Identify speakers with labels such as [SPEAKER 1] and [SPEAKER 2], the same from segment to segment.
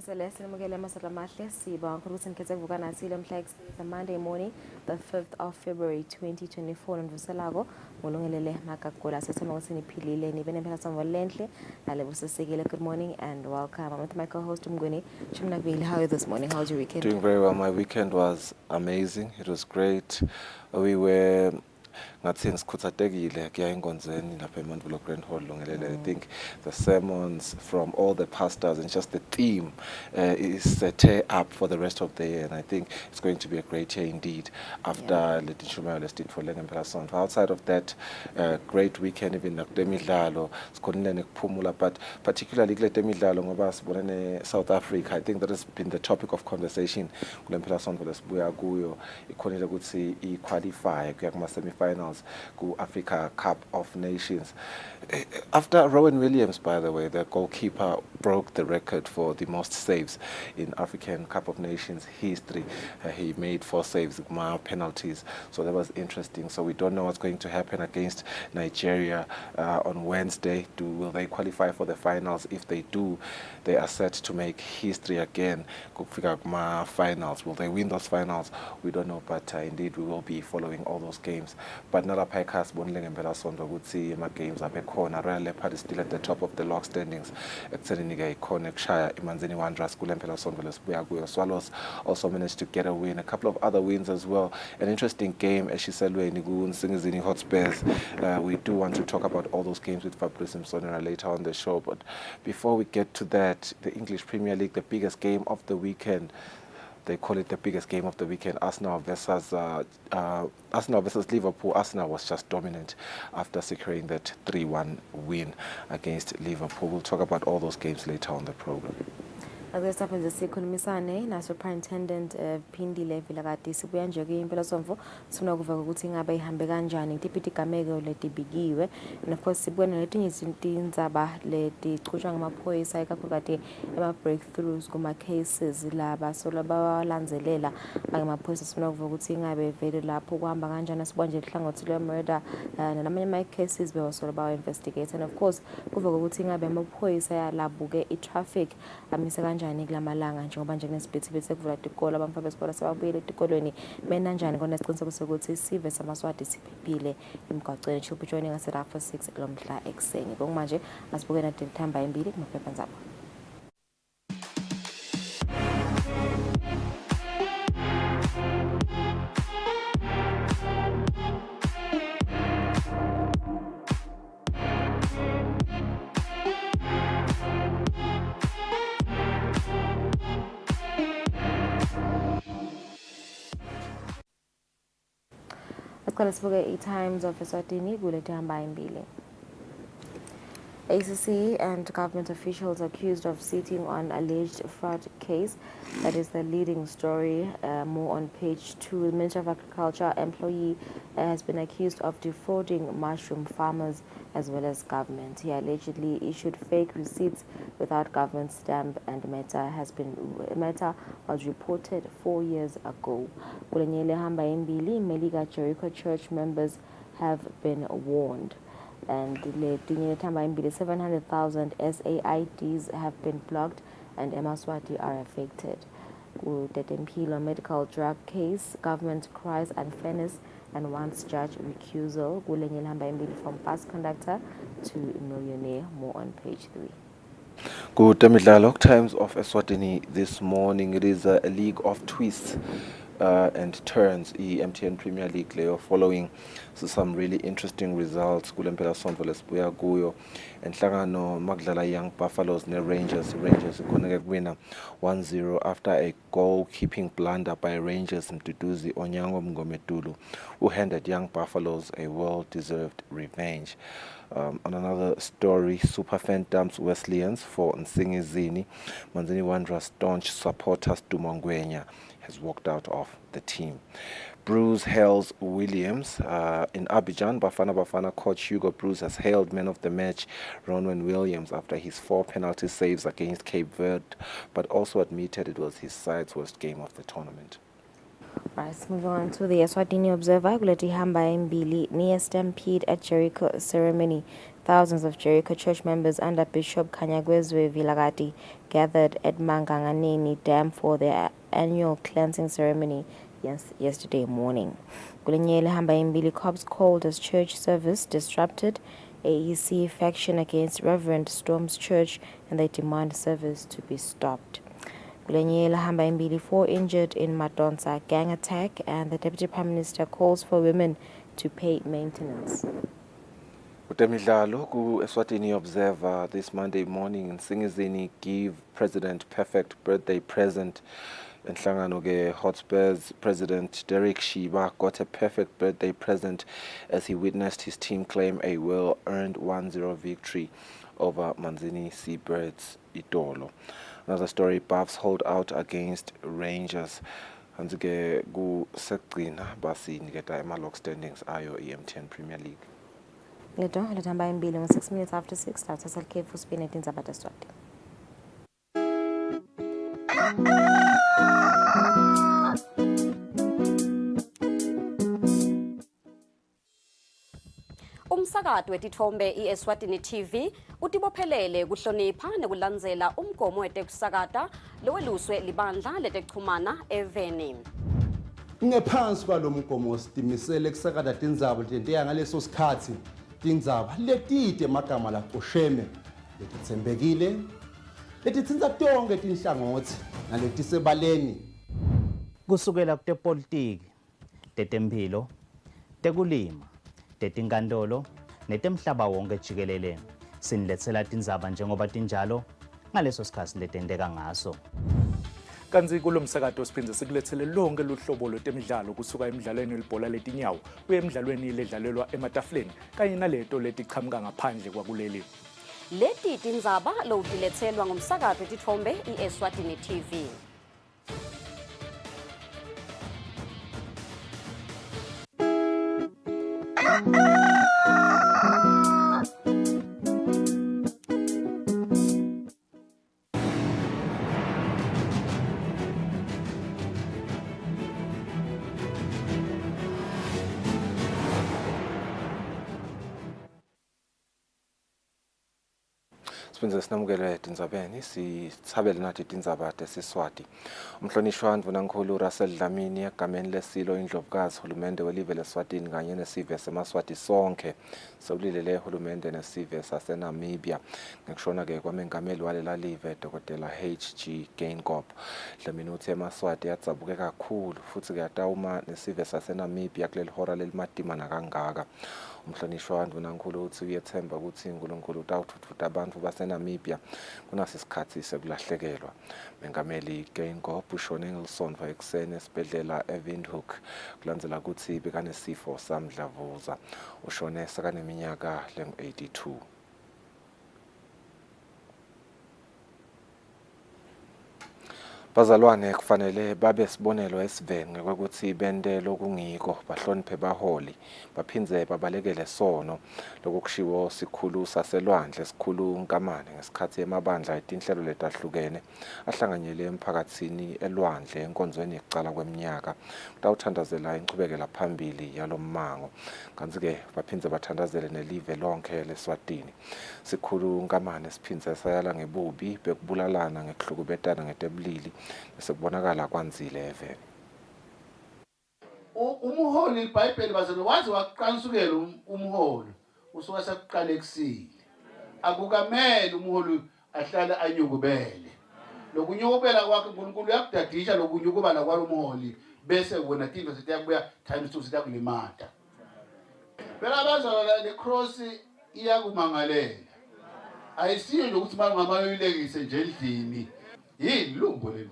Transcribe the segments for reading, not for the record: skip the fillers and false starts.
[SPEAKER 1] Kusile sinamukele amasala amahle sibonga ukuthi nikhethe ukuvuka nathi the Monday morning the 5th of February 2024 nonvuselako ngolungelele magagula sethemba ukuthi niphilile nibe nemphelasomo lenhle nalebusisekile. Good morning and welcome. I'm with my co-host Mgwini Chimnabili. How are you this morning? How was your weekend?
[SPEAKER 2] Doing very well. My weekend was amazing. It was great. We were ngathi ngisikhuthadekile kuya enkonzweni lapha eMandulo Grand Hall Lungelele. I think the sermons from all the pastors and just the theme is set up for the rest of the year, and I think it's going to be a great year indeed after Leti Shumayo Lestin for Lengempela Sonto. Outside of that, great weekend even nakutemidlalo sikhonile nekuphumula, but particularly kule temidlalo ngoba sibonene South Africa. I think that has been the topic of conversation kulempela sonto lesibuya kuyo. Ikhonile ukuthi i-qualify kuya kuma semi-finals ku Africa Cup of Nations. After Rowan Williams, by the way, the goalkeeper, broke the record for the most saves in African Cup of Nations history. He made 4 saves, penalties, so that was interesting. So we don't know what's going to happen against Nigeria on Wednesday. Will they qualify for the finals? If they do, they are set to make history again. Finals. Will they win those finals? We don't know, but indeed we will be following all those games. But Nala Paikas Bonling and Bella Sondo would see my games are back on. Royal Leopard is still at the top of the log standings. Exceliniga Connect Shire, Imanzini Wandra School and Bella Sondo Buyaguyo Swallows also managed to get a win. A couple of other wins as well. An interesting game, as she said, Nigun Singizini Hotspurs. We do want to talk about all those games with Fabrice Simpson later on the show. But before we get to that, the English Premier League, the biggest game of the weekend. They call it the biggest game of the weekend. Arsenal versus Liverpool. Arsenal was just dominant after securing that 3-1 win against Liverpool. We'll talk about all those games later on the program.
[SPEAKER 1] Akuyesaphenze sikhulumisane na Superintendent Phindile Vilakati sibuya nje ke impela somvo sifuna ukuva ukuthi ngabe ihambe kanjani ngitiphi igameko letibikiwe, and of course sibona letinye izinto letichutshwa ngamaphoyisa ikakhulukazi ema breakthroughs kuma cases laba so labalandzelela ngamaphoyisa. Sifuna ukuva ukuthi ngabe vele lapho kuhamba kanjani, sibona nje ihlangothi le murder namanye ama cases bewasola bawa investigate, and of course kuva ukuthi ngabe amaphoyisa yalabuke i-traffic amise kanjani kulamalanga njengoba nje kunesibhithibithi sekuvula isikole abamfana besikole sebabuyele esikolweni mena kanjani kona siqiniseko ukuthi sive samaswati siphephile emgwaqweni. Chuphi joining us at 6 kulomhla ekseni kongamanje asibuke na Thamba embili kumaphepha nzabo. Let's look at times of Eswatini Thamba embili. ACC and government officials accused of sitting on alleged fraud case. That is the leading story. More on page 2. The Minister of Agriculture employee has been accused of defrauding mushroom farmers as well as government. He allegedly issued fake receipts without government stamp, and matter was reported 4 years ago. Kulenyele hamba embili, Meliga Jericho church members have been warned. And the 700,000 SAIDs have been blocked and Emaswati are affected. Mpilo medical drug case, government cries unfairness and wants judge recusal. From bus conductor to millionaire. More on page 3.
[SPEAKER 2] Good Temidlalok Times of Eswatini this morning. It is a league of twists and turns, MTN Premier League Leo, following some really interesting results. Kulempela Sonto lesibuya kuyo enhlangano makudlala Young Buffaloes ne Rangers ikhoneke kuwina 1-0 after a goalkeeping blunder by Rangers Mduduzi Onyango Mngomedulu, who handed Young Buffaloes a well-deserved revenge. On another story, Super Phantoms Wesleyans for Nsingizini, Manzini Wanderers staunch supporters Dumongwenya has walked out of the team. Bruce hails Williams in Abidjan. Bafana coach Hugo Bruce has hailed man of the match Ronwen Williams after his 4 penalty saves against Cape Verde, but also admitted it was his side's worst game of the tournament.
[SPEAKER 1] Right, moving on to the Eswatini Observer. Kuleti hamba embili near stampede at Jericho ceremony. Thousands of Jericho church members under Bishop Kanyagwezwe Vilagati gathered at Manganganeni Dam for their annual cleansing ceremony yesterday morning. Kulenyele Hambayimbili cops called as church service disrupted AEC faction against Reverend Storm's church and they demand service to be stopped. Kulenyele Hambayimbili 4 injured in Madonsa gang attack and the Deputy Prime Minister calls for women to pay maintenance.
[SPEAKER 2] Utemidlalo ku Eswatini Observer this Monday morning in Singizini give President perfect birthday present. Enhlangano ke Hotspurs President Derek Shiba got a perfect birthday present as he witnessed his team claim a well-earned 1-0 victory over Manzini Seabirds Itolo. Another story, Buffs hold out against Rangers. Hanzi ke ku sekugcina basi niketa ema-log standings ayo EMTN Premier League.
[SPEAKER 1] Leto lethamba imbili ngo 6 minutes after 6 thatha Khefu Spin etindzaba taSwati.
[SPEAKER 3] Umsakazo wetithombe iEswatini TV utibophelele kuhlonipha nekulandzela umgomo wetekusakata loweluswe libandla letekuchumana eVeni.
[SPEAKER 4] Ngephansi kwalomgomo sitimisele kusakata tindzaba tenteya ngaleso sikhatsi tindzaba letide magama lacosheme letitsembekile letitsinza tonke tinhlangothi naletisebaleni
[SPEAKER 5] kusukela kutepolitiki tetemphilo tekulima tetinkantolo netemhlaba wonke jikelele siniletsela tindzaba njengoba tinjalo ngaleso sikhatsi letenteka ngaso.
[SPEAKER 6] Kanzi kulomsakato siphindze sikulethele lonke luhlobo lwetemidlalo kusuka emidlalweni welibhola letinyawo kuye emidlalweni ledlalelwa ematafuleni kanye naleto letichamuka ngaphandle kwakuleli.
[SPEAKER 3] Leti tindzaba lowutiletselwa ngumsakazo wetithombe iEswatini TV.
[SPEAKER 2] Siphinze sinamukele tindzabeni sithabele nathi tindzaba tesiswati. Umhlonishwa Ndvunankhulu Russell Dlamini egameni lesilo indlovukazi hulumende welive leSwatini kanye nesive semaswati sonke sewulilele hulumende nesive saseNamibia ngekushona ke kwamengameli walela live Dr. H.G. Geingob. Dlamini uthi emaswati yadzabuke kakhulu futhi ke atawuma nesive saseNamibia kuleli hora lelimatima kangaka. Umhlonishwa Ndvunankhulu uthi uyethemba ukuthi uNkulunkulu utawuthuthuta abantu baseNamibia kunasi isikhathi sekulahlekelwa. Mengameli Geingob ushone ngelisonto ekuseni esibhedlela eWindhoek kulandzela ukuthi bekanesifo samdlavuza. Ushone sakaneminyaka lengu-82. Bazalwane kufanele babe sibonelo esivenge ukuthi bende lokungiko bahloniphe baholi baphindze babalekele sono lokushiwo sikhulu saselwandle sikhulu Nkamane ngesikhathi emabandla etinhlelo letahlukene ahlanganyele emphakatsini elwandle enkonzweni yekucala kweminyaka kutawuthandazela inchubekela phambili yalommango kanzi ke baphindze bathandazele nelive lonke leSwatini. Sikhulu Nkamane siphindze sayala ngebubi bekubulalana ngekuhlukubetana ngetebulili sekubonakala kwanzile eveni.
[SPEAKER 7] Umholi iBhayibheli bazana wazi waqansukela umholi usuka sakuqala ekusile. Akukamele umholi ahlala anyukubele. Lokunyukubela kwakhe uNkulunkulu uyakudadisha lokunyukubala kwalomholi bese wena tinto zitakubuya times 2 zitakulimata. Phela bazana le cross iyakumangalela. Ayisiyo nje ukuthi mangamayilekise nje endlini. Yini lumbo lelo.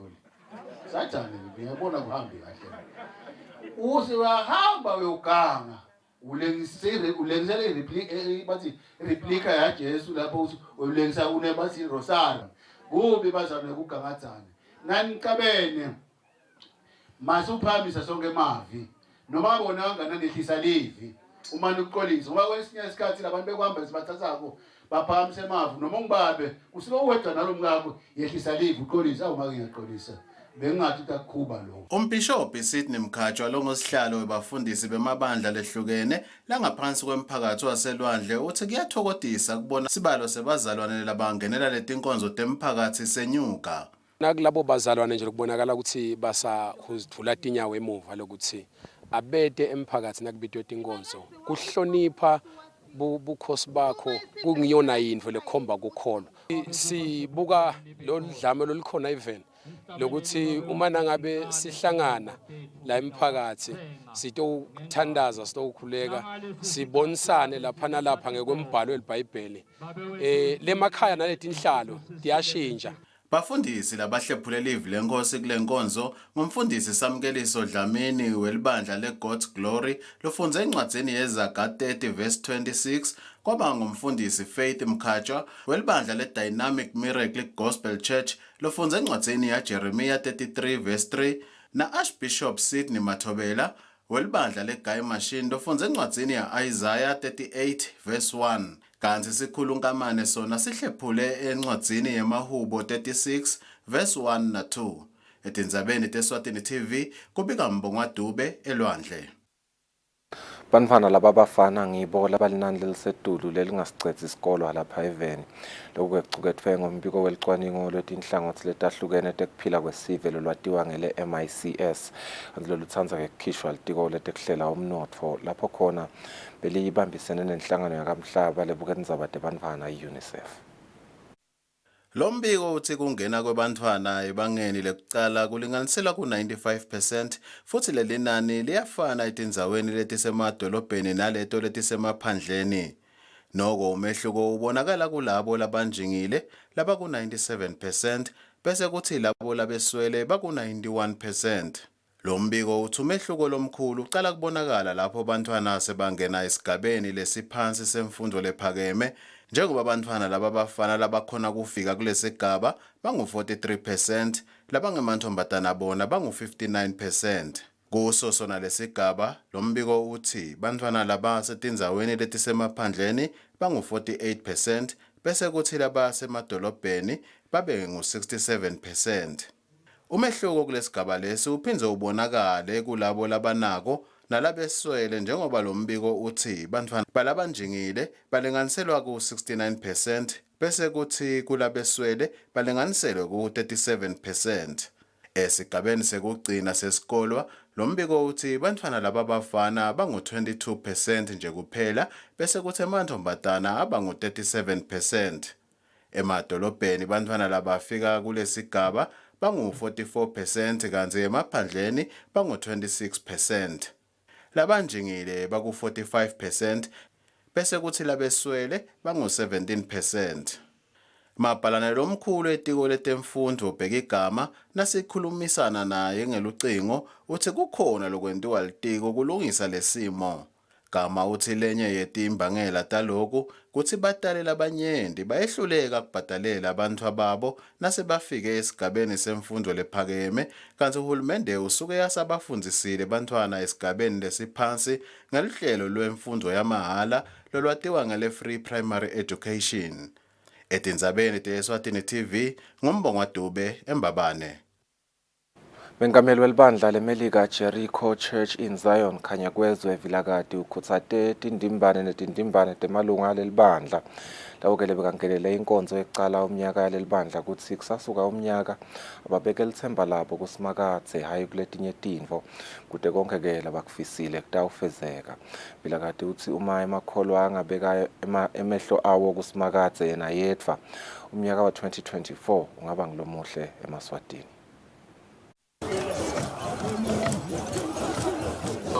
[SPEAKER 7] Sathane ngiyabona kuhambe kahle. Uze wahamba uyoganga ulengisele replica ya Jesu lapho ulengisa unebathi rosary. Kubi bazana kugangathana. Nanicabene masuphamisa sonke mavi. Noma bona ngana nehlisa livi. Uma niqolisa ngoba kwesinye isikhathi labantu bekwamba sibathathako baphakamise emavu noma ungibabe usibe uwedwa nalomngakho yehlisa livi uqolisa uma ngiyaqolisa bengathi takhuba lo.
[SPEAKER 8] Umbishop Eswatini Mkhatshwa longosihlalo webafundisi bemabandla lehlukene langaphansi kwemphakathi waselwandle uthi kuyathokodisa kubona sibalo sebazalwane labangenela letinkonzo temphakathi senyuka.
[SPEAKER 9] Nakulabo bazalwane nje kubonakala ukuthi basahuzithula tinyawo emuva lokuthi abede emphakathi nakubitwe tinkonzo kuhlonipha bukhosi bakho kungiyona yinto lekhomba kukholo. Sibuka lo dlame lolikhona even lokuthi uma nangabe sihlangana la emphakathi sitothandaza sitokhuleka sibonisane lapha nalapha ngekwembhalo weBhayibheli lemakhaya naletinhlalo tiyashintsha.
[SPEAKER 8] Bafundisi labahlephulela ivi lenkosi kulenkonzo ngumfundisi Samkeliso Dlamini welibandla leGod's Glory lofunze encwadzini yeZaga 30 verse 26 kwaba ngumfundisi Faith Mkhatshwa welibandla leDynamic Miracle Gospel Church lofunze encwadzini yaJeremiah 33 verse 3 na Archbishop Sidney Mathobela welibandla leGuy Machine lofunze encwadzini yaIsaiah 38 verse 1. Kanti sikhulunkamane sona sihlephule encwadzini yemahubo 36 verse 1 na 2. Etindzabeni teSwatini TV kubika Mbongwa Dube elwandle.
[SPEAKER 2] Bantwana laba bafana ngibo labalinani lelisetulu lelingasicedzi isikolo lapha eveni. Lokhu kwecukethwe ngombiko welicwaningo lwetinhlangothi letahlukene tekuphila kwesive lolwatiwa ngele MICS. Kanti lolutsandza kukhishwa litiko letekuhlela umnotfo lapho khona beliyibambisene nenhlangano yakamhlaba lebuka indzaba tebantfwana i-UNICEF.
[SPEAKER 8] Lo mbiko uthi kungena kwebantwana ebangeni lekucala kulinganisela ku-95% futhi leli nani liyafana etindzaweni letisemadolobheni naleto letisemaphandleni. Noko umehluko ubonakala kulabo labanjingile laba ku-97% bese kuthi labo labeswele baku-91%. Lo mbiko uthi umehluko lomkhulu ucala kubonakala lapho abantwana sebangena esigabeni lesiphansi semfundo lephakeme njengoba abantwana laba bafana labakhona kufika kulesigaba bangu-43%, labangemantombazana bona bangu-59%. Kuso sona lesigaba lo mbiko uthi bantwana laba setindzaweni letisemaphandleni bangu-48% bese kuthi laba semadolobheni babe ngu-67%. Umehluko kulesigaba lesi uphindze ubonakale kulabo labanako nalabeswele njengoba lo mbiko uthi bantwana balabanjingile balinganiselwa ku-69% bese kuthi kulabeswele balinganiselwe ku-37%. Esigabeni sekugcina sesikolo lo mbiko uthi bantwana laba bafana bangu-22% nje kuphela bese kuthi amantombazana abangu-37%. Emadolobheni bantwana laba bafika kulesigaba bangu-44% kanti emaphandleni bangu-26%. Labanjingile baku-45% bese kuthi labeswele bangu-17%. Mabhalane lomkhulu etiko letemfundo ubheka igama nasikhulumisana naye ngelucingo uthi kukhona lokwentiwa litiko kulungisa lesimo. Gama uthi lenye yetimbangela taloku kuthi batali labanyenti bayehluleka kubhadalela abantu ababo nasebafike esigabeni semfundo lephakeme kanti uhulumende usuke yasabafundisile bantwana esigabeni lesiphansi ngelihlelo lwemfundo yamahala lolwatiwa ngele Free Primary Education. Etindzabeni teSwatini TV ngumbongwa Dube eMbabane.
[SPEAKER 2] Mengameli welibandla leMelika Jericho Church in Zion khanya kwezwe vilakati ukhutsate tindimbane netindimbane temalunga lelibandla lawo-ke bekangenele inkonzo yekucala umnyaka yalelibandla kutsi kusasuka umnyaka ababeke lithemba labo kusimakadze hayi kuletinye tintfo kute konke-ke labakufisile kutawufezeka. Vilakati utsi uma emakholwa angabeka emehlo awo kusimakadze yena yedva umnyaka wa 2024 ungaba ngilomuhle eMaswatini.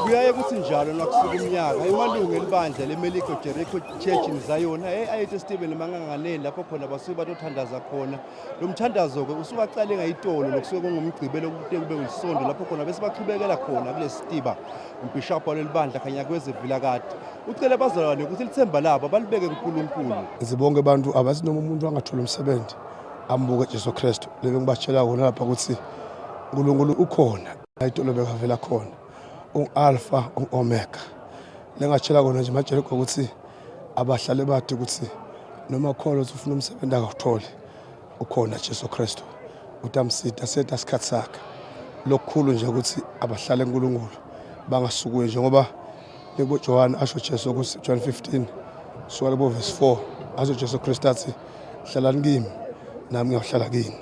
[SPEAKER 4] Kuyaye kuthi njalo nakusuka umnyaka emalungu elibandla leMelika Jericho Church in Zion ayethe Stephen manganganeni lapho khona basuke batothandaza khona. Lo mthandazo ke usuka aqale ngayitolo lokusuke kungumgcibelo kube uyisonto lapho khona bese baqhubekela khona kule Stiba. Umbishop walelibandla khanya kweze vilakati ucela bazalwane ukuthi lithemba labo balibeke kuNkulunkulu.
[SPEAKER 10] Sibonke abantu abasinoma umuntu angathola umsebenzi ambuke Jesu Kristu lebe ngibashela khona lapha ukuthi uNkulunkulu ukhona ayitolo bekavela khona. Alpha Omega lengatshela kona nje majele ukuthi abahlale bathi ukuthi noma kholo ufuna umsebenzi akawuthole ukhona Jesu Kristu uTamsita setha isikhathi sakhe lokukhulu nje ukuthi abahlale eNkulunkulu bangasukuwe njengoba lebo John asho Jesu ku John 15 suka lebo verse 4 asho Jesu Kristu athi hlalani kimi nami ngiyohlala kini.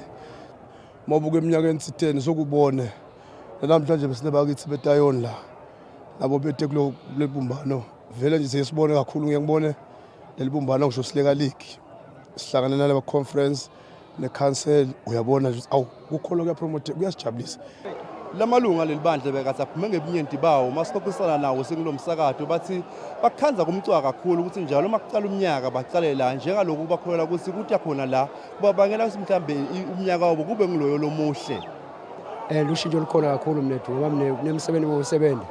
[SPEAKER 10] Mabuke eminyakeni 10 sokubone namhlanje besinebakithi betayoni la labo bethe kulo lebumbano vele nje siyibone kakhulu ngiyangibone lelibumbano ngisho sileka league sihlangana nalaba conference ne-council uyabona nje awu kukholo kuyapromote kuyasijabulisa.
[SPEAKER 4] Lamalunga lelibandla bekathi aphume ngebunyenti bawo masixoxisana nawo sengilomsakato bathi bakhanza kumcwaka kakhulu ukuthi njalo uma kucala umnyaka baqale la njengaloku bakholela ukuthi kuthi yakhona la kubabangela ukuthi mhlambe umnyaka wabo kube ngiloyo lomuhle.
[SPEAKER 11] Lushintsho likhona kakhulu mnethu ngoba mina nemsebenzi wokusebenza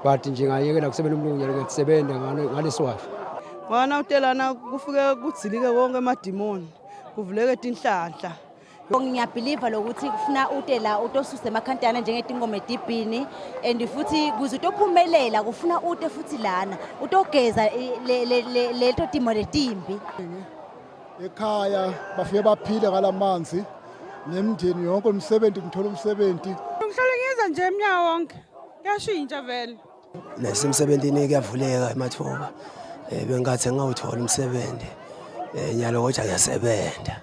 [SPEAKER 11] bathi nje ngayekela kusebenza umlungu ke kusebenza ngaleswashi.
[SPEAKER 12] Ngwana utelana kufike kudzilike konke emadimoni kuvuleke tinhlanhla.
[SPEAKER 13] Ngiyabhiliva lokuthi kufuna utela utosuse emakhantana njengetingoma edibhini and futhi kuze utophumelela kufuna ute futhi lana utogeza leto timo letimbi.
[SPEAKER 14] Ekhaya bafike baphile ngalamanzi nemndeni yonke umsebenzi ngithola umsebenzi.
[SPEAKER 12] Ngihlala ngiyenza nje eminyaka wonke kuyashintsha vele.
[SPEAKER 11] Nasemsebenzini kuyavuleka emathuba bengathi ngawuthola umsebenzi nyalo kodwa ngiyasebenza.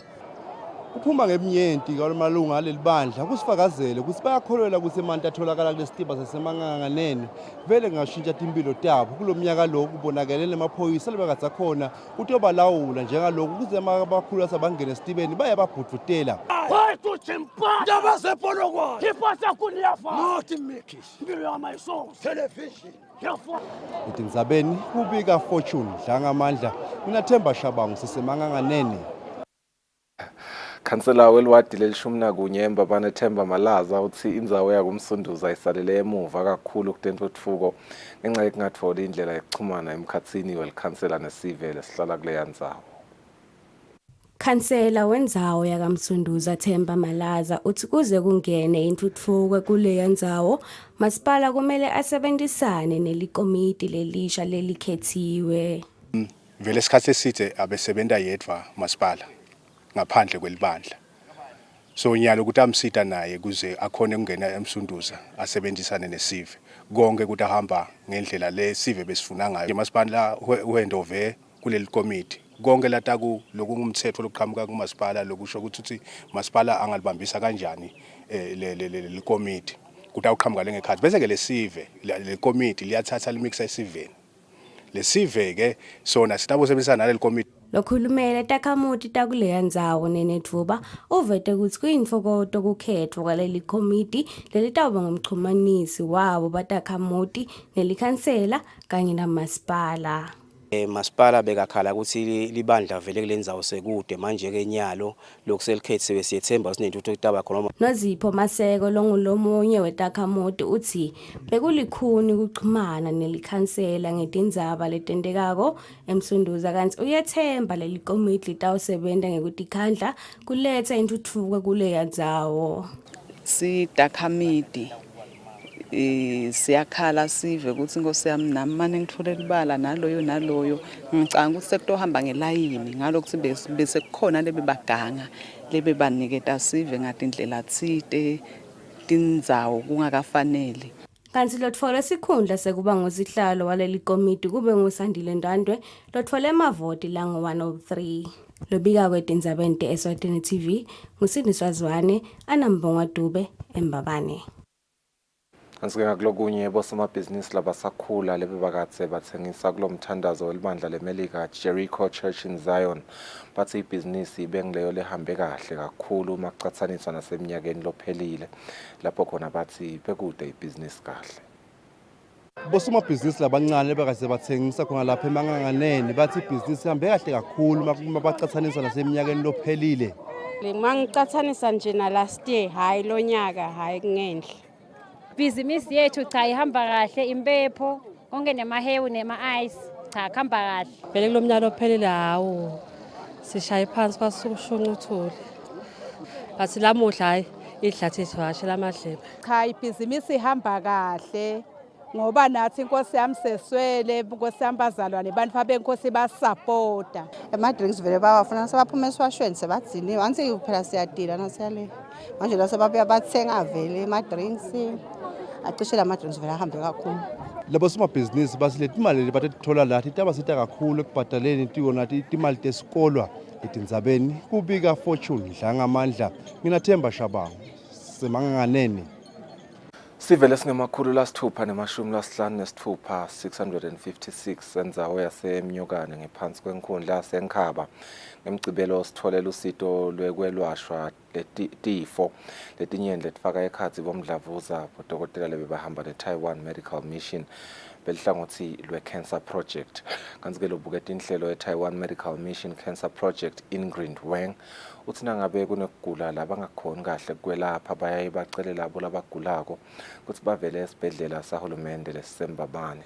[SPEAKER 4] Uphuma ngebunyenti kwalamalunga alelibandla kusifakazele ukuthi bayakholelwa ukuthi emanti atholakala kulesitimba sasemanganganeni vele ngashintsha impilo tabo kulomnyaka lo kubonakele emaphoyisa lebekathi akhona utobalawula njengaloku kuze abakhulu sabangena esitibeni baye babhudvutela.
[SPEAKER 15] Wethu chimpa ndaba sepolokwane ipasa kuniyafa not mikis impilo yamayiso television
[SPEAKER 4] uthi ngizabeni kubika fortune dlangamandla unathemba shabangu sisemanganganeni.
[SPEAKER 2] Khansela welwadi lelishumi nakunye eMbabane Themba Malaza uthi indzawo yakumsunduza isalele emuva kakhulu kutentutfuko ngenxa yokungatholi indlela yokuxhumana emkhatsini welkhansela nesive lesihlala kuleya ndzawo.
[SPEAKER 1] Khansela wendzawo yakamsunduza Themba Malaza uthi kuze kungene intutfuko kuleya ndzawo masipala kumele asebenzisane nelikomiti lelisha lelikhethiwe.
[SPEAKER 16] Vele isikhathi eside abesebenta yedwa masipala ngaphandle kwelibandla. So nyalo ukuthi amsita naye kuze akhone ukungena emsunduza asebenzisane nesive. Konke ukuthi ahamba ngendlela le sive besifuna ngayo. Masipala uhandove kuleli committee. Konke lataku lokungumthetho lokuqhamuka kumasipala lokusho ukuthi masipala angalibambisa kanjani le committee. Kuthi awuqhamuka ngekhathi bese ke le sive le committee liyathatha limixa esiveni. Le sive ke sona sinabo sebenzisana naleli committee.
[SPEAKER 1] Lokhulumela takhamuti takuleya ndzawo nenetvuba uvete ukuthi kuyinfokoto kukhethwa kwaleli komiti lelitawuba ngumxhumanisi wabo batakhamuti nelikhansela kanye namasipala.
[SPEAKER 17] Masipala bekakhala ukuthi libandla vele kulendzawo sekude manje ke nyalo lokuselikhethiwe siyethemba sinentuthu ekutaba khona.
[SPEAKER 1] Nozipho Maseko longulomunye wetakhamuti uthi bekulikhuni ukuxhumana nelikhansela ngetindzaba letendekako emsunduza kanti uyethemba leli komiti litawusebenta ngekutikhandla kuletha intuthuko kuleya ndzawo.
[SPEAKER 12] Sitakhamiti siyakhala sive ukuthi Nkosi yami nami manje ngitholela ibala naloyo ngicanga ukuthi sekutohamba ngelayini ngalokuthi bese kukhona lebe baganga lebe baniketa sive ngatindlela tsite tindzawo kungakafanele.
[SPEAKER 1] Kanti lotfola sikhundla sekuba ngosihlalo waleli komiti kube ngusandile Ndandwe lotfola emavoti lango 103. Lobika kwetindzabeni te-Eswatini TV ngusini Swazwane anambongwa Dube eMbabane.
[SPEAKER 2] Ansike kulokunye bosomabhizinisi labasakhula lebebakatse bathengisa kulomthandazo welibandla leMelika Jericho Church in Zion bathi ibhizinisi bengileyo lehambe kahle kakhulu makucathaniswa naseminyakeni lophelile lapho khona bathi bekude ibhizinisi kahle.
[SPEAKER 4] Bosomabhizinisi labancane lebekade bathengisa khona lapha emanganganeni bathi ibhizinisi ihambe kahle kakhulu mabacathaniswa naseminyakeni lophelile.
[SPEAKER 18] Mangicathanisa nje na last year hayi lo nyaka hayi kungenhle. Ibhizinisi yethu cha ihamba kahle impepho konke nemahewu nema-ice cha kuhamba kahle.
[SPEAKER 19] Vele kulomnyaka ophelele hawo sishaya phansi kwasukushunqa uthuli. Bathi lamuhla hayi idlathe washe lamadlebe.
[SPEAKER 12] Cha ibhizinisi ihamba kahle
[SPEAKER 20] ngoba nathi inkosi yami seswele inkosi yami bazalwane bantu abenkosi basupporta
[SPEAKER 21] ama-drinks vele bawafuna sebaphuma esiwashweni sebadziniwe angithi phela siyadila nasiyale manje la sebabuya bathenga vele ama-drinks acishe la ma-drinks vele ahambe kakhulu.
[SPEAKER 4] Labo somabhizinisi basileta imali le batithola lathi tabasita kakhulu ekubhadaleni nathi imali tesikolwa etindzabeni kubika Fortune Dlangamandla mina Themba Shabangu semanganganene.
[SPEAKER 2] Sivele singemakhulu lasithupha nemashumi lasihlanu nesithupha 656 sendzawo yasemnyukane ngephansi kwenkundla yasenkhaba ngemgcibelo sitholela usito lwekwelwashwa letifo letinyeni letifaka ekhatsi bomdlavuza bodokotela lebebahamba le-Taiwan Medical Mission belihlangothi lwe-Cancer Project. Kanti-ke lobuketa inhlelo ye-Taiwan Medical Mission Cancer Project Ingrid Wang uthi nangabe kunekugula labangakhoni kahle kwelapha bayaye bacele labo labagulako ukuthi bavele esibhedlela sahulumende lesisembabane.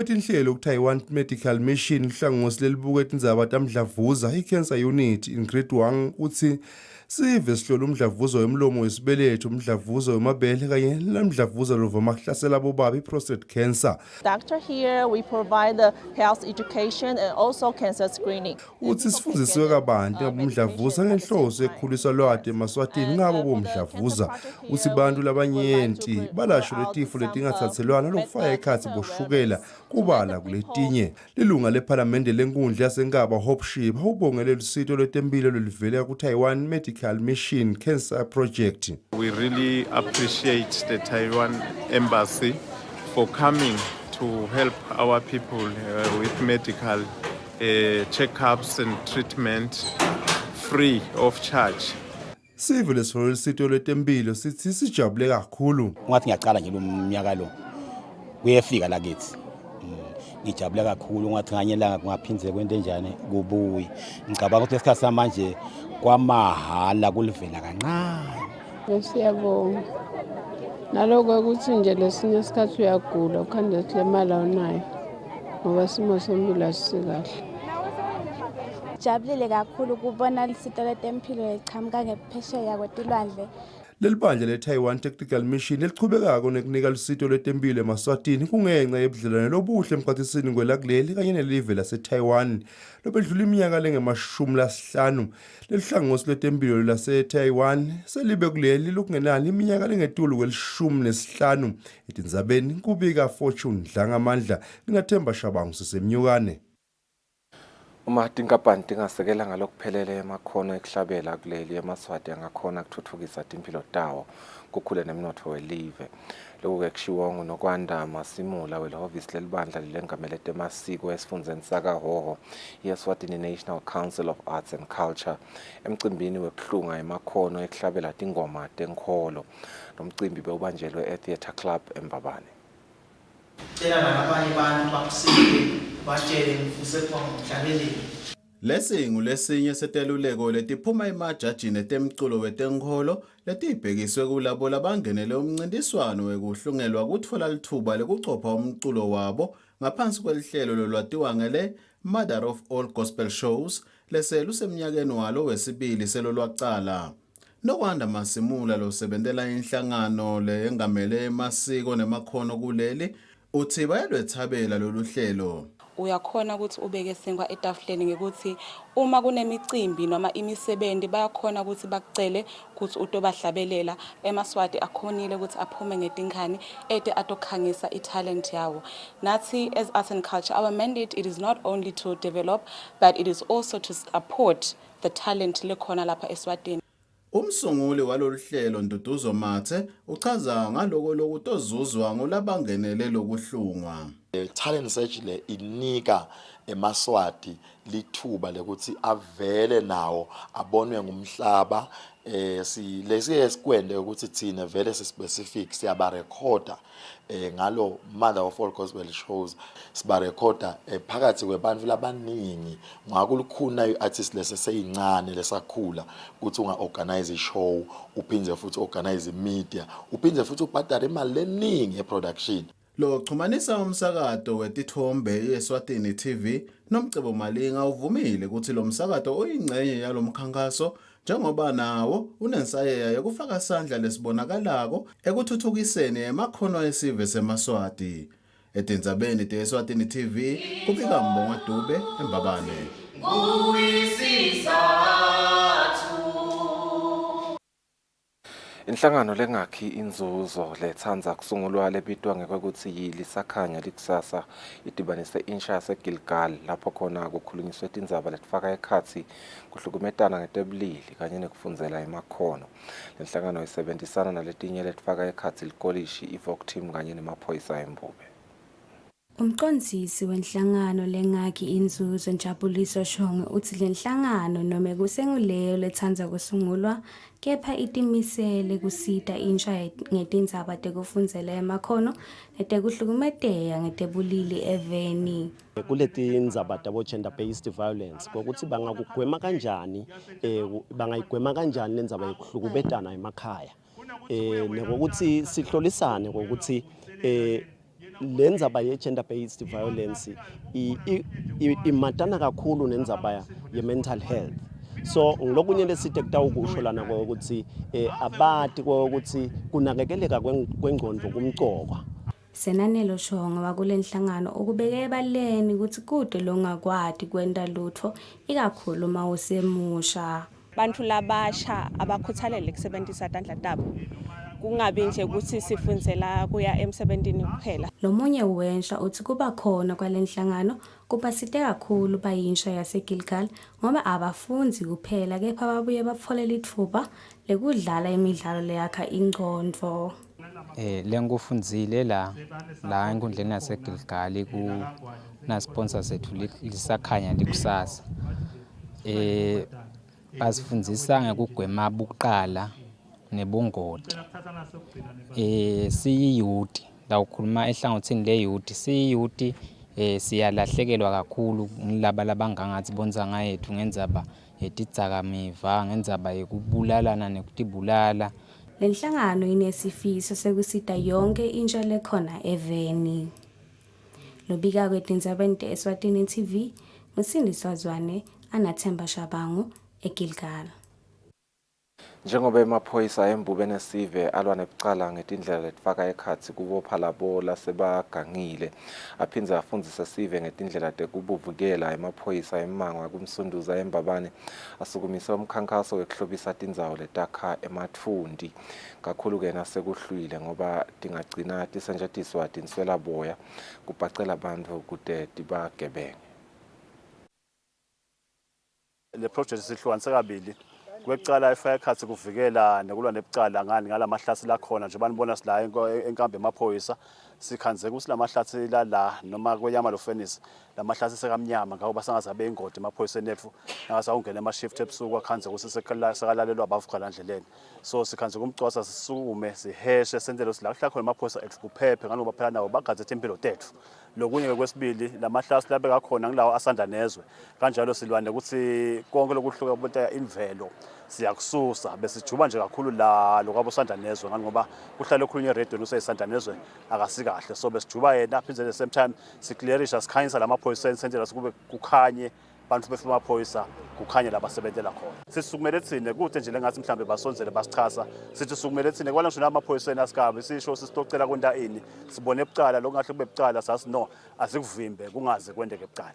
[SPEAKER 4] Inhlelo ku-Taiwan Medical Mission uhlangosi lelibuketa indzaba tamdlavuza i-Cancer Unit Ingrid Wang uthi sive sihlola umdlavuza wemlomo wesibeletho, umdlavuza wemabele kanye nomdlavuza lovama kuhlasela abobaba i-prostate cancer.
[SPEAKER 22] Doctor here we provide the health education and also cancer screening.
[SPEAKER 4] Uthi sifundiswe kabanti ngomdlavuza ngenhloso ekhulisa lwati emaswatini ngabo bomdlavuza. Uthi bantu labanyenti balashwe letifo letingathathelwana lokufaka ekhatsi boshukela kubala kuletinye. Lilunga lephalamende lenkundla yasenkaba Hope Ship ubongele lusito lwetempilo lolivela ku-Taiwan Medical Mission Cancer Project.
[SPEAKER 23] We really appreciate the Taiwan Embassy for coming to help our people with medical checkups and treatment free of charge.
[SPEAKER 4] Sivele sifolo lesito lwetempilo sithi sijabule kakhulu.
[SPEAKER 24] Ngathi ngiyaqala nje lo mnyaka lo kuyefika la kithi. Ngijabule kakhulu ngathi nganyelanga kungaphindze kwento enjani kubuyi. Ngicabanga ukuthi lesikhathi samanje kwamahala kulivela kancane.
[SPEAKER 25] Siyabonga. Naloko ukuthi nje lesinye isikhathi uyagula ukhanda ukuthi le mali awunayo ngoba simo sempilo asikahle.
[SPEAKER 26] Jabulile kakhulu kubona lisito letempilo lichamuka ngephesheya kwetilwandle.
[SPEAKER 4] Lelibandla le-Taiwan Technical Mission elichubekako nekunika lusito lwetempilo emaswatini kungenxa yebudlelwane lobuhle emkhathisini kwelakuleli kanye nelive lase-Taiwan lobedlula iminyaka lengama-50. Lelihlangosi lwetempilo lase-Taiwan selibe kuleli lokungenani iminyaka lengetulu kwe-15 etindzabeni kubika Fortune Dlangamandla mina Themba Shabangu sisemnyukane.
[SPEAKER 2] Uma tinkampani tingasekela ngalokuphelele emakhono ekuhlabela kuleli emaswati angakhona kuthuthukisa impilo tawo kukhule nemnotho welive. Lokho kushiwo nguNokwanda Masimula welihhovisi lelibandla lilengamele temasiko esifundeni sakaHhohho i-Eswatini National Council of Arts and Culture emcimbini wekuhlunga emakhono ekuhlabela tingoma tenkholo. Nomcimbi bewubanjelwe e-Theatre Club eMbabane.
[SPEAKER 27] Cela nabanye abantu bakusike batshele mfuse ngomhlabeleni.
[SPEAKER 8] Lesi ngulesinye seteluleko letiphuma emajajini etemculo wetenkholo letibhekiswe kulabo labangenele umncintiswano wekuhlungelwa kutfola lithuba lekucopha umculo wabo ngaphansi kwelihlelo lolwatiwa ngele Mother of All Gospel Shows leselusemnyakeni walo wesibili selolwacala. Nokwanda Masimula losebentela inhlangano leyengamele emasiko nemakhono kuleli uthi bayalwethabela lolu hlelo.
[SPEAKER 12] Uyakhona ukuthi ubeke sinkwa etafuleni ngekuthi uma kunemicimbi noma imisebenzi bayakhona ukuthi bakucele ukuthi utobahlabelela emaswati akhonile ukuthi aphume ngetinkani ete atokhangisa italent yawo. Nathi as arts and culture our mandate it is not only to develop but it is also to support the talent lekhona lapha eSwatini.
[SPEAKER 8] Umsunguli walolu hlelo Nduduzo Mathe uchaza ngaloko lokutozuzwa ngolabangenele lokuhlungwa.
[SPEAKER 28] Talent search le inika emaswati lithuba lekuthi avele nawo abonwe ngumhlaba lesiye sikwende ukuthi thina vele specific siyaba recorder ngalo Mother of All Gospel Shows siba recorder phakathi kwebantu labaningi ngakulukhuna iartist leseyincane lesakhula ukuthi unga organize show uphindze futhi organize media uphindze futhi ubhadala imali leningi eproduction.
[SPEAKER 8] Lo xumanisa umsakato wetithombe yeSwatini TV nomcebo Malinga uvumile ukuthi lo msakato uyingcenye yalomkhankaso njengoba nawo unensayeya yokufaka isandla lesibonakalako ekuthuthukiseni emakhono esive seMaswati. Etindzabeni teSwatini TV kubika Mbonga Dube eMbabane.
[SPEAKER 2] Inhlangano lengakhi inzuzo lethandza kusungulwa lebitwa ngekwekuthi yilisakhanya likusasa idibanise insha yaseGilgal lapho khona kukhulunyiswe tindzaba letifaka ekhatsi kuhlukumetana ngetebulili kanye nekufundzela emakhono. Lenhlangano isebenzisana naletinye letifaka ekhatsi likolishi, i-Vogue Team kanye nemaphoyisa embube.
[SPEAKER 3] Umqondisi wenhlangano lengakhi inzuzo Njabuliso Shongwe uthi lenhlangano noma kusenguleyo lethandza kusungulwa kepha itimisele kusita insha ngetindzaba tekufundzela emakhono netekuhlukumeteka ngetebulili eveni.
[SPEAKER 5] Kuletindzaba tabo gender based violence ukuthi bangakugwema kanjani bangayigwema kanjani lendzaba yokuhlukubetana emakhaya nekokuthi sihlolisane ukuthi lendzaba ye gender based violence imatana kakhulu nendzaba ye mental health. So ngilokunye lesite kutawukusho lana ukuthi abati ukuthi kunakekeleka kwengqondo kumqoka.
[SPEAKER 3] Senanelo Shongwe wakulenhlangano ukubeke ebaleni ukuthi kude longakwadi kwenta lutho ikakhulu mawusemusha.
[SPEAKER 22] Bantfu labasha abakhuthalele kusebentisa tandla tabo. Kungabi nje ukuthi sifundzela kuya emsebentini kuphela.
[SPEAKER 3] Lomunye uwensha uthi kuba khona kwalenhlangano kupasite kakhulu bayinsha yaseGilgal ngoba abafunzi kuphela kepha babuye batfolela ithuba lekudlala imidlalo leyakha ingqondo.
[SPEAKER 6] Lengufundzile la enkundleni yaseGilgal na sponsor sethu lisakhanya likusasa. Basifundzisa ngekugwema buqala nebungoti. Siyiyuti la ukhuluma ehlangothini leyuti siyiyuti siyalahlekelwa kakhulu ngilaba labangangathi bonzanga yethu ngendzaba yetidzakamiva ngendzaba yekubulalana nekutibulala.
[SPEAKER 3] Lenhlangano inesifiso sekusita yonke insha lekhona eveni. Lobika kwetindzabeni teSwatini TV nguSindiswa Zwane Anathemba Shabangu eGilgal.
[SPEAKER 2] Njengoba emaphoyisa embube nesive alwa nebucala ngetindlela letifaka ekhatsi kubopha labo lasebagangile aphindze afundzise sive ngetindlela tekubuvukela emaphoyisa emmango kumsunduza eMbabane asukumise umkhankaso wekuhlobisa tindzawo letakha ematfundi kakhulu ke nasekuhlwile ngoba tingagcina tisenjatiswa tinswela boya kubhacela bantfu kute tibagebenge.
[SPEAKER 16] Le project sihlukanise kabili. Kwecala ifaka ekhatsi kuvikela nekulwa nebucala ngani ngalamahlasi la khona nje banibona sila enkambe emaphoyisa sikhanze ukuthi lamahlasi la noma kweyama lo furnace lamahlasi sekamnyama ngawo basangazabe ingodi emaphoyiseni ethu nangasawungena ama-shift ebusuku akhanze ukuthi sekalalelwa abavuka la ndleleni so sikhanze kumcwasa sisukume siheshe senzele sila kuhla khona amaphoyisa ethu kuphephe ngaloba phela nawo bagazete impilo tethu. Lokunye kwesibili lamahlasi labeka khona ngilawo asanda nezwe kanjalo silwane ukuthi konke lokuhluka bonta imvelo siyakususa besijuba nje kakhulu la lokwabo sanda nezwe ngoba kuhlale okhulunye radio lusayisanda nezwe akasikahle so besijuba yena phindze the same time siclearisha sikhanyisa lamaphoyisa senzela kube kukhanye bantu befamaphoyisa kukhanye labasebenzela khona sisukumele thine kude nje lengathi mhlambe basonzele basichasa sithi sukumele thine kwala ngisho namaphoyisa asikabe sisho sisitocela kwenta ini sibone ebucala lokungahle kube bucala sasi no asikuvimbe kungaze kwendeke ebucala.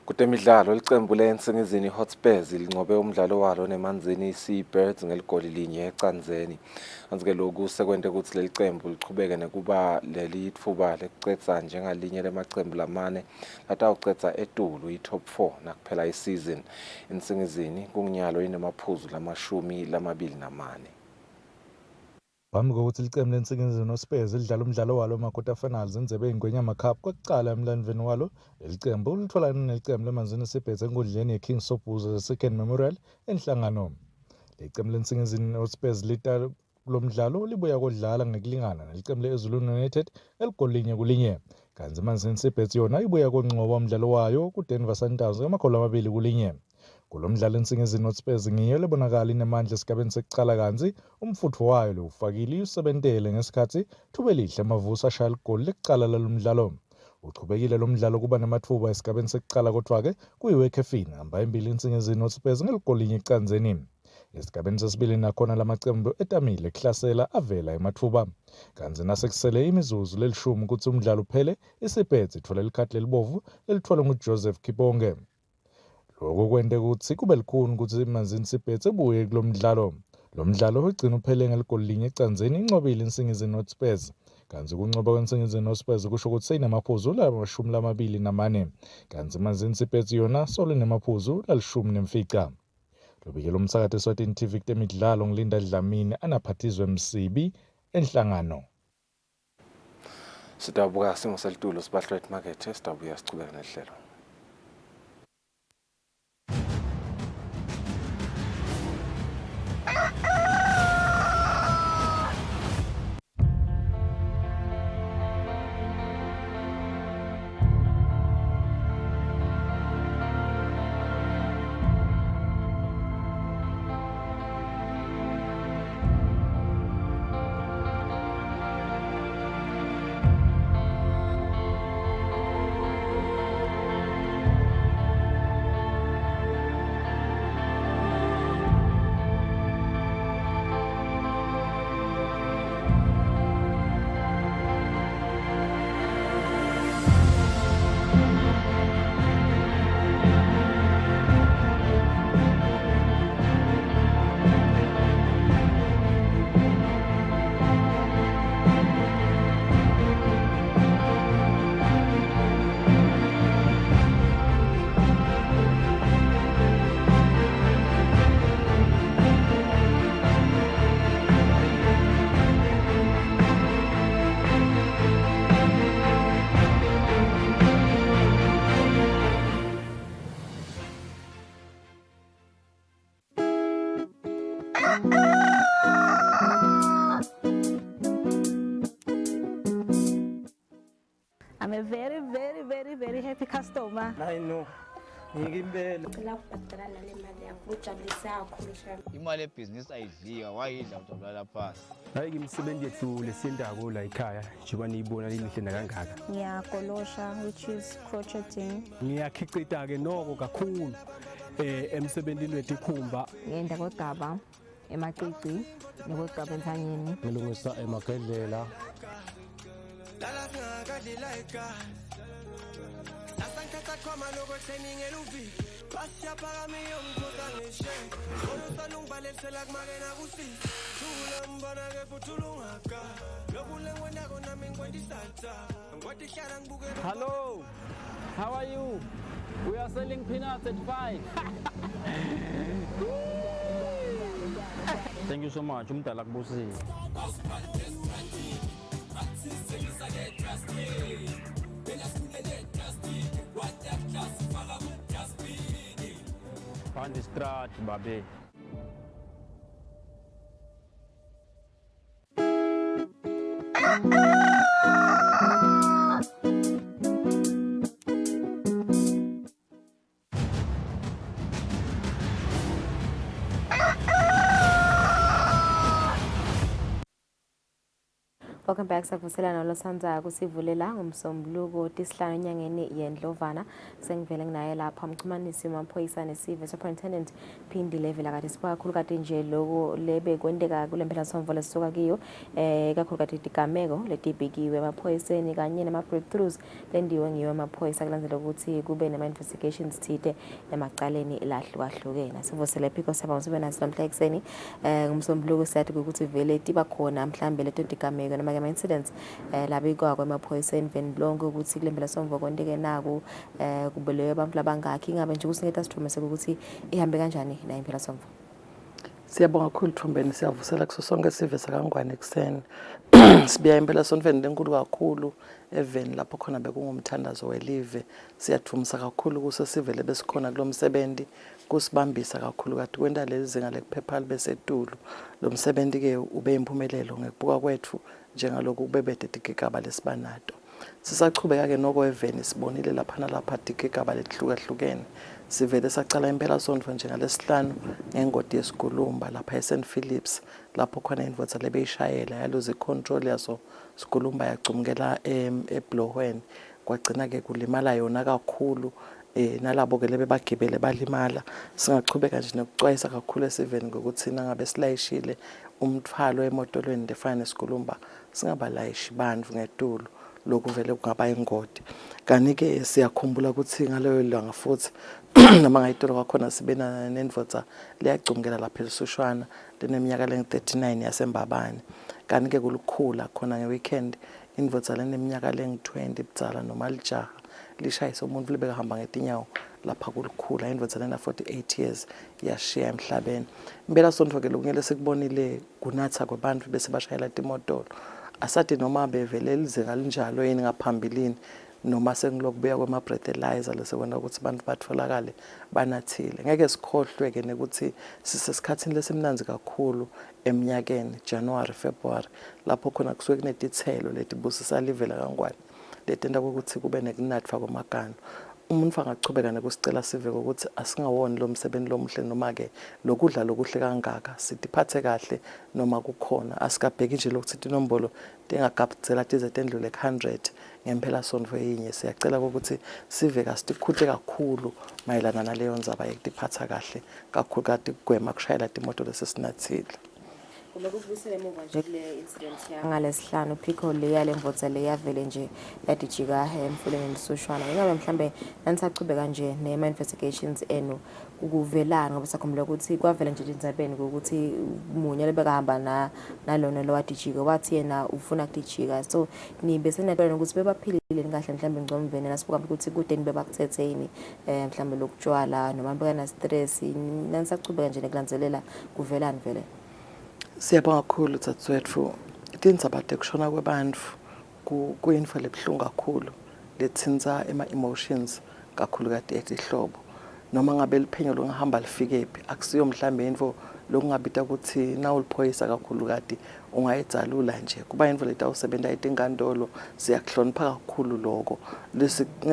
[SPEAKER 2] Kutemidlalo licembu leNsingizini Hotspurs linqobe umdlalo walo nemanzini Seabirds ngeligoli linye eCanzeni. Kanti-ke lokhu sekwente ukuthi leli cembu lichubeke nekuba leli thuba lekucetsa njengalinye lemacembu lamane latawucetsa etulu i-top 4 nakuphela isizini. Insingizini kunginyalo inemaphuzu lamashumi 24.
[SPEAKER 7] Phambi kokuthi licembu leNsingizini Hotspurs lidlala umdlalo walo ema-quarter finals indzebe yeNgwenyama Cup kokucala emlandweni walo leli cembu litholana nelicembu lemanzini Seabirds enkundleni yeKing Sobhuza Second Memorial enhlangano. Leli cembu leNsingizini Hotspurs lita kulomdlalo libuya kodlala ngekulingana nelicembu leZulu United eligoli linye kulinye. kanti Manzini City yona ibuya konqoba umdlalo wayo kuDenver Sundowns ngamagoli 2-1. Kulo mdlalo insingizini Hotspurs ngiyo lebonakala inemandla esigabeni sekuqala kanzi umfutho wayo lewufakile usebentele ngesikhathi thuba elihle amavuso ashaya igoli lekuqala lalomdlalo. Uqhubekile lo mdlalo kuba namathuba esigabeni sekuqala kodwa-ke kuyiwekhefini hamba embili insingizini Hotspurs ngeligoli linye ecanzeni. Esigabeni sesibili nakhona lamacembu etamile ekuhlasela avela emathuba. Kanzi nasekusele imizuzu lelishumi ukuthi umdlalo uphele isiphethe ithola ikhadi lelibovu elitholwe nguJoseph Kibonge. Lokho kwente ukuthi kube likhuni ukuthi Manzini City ebuye kulo mdlalo. Lo mdlalo ugcina uphele ngeligoli linye ecanzeni inqobile insingizini Hotspurs. Kanzi ukunqoba kwensingizini Hotspurs kusho ukuthi seyinamaphuzu la24 kanzi Manzini City yona solo nemaphuzu la14. Lobikela umsakazo Eswatini TV kutemidlalo ngilinda Dlamini anaphathizwe Msibi enhlangano.
[SPEAKER 2] Sidabuka simo selitulo sibahlwet market sidabuya sichubeka nehlelo.
[SPEAKER 1] I'm a very happy customer.
[SPEAKER 9] I know.
[SPEAKER 1] Ngicela ukubhadala le mali yakho ujabulisa kakhulu shami.
[SPEAKER 10] Imali yebhizinisi ayidliwa wayidla ujabulala phansi.
[SPEAKER 9] Hayi ngimsebenzi yethu lesindako la ekhaya njengoba niyibona linihle kangaka.
[SPEAKER 1] Ngiyagolosha which is crocheting.
[SPEAKER 9] Ngiyakhicita ke noko kakhulu emsebenzini wetikhumba.
[SPEAKER 1] Ngenda kodaba emaqiqi nokugaba ensanyeni.
[SPEAKER 9] Ngilungisa emagedlela.
[SPEAKER 11] Hello, how are you? We are selling peanuts at 5. Thank you so much. Umdala kubusi. Find the strat, babe.
[SPEAKER 13] Welcome back sakuvuselana losanza kusivulela ngomsombuluko tisihlanu enyangeni yendlovana sengivele nginaye lapha umxhumanisi wamaphoyisa nesive superintendent Phindile vela kade sibakhulu kade nje lokho lebe kwendeka kule mphela lesisuka kiyo kakhulu kade igameko letibikiwe emaphoyiseni kanye nama breakthroughs lendiwe ngiyo emaphoyisa kulandela ukuthi kube nema investigations thide emacaleni lahlukahlukene sivusele phiko saba sibe naso namhla ekseni ngomsombuluko siyathi ukuthi vele tiba khona mhlambe leto tigameko nama incidents labikwa kwemaphoyiseni venblonke ukuthi kulembela somvo kwendeke naku kubelewe abantu labangakhi ingabe nje kusingetha sithomese ukuthi ihambe kanjani na impela somvo.
[SPEAKER 12] Siyabonga kakhulu Thumbeni, siyavusela kuso sonke sive sakangwane ekseni. Sibiya impela sonveni lenkulu kakhulu even lapho khona bekungumthandazo welive. Siyathumisa kakhulu kuse sivele besikhona kulomsebenzi kusibambisa kakhulu kade kwenda lezi zinga lekuphepha libesetulu. Lo msebenzi ke ube impumelelo ngekubuka kwethu njengaloku kubebede igigaba lesibanato.
[SPEAKER 14] Sisaqhubeka-ke nokweveni sibonile lapha nalapha dike igaba lehlukahlukene. Sivele sacala impelasonto njengalesihlanu ngengodi yesigulumba lapha eSt Philips lapho khona indvodza lebeyishayela yaluze icontrol yaso sigulumba yacumukela eblohweni kwagcina-ke kulimala yona kakhulu nalabo-ke lebebagibele balimala. Singaqhubeka nje nokucwayisa kakhulu esiveni ngokuthi nangabe silayishile umthwalo emotolweni lefana nesigulumba singabalayishi bantu ngetulo, lokhu vele kungaba ingodi. Kanti-ke siyakhumbula ukuthi ngaloyo langa futhi noma ngayitolo kwakhona sibe nendvodza leyacumukela lapha elisushwana leneminyaka lengu-39 yasembabane. Kanti-ke kulukhula khona nge-weekend indvodza leneminyaka lengu-20 budzala noma lijaha lishayise umuntu libekahamba ngetinyawo lapha kulukhula indvodza lena 48 years yashiya emhlabeni. Impelasonto-ke lokungele sikubonile kunatha kwabantu bese bashayela timotolo. Asathi noma bevele lizinga linjalo yini ngaphambilini noma sengilokubuya kwama-breathalyzer lesekwenza ukuthi abantu batholakale banathile. Ngeke sikhohlwe-ke nekuthi sisesikhathini lesimnanzi kakhulu eminyakeni January February lapho khona kusuke kunetithelo letibusisa live lakangwane letenta ukuthi kube nekunatfwa kwamaganu. Umuntu angachubeka nekusicela sive ukuthi asingawoni lo msebenzi lomuhle noma-ke lokudla lokuhle kangaka sitiphathe kahle noma kukhona asikabheki nje lokuthi inombolo tengagabuzela tize tendlule 100 ngempelasonto yinye. Siyacela ukuthi sive kasitikhute kakhulu mayelana naleyo ndzaba yekutiphatha kahle kakhulu kati kugwema kushayela timoto lesesinathile.
[SPEAKER 13] Lokubuyisela emuva nje kule incident yangalesihlanu Pico leya lemvodza leyavele nje yadijika emfuleni nesushwana. Ingabe mhlambe nanisachubeka nje nema investigations enu ukuvelana ngoba sakhumbula ukuthi kwavela nje indzabeni ukuthi munye lebekahamba nalona lo wadijika wathi yena ufuna kudijika. So nibe senatona ukuthi bebaphilile kahle mhlambe ngcomvene nasibuka ukuthi kudeni bebakuthetheni mhlambe lokutshwala noma bekana stress nanisachubeka nje nekulandzelela kuvelana vele.
[SPEAKER 14] Siyabonga kakhulu Tsatswetfu. Tindzaba tekushona kwebantfu kuyintfo lebuhlungu kakhulu letsinza ema-emotions kakhulu kati etihlobo. Noma ngabe liphenyo longahamba lifikephi akusiyo mhlambe intfo lokungabita ukuthi nawuliphoyisa kakhulu kati ungayedzalula nje. Kuba intfo letawusebenta etinkantolo siyakuhlonipha kakhulu lokho.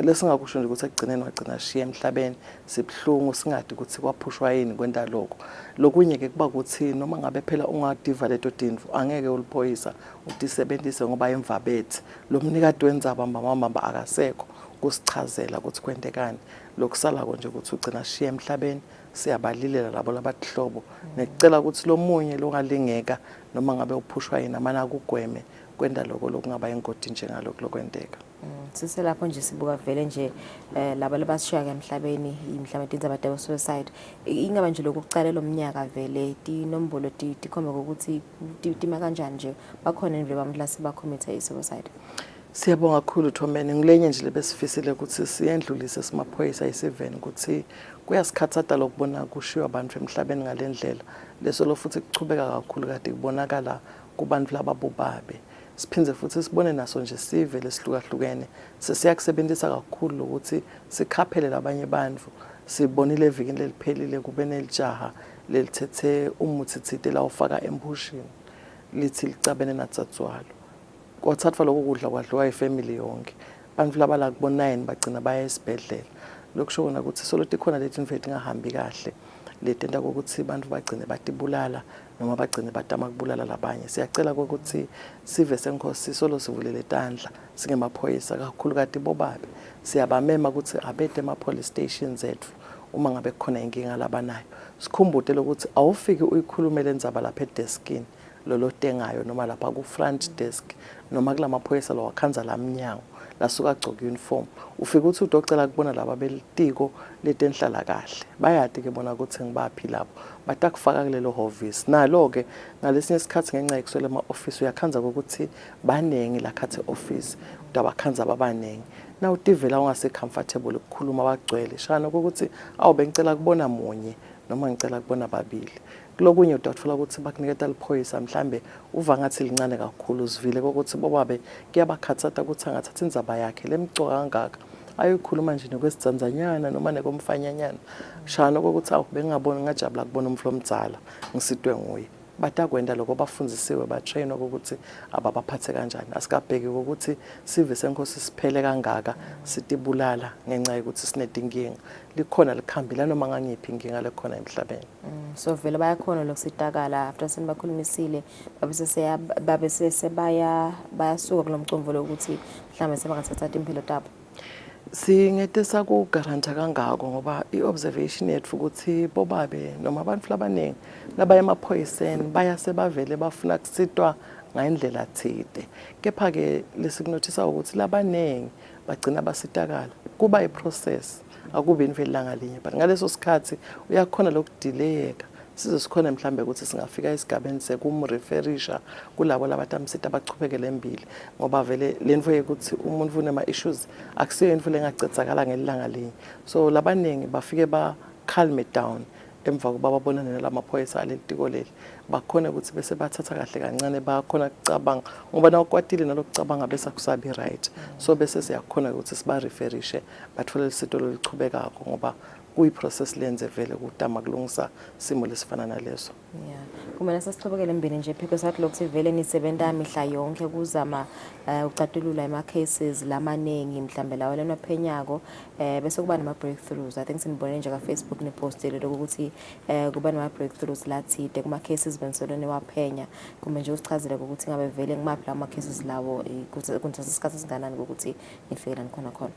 [SPEAKER 14] Lesingakusho nje ukuthi ekugcineni wagcina shiya emhlabeni sibuhlungu singadi ukuthi kwaphushwa yini kwenta lokho. Lokunye-ke kuba ukuthi noma ngabe phela ungadiva leto tintfo angeke uliphoyisa utisebentise ngoba emva bethi lo mnikati wendzaba mbamba akasekho kusichazela ukuthi kwentekani. Lokusalako nje ukuthi ugcina shiya emhlabeni siyabalilela labo labatihlobo nekucela ukuthi lo munye longalingeka noma ngabe uphushwa yini amana kugweme kwenda lokho lokungaba ingodi njengalokho lokwenteka.
[SPEAKER 13] Siselapho nje sibuka vele nje laba labashiya emhlabeni mhlawumbe tindzaba tabo suicide. Ingaba nje lokucala lomnyaka vele tinombolo tikhomba ukuthi tima kanjani nje bakhona nje bamhlasi bacommit suicide.
[SPEAKER 14] Siyabonga kakhulu Thomeni ngilenye nje lebesifisile ukuthi siyendlulise simaphoyisa isiveni ukuthi kuyasikhatsata lokubona kushiwa abantu emhlabeni ngalendlela leso lo futhi kuchubeka kakhulu kade kubonakala kubantu lababubabe. Siphindze futhi sibone naso nje sive lesihlukahlukene sesiyakusebenzisa kakhulu ukuthi sikhaphele labanye bantu. Sibonile evikini leliphelile kube nelijaha lelithethe umuthithite la ufaka embushini lithi licabene natsatswalo. Kwathathwa lokho kudla kwadliwa ifamily yonke. Abantu laba la kubona9 bagcina baya esibhedlela. Lokusho kona ukuthi solo tikhona leti ntfo etingahambi kahle letenta ukuthi abantu bagcine batibulala noma bagcine batama kubulala labanye. Siyacela ukuthi sive senkosi solo sivulele tandla singemaphoyisa kakhulu kati bobabe. Siyabamema ukuthi abete ema-police stations ethu uma ngabe kukhona inkinga labanayo. Sikhumbude ukuthi awufiki uyikhulume lendzaba lapha edeskini lolo tengayo noma lapha ku-front desk noma kulamaphoyisa lo wakhanza lamnyango lasuka agcoka uniform. Ufika ukuthi udocela kubona laba belitiko letenhlala kahle bayati-ke bona ukuthi ngibaphi lapho batakufaka kulelo hovisi. Nalo-ke ngalesinye isikhathi ngenxa yekuswela ema-ofisi uyakhanza ukuthi baningi lakhathe office udabakhanza babaningi. Na utivela ungase comfortable ukukhuluma bagcwele shana ukuthi awu bengicela kubona munye noma ngicela kubona babili. Kulokunye utathola ukuthi bakuniketa liphoyisa mhlambe uva ngathi lincane kakhulu uzivile ukuthi bobabe kuyabakhatsata ukuthi angathatha indzaba yakhe lemcoka kangaka ayokhuluma nje nokwesidzandzanyana noma nekomfanyanyana shana ukuthi awu bengingaboni ngajabula kubona umflo omdzala ngisidwe nguye. batakwenda lokho bafundzisiwe batrainwa ukuthi ababaphathe kanjani. Asikabheki ukuthi sive senkosi siphele kangaka sitibulala ngenxa yokuthi sinetinkinga. Likhona likhambile noma ngangiphi inkinga lekhona emhlabeni.
[SPEAKER 13] So vele bayakhona lokusitakala after senibakhulumisile babe bayasuka kulomcomvo lokuthi mhlawumbe sebangathatha impilo tabo.
[SPEAKER 14] Singete sakugaranta kangako ngoba iobservation yethu ukuthi bobabe noma abantu labaningi labaya emaphoyiseni bayase bavele bafuna kusitwa ngayindlela thide. Kepha ke lesikunothisa ukuthi labaningi bagcina basitakala. Kuba iprocess akubi invelanga linye but ngaleso sikhathi uyakhona lokudelayeka. Size sikhona mhlambe ukuthi singafika esigabeni sekumreferisha kulabo labatamsita abachubekele embili ngoba vele lenvo ukuthi umuntu unema issues akusiyo into lengacetsakala ngelanga linye. So labaningi bafike ba calm it down emva kuba babonana nalamaphoyisa aletiko leli bakhona ukuthi bese bathatha kahle kancane bakhona ukucabanga ngoba nawukwatile nalokucabanga bese akusabi right. So bese siyakhona ukuthi siba referishe bathole isito lolichubekako ngoba kuyiprocess lenze vele ukutama kulungisa simo lesifana naleso.
[SPEAKER 13] Yeah. Kumele sasixhobekele embini nje because athi lokuthi vele nisebenza mihla yonke kuzama ucatulula ama cases lamaningi mhlambe lawo lena phenyako bese kuba nama breakthroughs. I think sinibone nje ka Facebook ni postile ukuthi kuba nama breakthroughs lathide kuma cases bensolene waphenya kumbe nje usichazele ukuthi ngabe vele ngimaphi ama cases lawo kunithatha isikhathi esinganani ukuthi nifike la khona khona.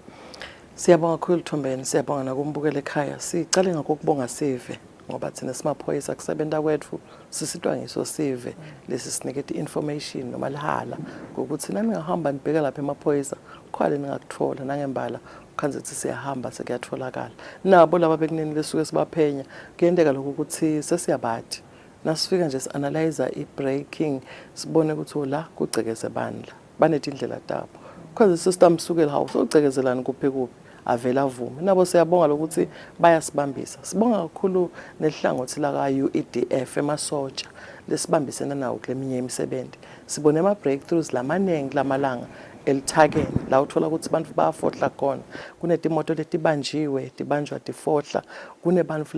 [SPEAKER 14] Siyabonga kakhulu Thombeni, siyabonga nakumbukela ekhaya. Sicale ngokubonga sive ngoba thina simaphoyisa kusebenza kwethu sisitwa ngiso sive lesi sinikete information noma lihala ukuthi nani ngahamba nibheka lapha emaphoyisa khwale ningakuthola nangembala ukhanze ukuthi siyahamba sekuyatholakala. Nabo laba bekuneni lesuke sibaphenya kuyendeka lokho ukuthi sesiyabathi. Nasifika nje sianalyze i-breaking sibone ukuthi la kugcekeze bandla banetindlela tabo. Because system sukela hawo socekezelana kuphi kuphi avela avume nabo siyabonga lokuthi bayasibambisa. Sibonga kakhulu nehlangothi la ka UEDF emasotsha lesibambisena nawo kuleminye imisebenzi. Sibone ama breakthroughs lamanengi lamalanga elithakeni la uthola ukuthi abantu bayafohla khona. Kunetimoto letibanjiwe tibanjwa tifohla kunebantu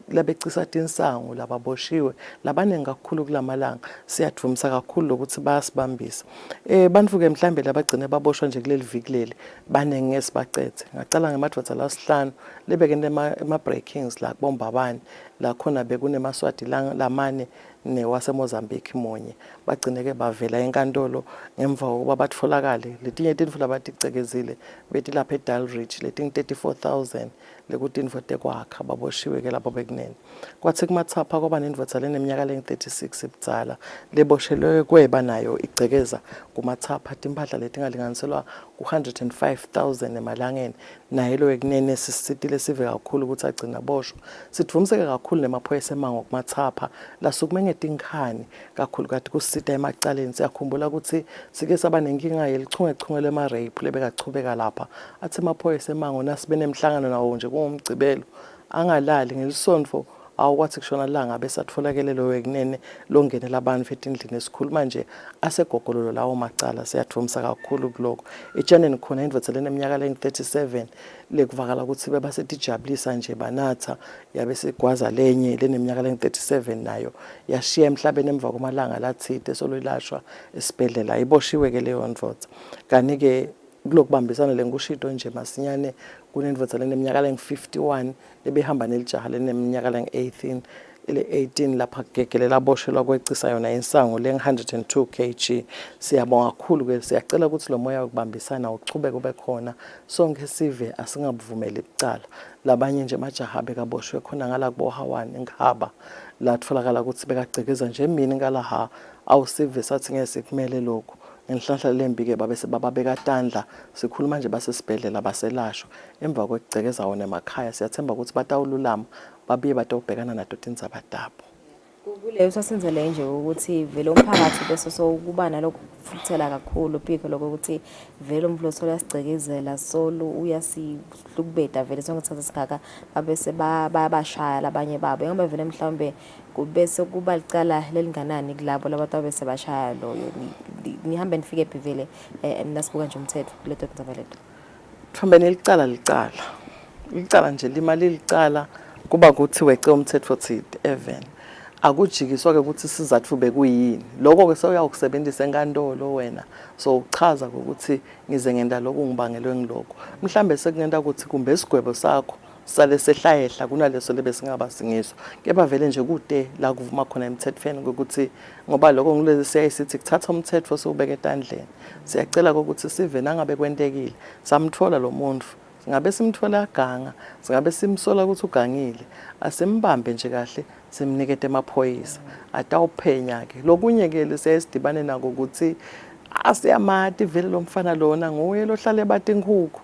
[SPEAKER 14] labecisa tinsango lababoshiwe labanengi kakhulu kulamalanga. Siyadvumisa kakhulu ukuthi bayasibambisa. Bantu ke mhlambe labagcine baboshwa nje kuleli viki leli banengi ngesibacethe. Ngacala ngemadvodza lasihlanu lebekene ema breakings la kubomba abani la khona bekune Eswatini lamane newase Mozambique monye bagcine ke bavela enkantolo ngemva kokuba batfolakale letinye tindlu labaticegezile bethi lapha eDalridge letinye 34,000 lekutindvo tekwakha baboshiwe ke lapho bekunene. Kwathi kumathapha kwaba nendvodza leneminyaka le-36 ibudzala leboshelwe kweba nayo igcekeza kumathapha timpahla letingalinganiselwa ku-105,000 emalangeni naye lo ekunene sisitile sive kakhulu ukuthi agcina boshwa. Sitvumiseke kakhulu nemaphoyisa emango kumathapha lasukume ngetinkhani kakhulu kati kusita emacaleni. Siyakhumbula ukuthi sike saba nenkinga yelichungechunge lema rape lebekachubeka lapha athi emaphoyisa emango nasibene emhlangano nawo nje kungumgcibelo angalali ngelisonto awukwathi kushona langa bese atfolakele lo wekunene longenela abantu etindlini esikhuluma nje asegogololo lawo macala. Siyadvumisa kakhulu kuloko etshaneni khona indvodza leneminyaka le-37 lekuvakala ukuthi bebasetijabulisa nje banatha yabe sigwaza lenye leneminyaka le-37 nayo yashiya emhlabeni emva komalanga lathide sololashwa esibhedlela iboshiwe ke leyo ndvodza. Kani ke kulokubambisana lengushito nje masinyane kunendvodza leneminyaka le-51 lebehamba nelijaha leneminyaka le-18 lapha gegele laboshelwa kwecisa yona insango le-102 kg. Siyabonga kakhulu ke siyacela ukuthi lo moya ukubambisana uchubeke ube khona sonke sive asingabuvumeli icala. Labanye nje majaha bekaboshwe khona ngala kubo Hawani ngihaba latfolakala ukuthi bekagcekeza nje mina ngalaha awusive sathi ngeke sikumele lokho. Ngenhlanhla lembi ke babese bababeka tandla sikhuluma nje basesibhedlela baselashwa emva kwekugcekeza wona emakhaya. Siyathemba ukuthi batawululama babiye batawubhekana nato tindzaba tabo.
[SPEAKER 13] Kuleyo sasenzele nje ukuthi vele umphakathi bese sokuba nalokufuthela kakhulu phiko lokuthi vele umvloso yasicegezela solo uyasihlukubeda vele sonke thatha isikhaga abese bayabashaya labanye babo ngoba vele mhlawumbe kubese kuba licala lelinganani kulabo labantu abese bashaya loyo nihambe nifike phi vele nasibuka nje umthetho kuleto tindzaba leto.
[SPEAKER 14] Thombeni licala nje limali licala kuba kuthi wece umthetho thidi even akujikiswa ke ukuthi sizathu bekuyini lokho ke sewuyakusebenzisa enkantolo wena so uchaza ukuthi ngize ngenda lokho ngibangelwe ngilokho mhlambe sekungenda ukuthi kumbe isigwebo sakho sale sehlahehla kunaleso lebe singaba singiso kepha vele nje kude la kuvuma khona emthethweni ukuthi ngoba lokho ngilezi siyayisithi kuthatha umthetho siubeke etandleni siyacela ukuthi sive nangabe kwentekile samthola lo muntu singabe simthola aganga singabe simsola ukuthi ugangile asimbambe nje kahle simnikete emaphoyisa atawuphenya ke lokunye ke lesesidibane nako ukuthi asiyamati vele lo mfana lona nguye lohlala ebatinkuku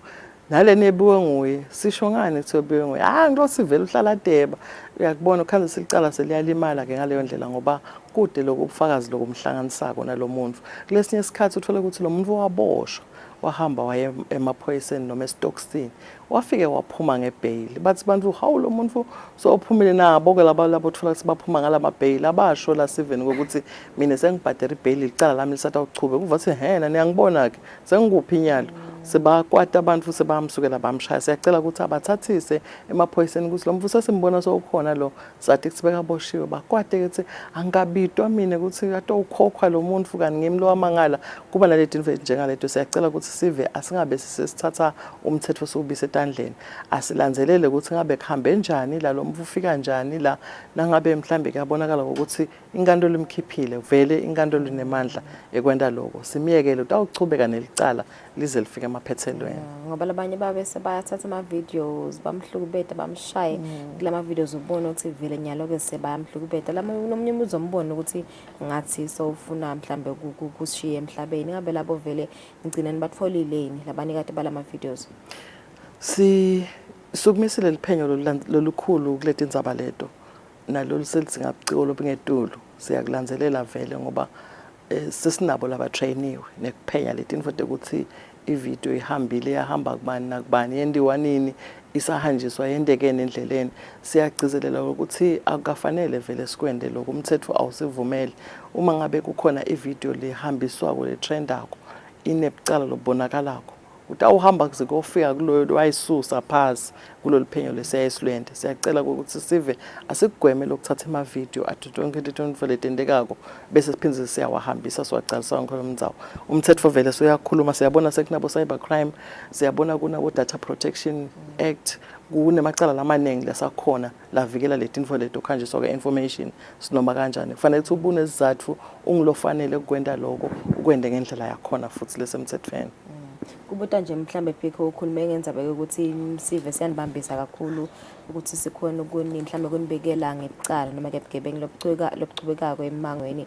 [SPEAKER 14] nale nebuwe nguye sisho ngani kuthebiwe nguye ngilosivela uhlala Deba uyakubona ukhanze silicala seliyalimala ke ngaleyo ndlela ngoba kude lokubufakazi lokumhlanganisako nalomuntu kulesinye isikhathi uthola ukuthi lo muntu waboshwa wahamba waye emaphoyiseni noma estoksini wafike waphuma ngebail bathi bantu hawu lo muntu so uphumile nabo ke labo thola sibaphuma ngalama bail abasho la 7 ukuthi mina sengibhadela ibail licala lami lisatha uchube kuvathi hena niyangibona ke sengikuphi inyalo sebakwata abantu sebamsukela bamshaya siyacela ukuthi abathathise emaphoyiseni ukuthi lo mvusa simbona sokukhona lo sathi sibeka boshiwe bakwate ukuthi angabitwa mina ukuthi ato ukhokhwa lo muntu kani ngimlo wamangala kuba naleti njengaleto siyacela ukuthi sive asingabe sisithatha umthetho sobise etandleni asilanzelele ukuthi ngabe kuhambe njani la lo mvu ufika njani la nangabe mhlambe kuyabonakala ukuthi inkantolo imkhiphile vele inkantolo inemandla ekwenda lokho simiyekele utawuchubeka nelicala lize lifike emaphethelweni
[SPEAKER 13] ngoba labanye babe sebayathatha ama videos bamhlukubeta bamshaye kulama videos ubona ukuthi vele nyalo ke sebayamhlukubeta nomunye umuntu uzombona ukuthi ngathi sowufuna mhlambe kushiye emhlabeni ngabe labo vele ngcina nibatfolileni labanye kade balama videos
[SPEAKER 14] sukumisile liphenyo lolukhulu kuleti indzaba leto nalolu selithi ngabuciko lobungetulu siyakulandzelela vele ngoba sesinabo laba trainiwe nekuphenya leti info ukuthi ivideo ihambile yahamba kubani nakubani yendiwa nini isahanjiswa yendekene endleleni siyagcizelela ukuthi akufanele vele sikwende lokho umthetho awusivumeli uma ngabe kukhona ivideo lehambiswa kule trend akho inebucala lobonakalako utawuhamba kuze kofika kuloyo wayisusa phansi kulolu phenyo lesiyayisilwende siyacela ukuthi sive asikugweme lokuthatha ama video athutonke into letendekako bese siphindze siyawahambisa siwagcalisa ngkhona umndzawo umthetho vele soyakhuluma siyabona sekunabo cyber crime siyabona kunabo data protection act kunemacala lamanengi lesakhona lavikela leti info leto khanjiswa ke information sinoma kanjani kufanele ukuthi ubune izathu ungilofanele ukwenda lokho ukwende ngendlela yakhona futhi lesemthethweni
[SPEAKER 13] kubuta nje mhlambe phiko ukhulume ngenzaba ukuthi sive siyanibambisa kakhulu ukuthi sikhona ukuni mhlambe kunibekela ngebucala noma kebugebengu lobuchubekako emangweni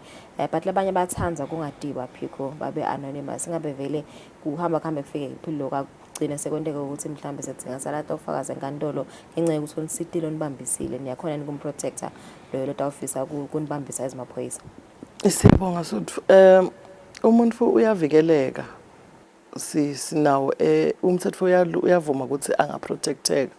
[SPEAKER 13] but labanye bathanza kungadibwa phiko babe anonymous ngabe vele kuhamba kufike iphilo kugcina sekwenteka ukuthi mhlambe sethinga salata ufakaza enkantolo ngenxa yokuthi unisitilo nibambisile niyakhona nikumprotector loyo lotawufisa kunibambisa ezimaphoyisa
[SPEAKER 14] siyabonga suthu umuntu uyavikeleka sinawo umthetho uyavuma ukuthi angaprotecteka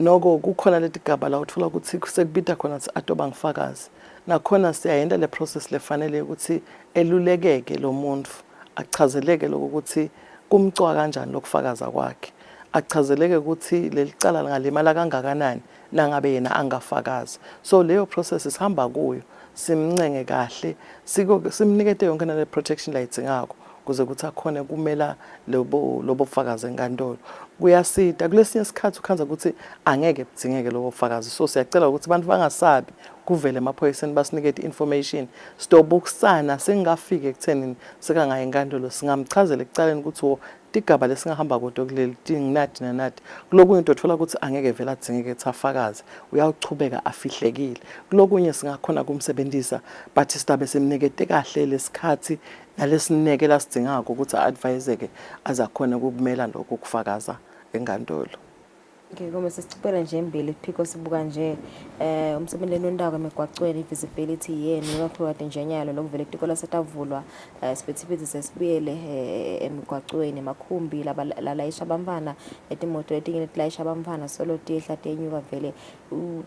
[SPEAKER 14] noko kukhona leti gaba la uthola ukuthi sekubita khona atoba ngifakazi nakhona siyayenda le process lefanele ukuthi elulekeke lo muntu achazeleke lokuthi kumcwa kanjani lokufakaza kwakhe achazeleke ukuthi lelicala ngalimala kangakanani nangabe yena angafakazi so leyo process sihamba kuyo simncenge kahle simnikete yonke le protection layidingako kuze kuthi akhona kumela lobo bufakazi enkantolo kuyasita kulesinye isikhathi ukhanza ukuthi angeke budingeke lobo bufakazi so siyacela ukuthi abantu bangasabi kuvele emaphoyiseni basinikete information stobukusana singafike ekutheni sekangaya enkantolo singamchazela ekucaleni ukuthi igaba lesingahamba kodwa kuleli tinginati nanati kulokunye utothola ukuthi angeke vele adingeke thafakazi uyawuchubeka afihlekile kulokunye singakhona kumsebenzisa but sidabe semnikete kahle lesikhathi nalesineke lasidingako ukuthi adviseke azakhona ukubumela lokho kufakaza enkantolo
[SPEAKER 13] ngikome sisicela nje embili phiko sibuka nje umsebenzi nondawo emigwaqweni visibility yeni ngaphakathi nje nyalo lokuvela itikola setavulwa specifically sesibuyele emigwaqweni emakhumbi lalayisha abamfana etimoto letinye etilayisha abamfana solo tihla tenyuka vele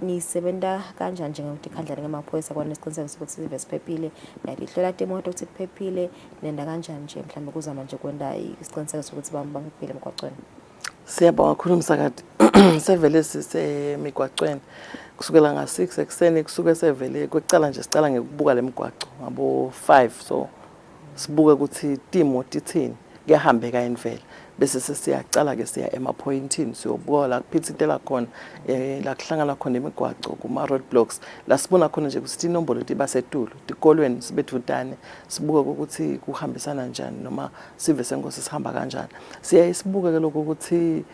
[SPEAKER 13] nisebenta kanjani njengokuthi khandla ngemaphoyisa kwana isiqiniseko sokuthi sive siphephile yalihlola timoto ukuthi kuphephile nenda kanjani nje mhlawumbe kuzama nje kwenda isiqiniseko sokuthi baphephile emigwaqweni
[SPEAKER 14] siyabonga kakhulu msakade sevele sisemigwaqweni kusukela nga6 ekseni kusuke sevele kwecala nje sicala ngekubuka lemigwaco ngabo 5 so sibuke ukuthi timoti ithini kuyahambeka indlela bese sesiyacala ke siya emaphoyintini siyobuka la kuphithitela khona la kuhlangana khona imigwaco kuma road blocks la sibona khona nje ukuthi inombolo leti basetulu tikolweni sibethutane sibuke ukuthi kuhambisana njani noma sive senkosi sihamba kanjani siya isibuke ke lokho ukuthi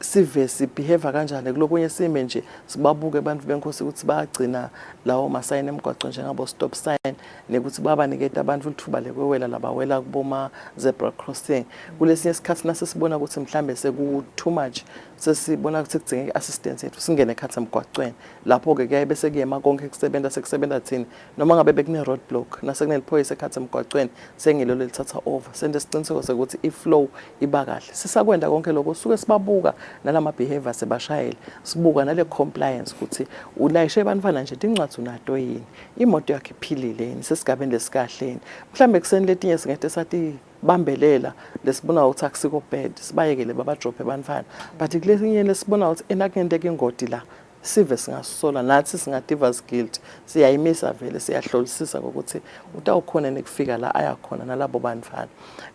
[SPEAKER 14] sive sibehave kanjani kulokunye sime nje sibabuke abantu benkosi ukuthi bayagcina lawo masayini emgwaqo njengabo stop sign nekuthi babaniketa abantu lithuba lekwewela labawela kuboma zebra crossing kulesinye isikhathi nasesibona ukuthi mhlambe seku too much sesibona ukuthi kudingeka assistance yethu singene ekhathi emgwaqweni lapho ke kuyaye bese kuyema konke sekusebenza thina noma ngabe bekune road block nasekuneliphoyisa ekhathi emgwaqweni sengilo lithatha over sende siqiniseko sekuthi iflow iba kahle sisakwenda konke lokho suke sibabuka nalama behavior sebashayeli sibuka nale compliance ukuthi ulayishe abantwana nje incwadi unato yini imoto yakhe iphilile yini sesigabeni lesikahle yini mhlambe kuseni letinye singete sathi bambelela lesibona ukuthi akusiko bad sibayekele baba drop abantwana but kulesinye lesibona ukuthi enakendeka ingodi la sive singasola nathi singadivas guilt siyayimisa vele siyahlolisisa ukuthi utawukhona nekufika la ayakhona nalabo bantwana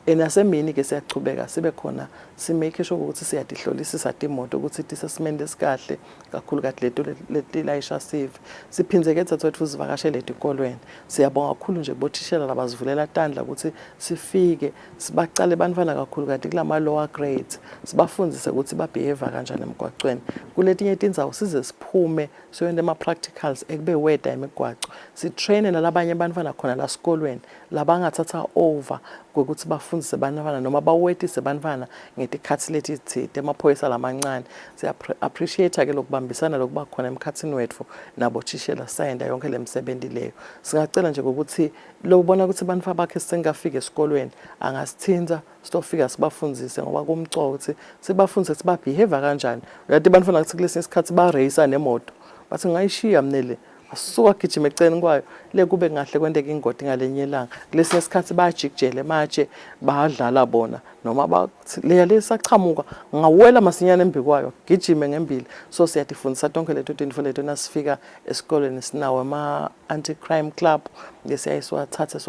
[SPEAKER 14] enasemini ke siyachubeka sibe khona simake sure ukuthi siyadihlolisisa imoto ukuthi isesimende esikahle kakhulu kade leti layisha sive siphinze ke thathu sivakashele etikolweni siyabonga kakhulu nje bothishela labazivulela tandla ukuthi sifike sibacale abantwana kakhulu kade kulama lower grades sibafundzise ukuthi babehave kanjani emgwaqweni kuletinye indzawo size siphume soyende ama practicals ekube weda emigwaco sitraine nalabanye abantwana khona la sikolweni labangathatha over ukuthi bafundise abantwana noma bawetise abantwana ngetikhathi letithide amaphoyisa lamancane siya appreciate ke lokubambisana lokuba khona emkhathini wethu nabo thishela sayenda yonke lemsebenzi leyo singacela nje ukuthi lokubona ukuthi abantu bakhe singafika esikolweni angasithinta sitofika sibafundise ngoba kumcoka ukuthi sibafundise ukuthi babehave kanjani uyathi abantwana ukuthi kulesinye isikhathi ba race nemoto bathi ngayishiya mnele asuka gijima eceni kwayo le kube ngahle kwendeka ingodi ngalenye ilanga kulesinye isikhathi bayajikjele matshe bayadlala bona noma bathi leya lesaqhamuka ngawela masinyane embikwayo gijime ngembili so siyatifundisa tonke lethu 24 lethu nasifika esikoleni sinawo ama anti crime club lesiyayiswathatha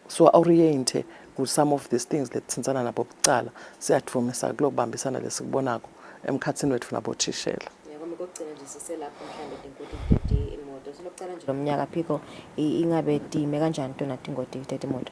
[SPEAKER 14] so oriente ku some of these things lethintsana nabo bucala siyathumisa kulokubambisana lesikubonako emkhathini wethu nabo thishela
[SPEAKER 13] kokugcina nje siselapho mhlambe ingodi imoto silocala nje lomnyaka phiko ingabe dime kanjani tona ingodi imoto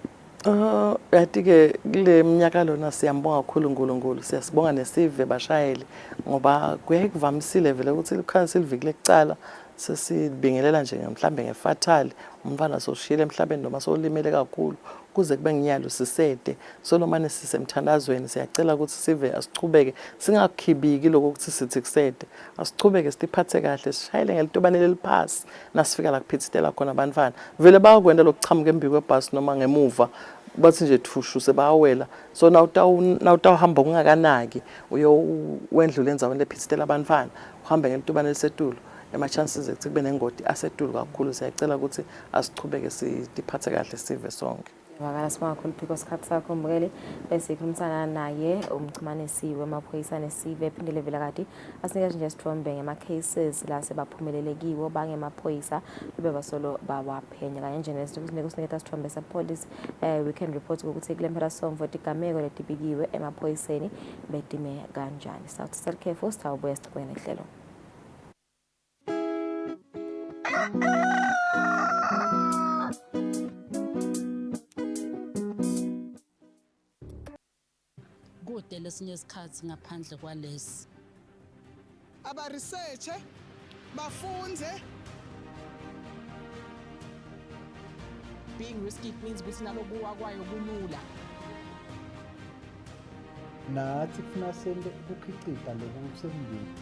[SPEAKER 14] yathi ke kule minyaka lona siyambonga kakhulu uNkulunkulu siyasibonga nesive bashayeli ngoba kuyekuvamisile vele ukuthi likhansi liviki lecala sesibingelela nje mhlambe ngefatal umntwana soshile emhlabeni noma solimele kakhulu kuze kube nginyalo sisede so noma nesisemthandazweni siyacela ukuthi sive asichubeke singakhibiki lokuthi sithi kusede asichubeke siphathe kahle sishayele ngelitobane leliphasi nasifika la kuphithitela khona abantwana vele bayakwenda lokuchamuka embiki kwebhasi noma ngemuva bathi nje thushu sebawela so nawutawuhamba kungakanaki uyowendlula enzaweni lephithitela abantwana uhambe ngelitobane lisetulu ema-chances ukuthi kube nengodi asetulu kakhulu siyacela ukuthi asichubeke siphathe kahle sive sonke
[SPEAKER 13] Vakala sibonga kakhulu phiko isikhathi sakho mbukeli bese ikhulumisana naye umxhumanisi wemaphoyisa nesive ephindele vela kati asinika nje sithombe ngema-cases la sebaphumelelekiwo bangemaphoyisa bebe basolo bawaphenya kanye nje nesikusiniketa sithombe sepolice weekend report ukuthi kule mpelasongo igameko letibikiwe emaphoyiseni bedime kanjani South Cell Careful sitawubuya siqhubeke nehlelo
[SPEAKER 15] kude lesinye isikhathi ngaphandle kwalesi
[SPEAKER 17] aba research bafunze being risky means ukuthi nalokuwa kwayo kulula
[SPEAKER 18] nathi kufuna sente ukukhicita lokusemndeni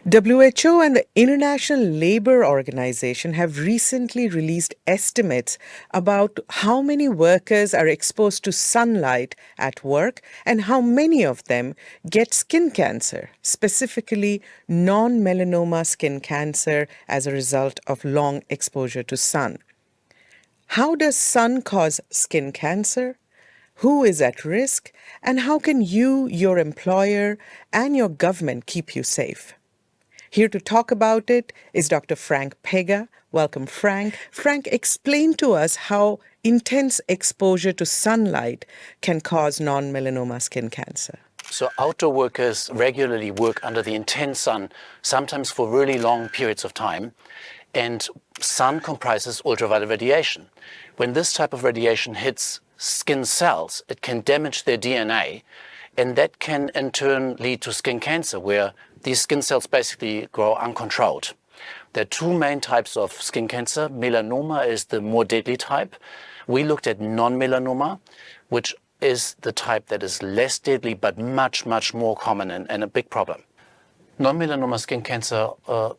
[SPEAKER 4] WHO and the International Labour Organization have recently released estimates about how many workers are exposed to sunlight at work and how many of them get skin cancer, specifically non-melanoma skin cancer as a result of long exposure to sun. How does sun cause skin cancer? Who is at risk? And how can you, your employer, and your government keep you safe? Here to talk about it is Dr. Frank Pega. Welcome, Frank. Frank, explain to us how intense exposure to sunlight can cause non-melanoma skin cancer.
[SPEAKER 19] So outdoor workers regularly work under the intense sun, sometimes for really long periods of time. And sun comprises ultraviolet radiation. When this type of radiation hits skin cells, it can damage their DNA. And that can in turn lead to skin cancer, where these skin cells basically grow uncontrolled. There are two main types of skin cancer. Melanoma is the more deadly type. We looked at non-melanoma, which is the type that is less deadly but much, much more common and a big problem. Non-melanoma skin cancer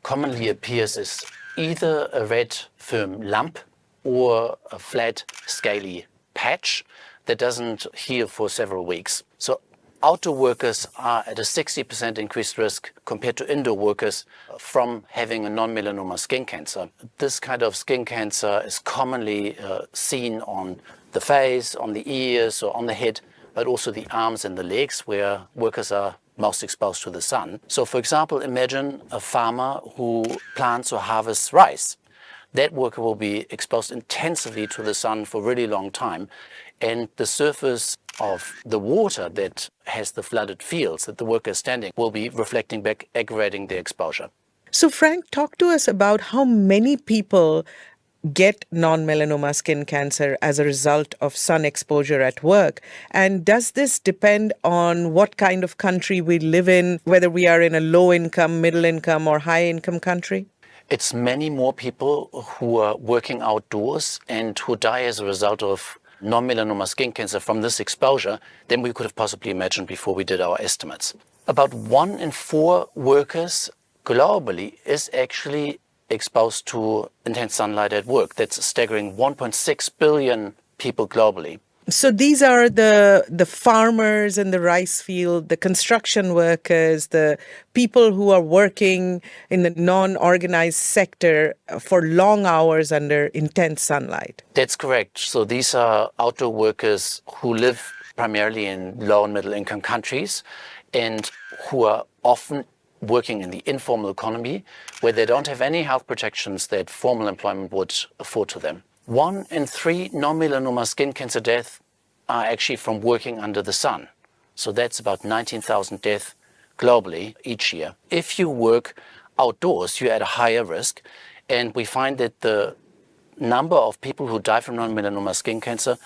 [SPEAKER 19] commonly appears as either a red firm lump or a flat scaly patch that doesn't heal for several weeks. So outdoor workers are at a 60% increased risk compared to indoor workers from having a non-melanoma skin cancer. This kind of skin cancer is commonly seen on the face, on the ears, or on the head, but also the arms and the legs, where workers are most exposed to the sun. So for example, imagine a farmer who plants or harvests rice. That worker will be exposed intensively to the sun for a really long time, and the surface of the water that has the flooded fields that the worker is standing will be reflecting back, aggravating the exposure.
[SPEAKER 4] So Frank, talk to us about how many people get non-melanoma skin cancer as a result of sun exposure at work. And does this depend on what kind of country we live in, whether we are in a low-income, middle-income, or high-income country?
[SPEAKER 19] It's many more people who are working outdoors and who die as a result of non-melanoma skin cancer from this exposure than we could have possibly imagined before we did our estimates. About 1 in 4 workers globally is actually exposed to intense sunlight at work. That's a staggering 1.6 billion people globally.
[SPEAKER 4] So these are the farmers in the rice field, the construction workers, the people who are working in the non-organized sector for long hours under intense sunlight.
[SPEAKER 19] That's correct. So these are outdoor workers who live primarily in low and middle income countries and who are often working in the informal economy where they don't have any health protections that formal employment would afford to them. 1 in 3 non-melanoma skin cancer deaths are actually from working under the sun. So that's about 19,000 deaths globally each year. If you work outdoors, you're at a higher risk. And we find that the number of people who die from non-melanoma skin cancer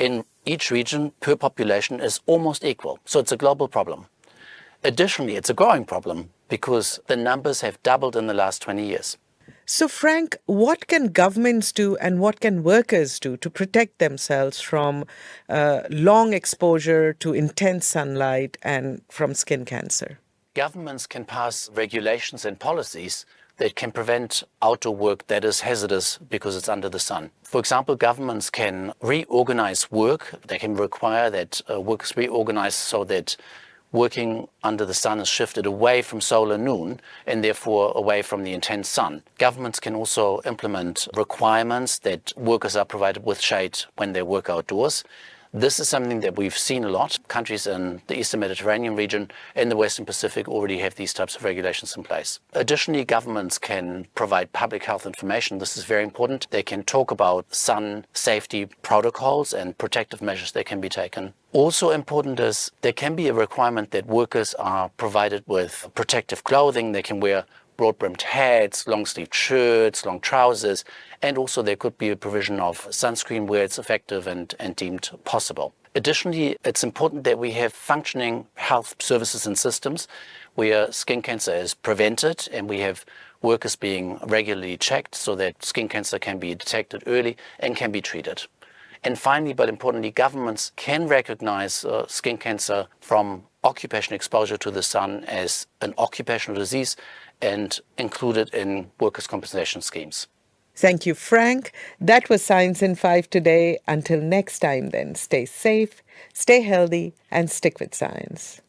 [SPEAKER 19] in each region per population is almost equal. So it's a global problem. Additionally, it's a growing problem because the numbers have doubled in the last 20 years.
[SPEAKER 4] So Frank, what can governments do and what can workers do to protect themselves from long exposure to intense sunlight and from skin cancer?
[SPEAKER 19] Governments can pass regulations and policies that can prevent outdoor work that is hazardous because it's under the sun. For example, governments can reorganize work. They can require that workers reorganize so that working under the sun is shifted away from solar noon and therefore away from the intense sun. Governments can also implement requirements that workers are provided with shade when they work outdoors. This is something that we've seen a lot. Countries in the Eastern Mediterranean region and the Western Pacific already have these types of regulations in place. Additionally, governments can provide public health information. This is very important. They can talk about sun safety protocols and protective measures that can be taken. Also important is there can be a requirement that workers are provided with protective clothing. They can wear broad-brimmed hats, long-sleeved shirts, long trousers, and also there could be a provision of sunscreen where it's effective and deemed possible. Additionally, it's important that we have functioning health services and systems where skin cancer is prevented and we have workers being regularly checked so that skin cancer can be detected early and can be treated. And finally, but importantly, governments can recognize skin cancer from occupational exposure to the sun as an occupational disease and included in workers' compensation schemes.
[SPEAKER 4] Thank you, Frank. That was Science in 5 today. Until next time then, stay safe, stay healthy, and stick with science.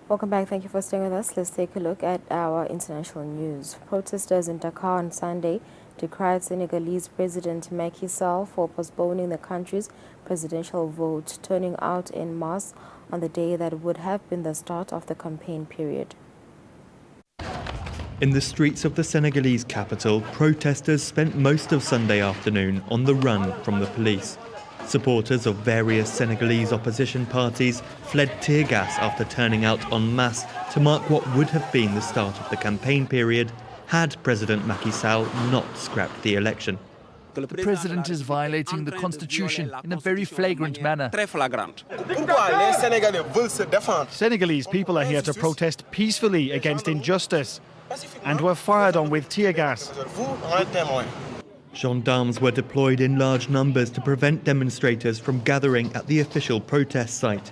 [SPEAKER 13] Welcome back. Thank you for staying with us. Let's take a look at our international news. Protesters in Dakar on Sunday decried Senegalese President Macky Sall for postponing the country's presidential vote, turning out en masse on the day that would have been the start of the campaign period.
[SPEAKER 20] In the streets of the Senegalese capital, protesters spent most of Sunday afternoon on the run from the police. Supporters of various Senegalese opposition parties fled tear gas after turning out en masse to mark what would have been the start of the campaign period had President Macky Sall not scrapped the election.
[SPEAKER 21] The president is violating the constitution in a very flagrant manner.
[SPEAKER 23] Senegalese people are here to protest peacefully against injustice and were fired on with tear gas.
[SPEAKER 20] Gendarmes were deployed in large numbers to prevent demonstrators from gathering at the official protest site.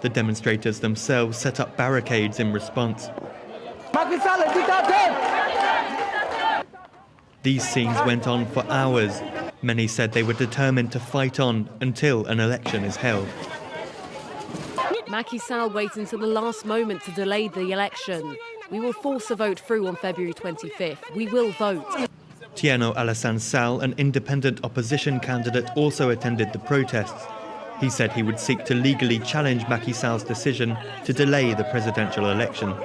[SPEAKER 20] The demonstrators themselves set up barricades in response. These scenes went on for hours. Many said they were determined to fight on until an election is held.
[SPEAKER 24] Macky Sall waits until the last moment to delay the election. We will force a vote through on February 25th. We will vote.
[SPEAKER 20] Tieno Alassane Sall, an independent opposition candidate, also attended the protests. He said he would seek to legally challenge Macky Sall's decision to delay the presidential election.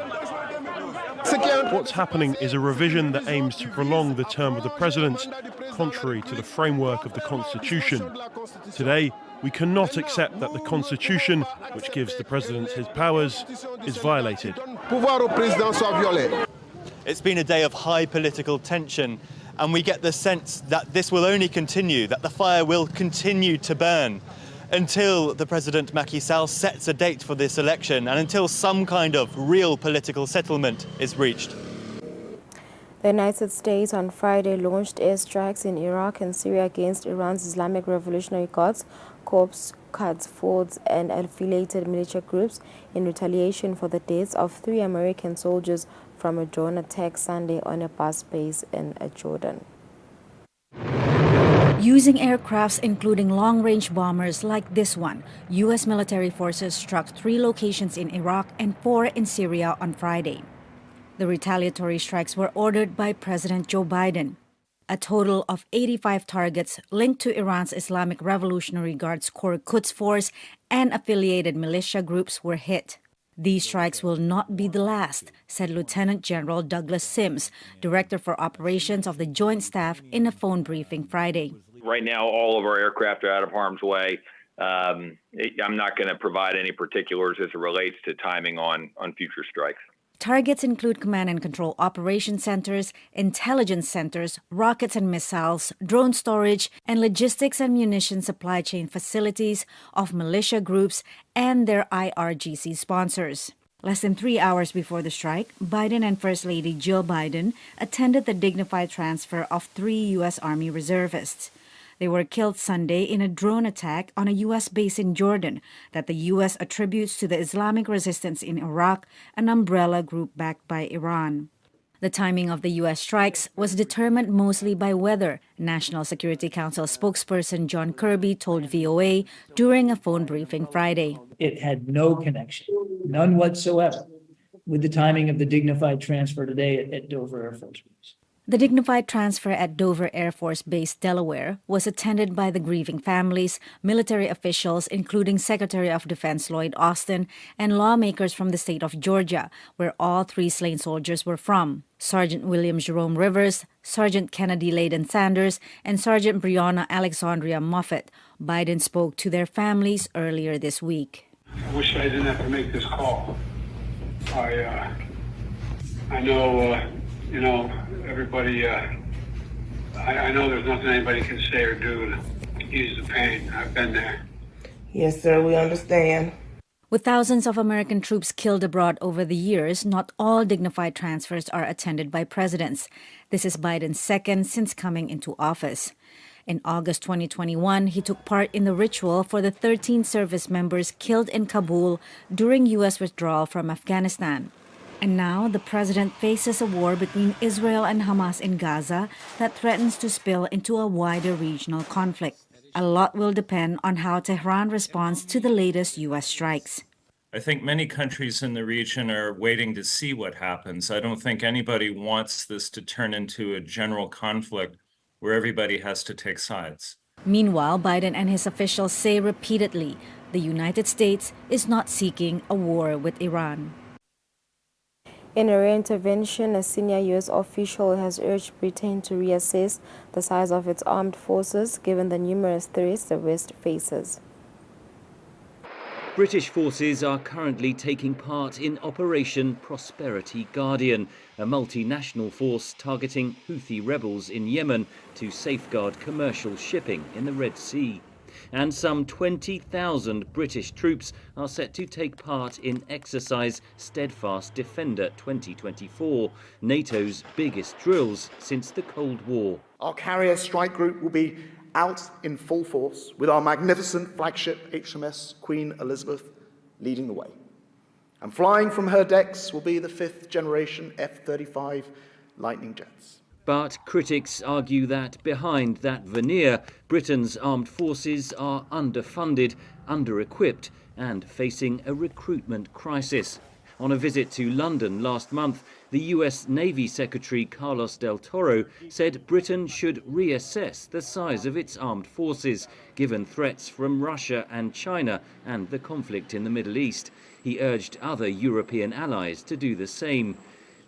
[SPEAKER 25] What's happening is a revision that aims to prolong the term of the president, contrary to the framework of the Constitution. Today, we cannot accept that the Constitution, which gives the president his powers, is violated.
[SPEAKER 20] It's been a day of high political tension, and we get the sense that this will only continue, that the fire will continue to burn until the President Macky Sall sets a date for this election and until some kind of real political settlement is reached.
[SPEAKER 13] The United States on Friday launched airstrikes in Iraq and Syria against Iran's Islamic Revolutionary Guards, Corps, Quds Force, and affiliated militia groups in retaliation for the deaths of 3 American soldiers from a drone attack Sunday on a bus base in Jordan.
[SPEAKER 26] Using aircrafts including long-range bombers like this one, U.S. military forces struck 3 locations in Iraq and 4 in Syria on Friday. The retaliatory strikes were ordered by President Joe Biden. A total of 85 targets linked to Iran's Islamic Revolutionary Guards Corps Quds Force and affiliated militia groups were hit. These strikes will not be the last, said Lieutenant General Douglas Sims, Director for Operations of the Joint Staff, in a phone briefing Friday.
[SPEAKER 27] Right now, all of our aircraft are out of harm's way. I'm not going to provide any particulars as it relates to timing on future strikes.
[SPEAKER 26] Targets include command and control operation centers, intelligence centers, rockets and missiles, drone storage, and logistics and munition supply chain facilities of militia groups and their IRGC sponsors. Less than 3 hours before the strike, Biden and First Lady Jill Biden attended the dignified transfer of 3 U.S. Army reservists. They were killed Sunday in a drone attack on a U.S. base in Jordan that the U.S. attributes to the Islamic resistance in Iraq, an umbrella group backed by Iran. The timing of the U.S. strikes was determined mostly by weather, National Security Council spokesperson John Kirby told VOA during a phone briefing Friday.
[SPEAKER 28] It had no connection, none whatsoever, with the timing of the dignified transfer today at Dover Air Force Base.
[SPEAKER 26] The dignified transfer at Dover Air Force Base, Delaware, was attended by the grieving families, military officials, including Secretary of Defense Lloyd Austin, and lawmakers from the state of Georgia, where all 3 slain soldiers were from. Sergeant William Jerome Rivers, Sergeant Kennedy Layden Sanders, and Sergeant Breonna Alexandria Moffett. Biden spoke to their families earlier this week.
[SPEAKER 29] I wish I didn't have to make this call. I know
[SPEAKER 2] You know, everybody, I know there's nothing anybody can say or do to ease the pain. I've been there.
[SPEAKER 3] Yes, sir, we understand.
[SPEAKER 26] With thousands of American troops killed abroad over the years, not all dignified transfers are attended by presidents. This is Biden's second since coming into office. In August 2021, he took part in the ritual for the 13 service members killed in Kabul during U.S. withdrawal from Afghanistan. And now the president faces a war between Israel and Hamas in Gaza that threatens to spill into a wider regional conflict. A lot will depend on how Tehran responds to the latest U.S. strikes.
[SPEAKER 5] I think many countries in the region are waiting to see what happens. I don't think anybody wants this to turn into a general conflict where everybody has to take sides.
[SPEAKER 26] Meanwhile, Biden and his officials say repeatedly the United States is not seeking a war with Iran.
[SPEAKER 13] In a reintervention, a senior U.S. official has urged Britain to reassess the size of its armed forces given the numerous threats the West faces.
[SPEAKER 6] British forces are currently taking part in Operation Prosperity Guardian, a multinational force targeting Houthi rebels in Yemen to safeguard commercial shipping in the Red Sea. And some 20,000 British troops are set to take part in Exercise Steadfast Defender 2024, NATO's biggest drills since the Cold War.
[SPEAKER 7] Our carrier strike group will be out in full force with our magnificent flagship HMS Queen Elizabeth leading the way. And flying from her decks will be the 5th generation F-35 Lightning jets.
[SPEAKER 6] But critics argue that behind that veneer, Britain's armed forces are underfunded, under-equipped and facing a recruitment crisis. On a visit to London last month, the US Navy Secretary Carlos Del Toro said Britain should reassess the size of its armed forces, given threats from Russia and China and the conflict in the Middle East. He urged other European allies to do the same.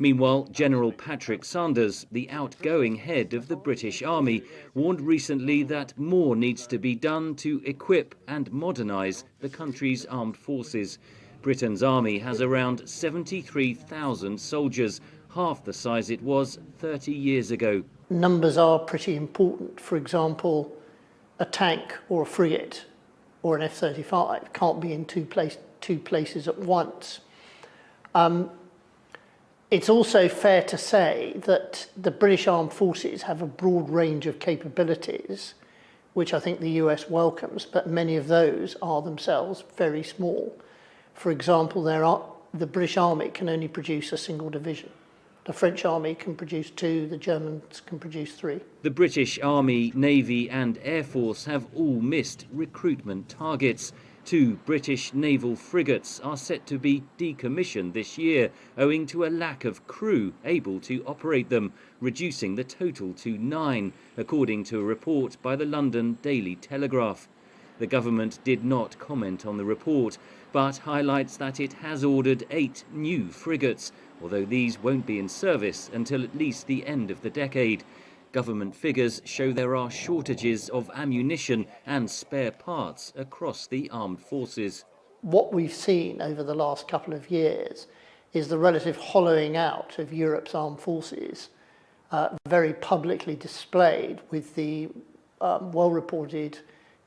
[SPEAKER 6] Meanwhile, General Patrick Sanders, the outgoing head of the British Army, warned recently that more needs to be done to equip and modernise the country's armed forces. Britain's army has around 73,000 soldiers, half the size it was 30 years ago.
[SPEAKER 8] Numbers are pretty important. For example, a tank or a frigate or an F-35 can't be in two places at once. It's also fair to say that the British Armed Forces have a broad range of capabilities, which I think the US welcomes, but many of those are themselves very small. For example, the British Army can only produce a single division. The French Army can produce 2, the Germans can produce 3.
[SPEAKER 6] The British Army, Navy and Air Force have all missed recruitment targets. 2 British naval frigates are set to be decommissioned this year, owing to a lack of crew able to operate them, reducing the total to 9, according to a report by the London Daily Telegraph. The government did not comment on the report, but highlights that it has ordered 8 new frigates, although these won't be in service until at least the end of the decade. Government figures show there are shortages of ammunition and spare parts across the armed forces.
[SPEAKER 8] What we've seen over the last couple of years is the relative hollowing out of Europe's armed forces, very publicly displayed with the well-reported